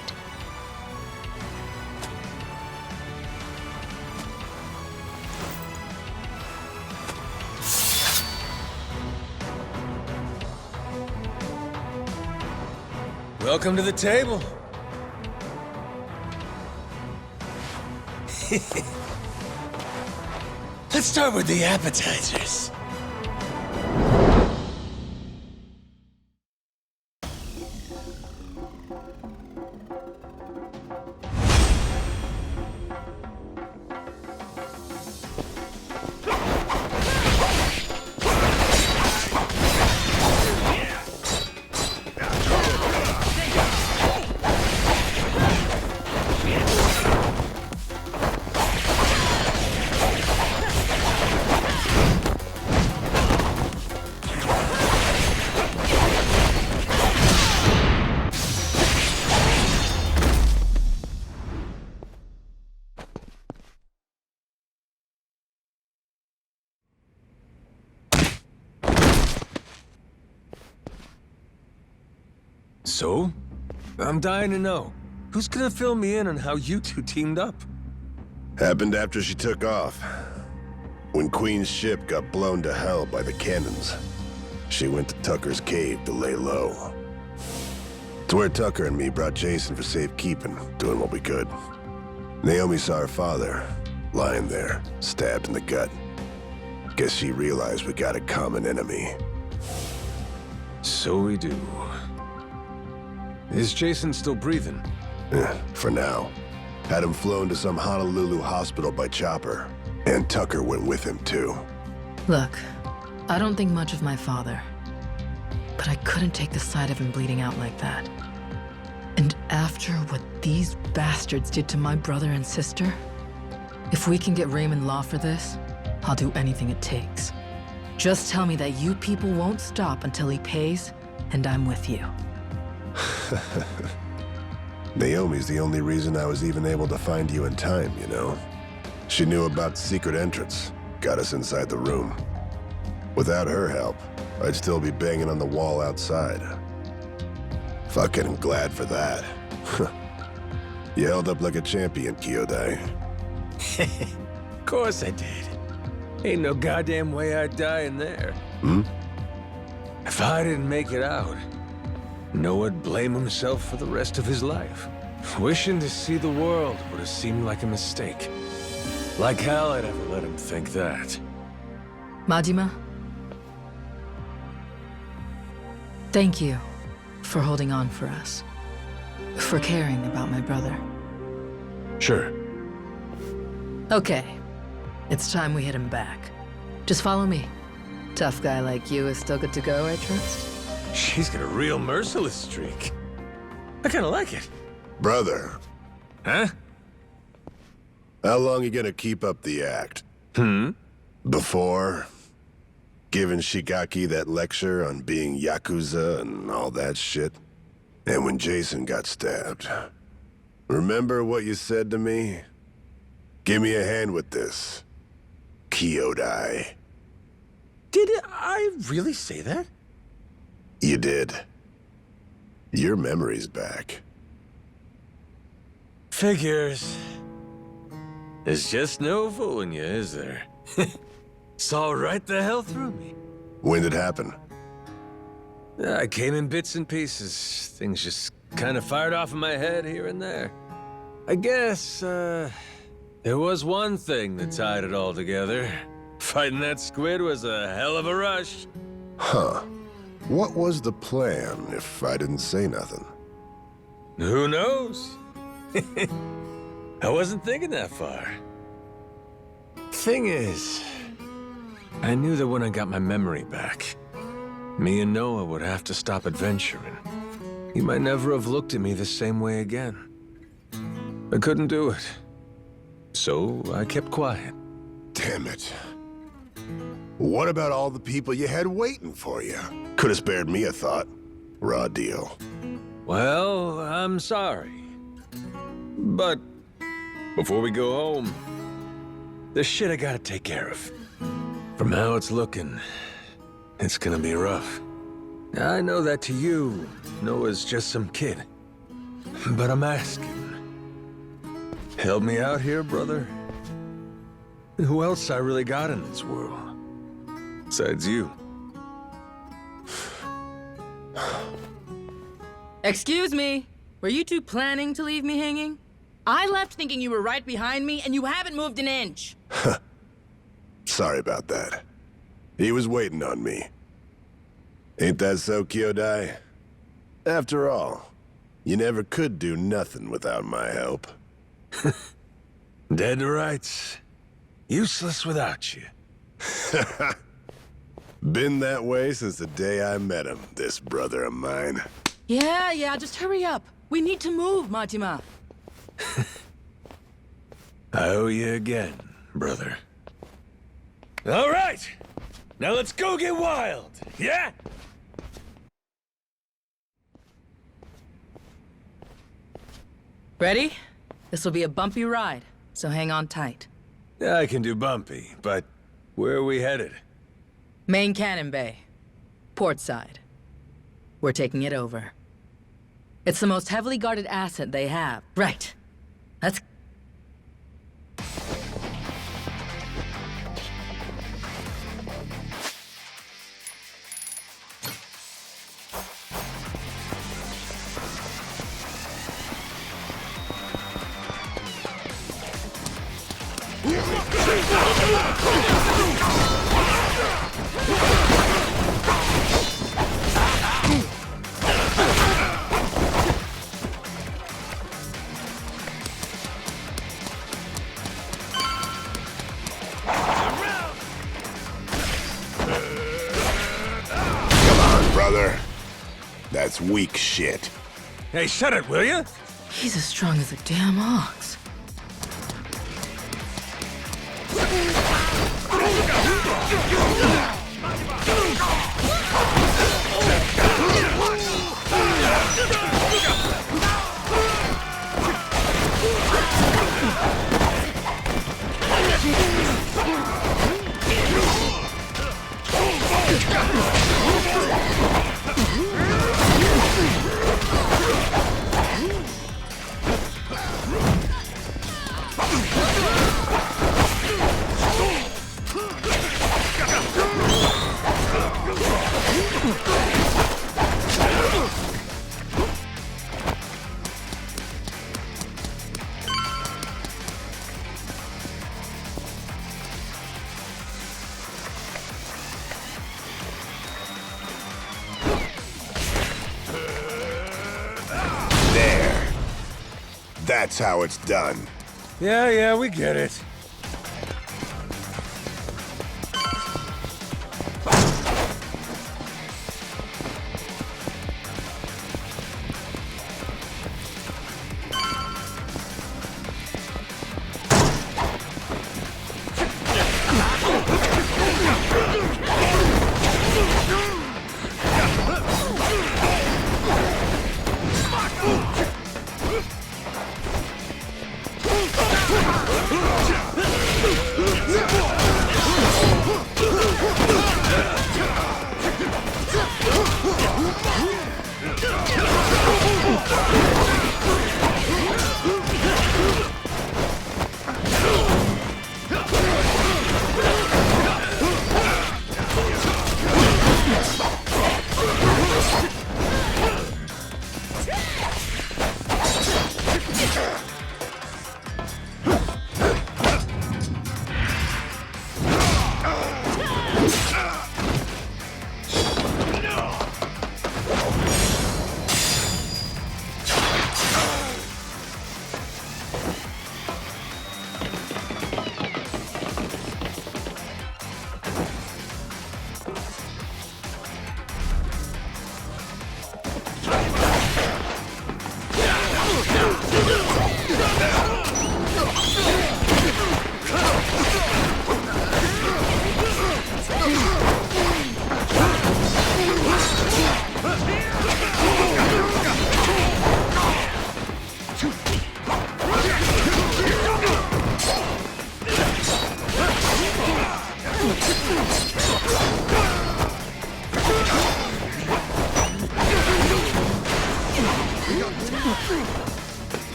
Welcome to the table. Let's start with the appetizers. So? I'm dying to know. Who's gonna fill me in on how you two teamed up? Happened after she took off. When Queen's ship got blown to hell by the cannons, she went to Tucker's cave to lay low. It's where Tucker and me brought Jason for safekeeping, doing what we could. Naomi saw her father, lying there, stabbed in the gut. Guess she realized we got a common enemy. So we do. Is Jason still breathing? For now. Had him flown to some Honolulu hospital by chopper. And Tucker went with him, too. Look, I don't think much of my father. But I couldn't take the sight of him bleeding out like that. And after what these bastards did to my brother and sister, if we can get Raymond Law for this, I'll do anything it takes. Just tell me that you people won't stop until he pays, and I'm with you. Naomi's the only reason I was even able to find you in time, you know? She knew about the secret entrance, got us inside the room. Without her help, I'd still be banging on the wall outside. Fucking glad for that. You held up like a champion, Kyodai. Of course I did. Ain't no goddamn way I'd die in there. If I didn't make it out, Noah'd blame himself for the rest of his life. Wishing to see the world would have seemed like a mistake. Like hell I'd ever let him think that. Majima, thank you for holding on for us. For caring about my brother. Sure. Okay. It's time we hit him back. Just follow me. Tough guy like you is still good to go, I trust? She's got a real merciless streak. I kinda like it. Brother. Huh? How long you gonna keep up the act? Before giving Shigaki that lecture on being yakuza and all that shit? And when Jason got stabbed. Remember what you said to me? Give me a hand with this, Kyodai. Did I really say that? You did. Your memory's back. Figures. There's just no fooling you, is there? Saw right the hell through me. When did it happen? I came in bits and pieces. Things just kind of fired off in my head here and there. I guess, there was one thing that tied it all together. Fighting that squid was a hell of a rush. Huh. What was the plan, if I didn't say nothing? Who knows? I wasn't thinking that far. Thing is, I knew that when I got my memory back, me and Noah would have to stop adventuring. He might never have looked at me the same way again. I couldn't do it. So I kept quiet. Damn it. What about all the people you had waiting for you? Could have spared me a thought. Raw deal. Well, I'm sorry. But before we go home, there's shit I gotta take care of. From how it's looking, it's gonna be rough. I know that to you, Noah's just some kid. But I'm asking. Help me out here, brother. Who else I really got in this world? Besides you. Excuse me. Were you two planning to leave me hanging? I left thinking you were right behind me, and you haven't moved an inch. Sorry about that. He was waiting on me. Ain't that so, Kyodai? After all, you never could do nothing without my help. Dead to rights. Useless without you. Been that way since the day I met him, this brother of mine. Yeah, just hurry up. We need to move, Majima. I owe you again, brother. All right! Now let's go get wild, yeah? Ready? This will be a bumpy ride, so hang on tight. Yeah, I can do bumpy, but where are we headed? Main Cannon Bay. Port side. We're taking it over. It's the most heavily guarded asset they have. Right. Let's... Brother, that's weak shit. Hey, shut it, will you? He's as strong as a damn ox. That's how it's done. Yeah, we get it. Yeah!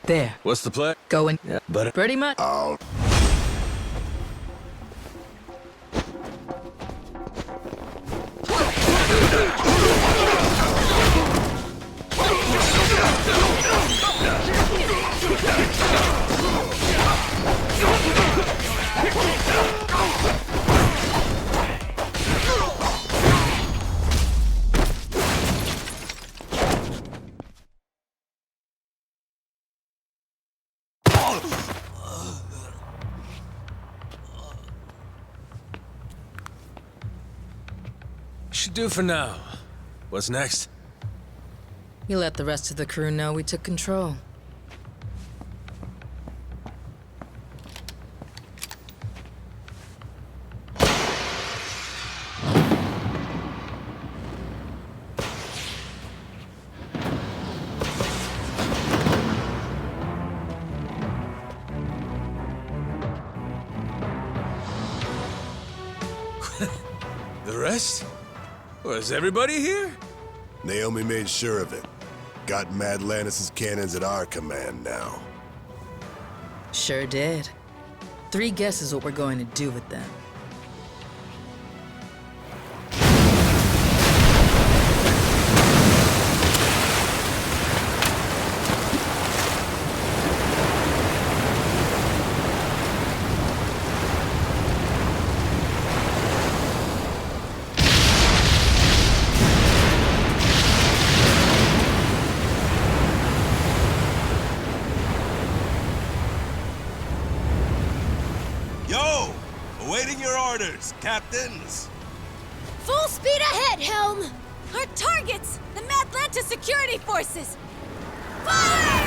There. What's the play? Going. Yeah, but Pretty much. Oh. Should do for now. What's next? We let the rest of the crew know we took control. The rest? Was everybody here? Naomi made sure of it. Got Mad Lannis's cannons at our command now. Sure did. 3 guesses what we're going to do with them. Yo! Awaiting your orders, captains! Full speed ahead, Helm! Our targets! The Madlanta security forces! Fire!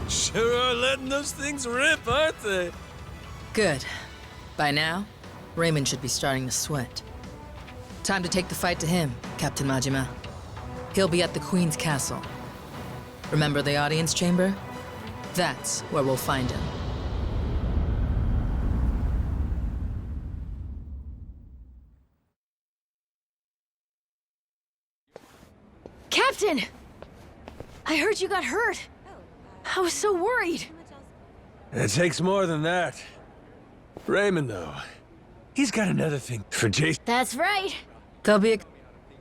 Sure are letting those things rip, aren't they? Good. By now, Raymond should be starting to sweat. Time to take the fight to him, Captain Majima. He'll be at the Queen's castle. Remember the audience chamber? That's where we'll find him. Captain! I heard you got hurt. I was so worried. It takes more than that. Raymond, though, he's got another thing for Jason. That's right. There'll be a...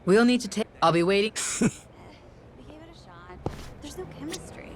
We'll need to take... I'll be waiting. We gave it a shot. There's no chemistry.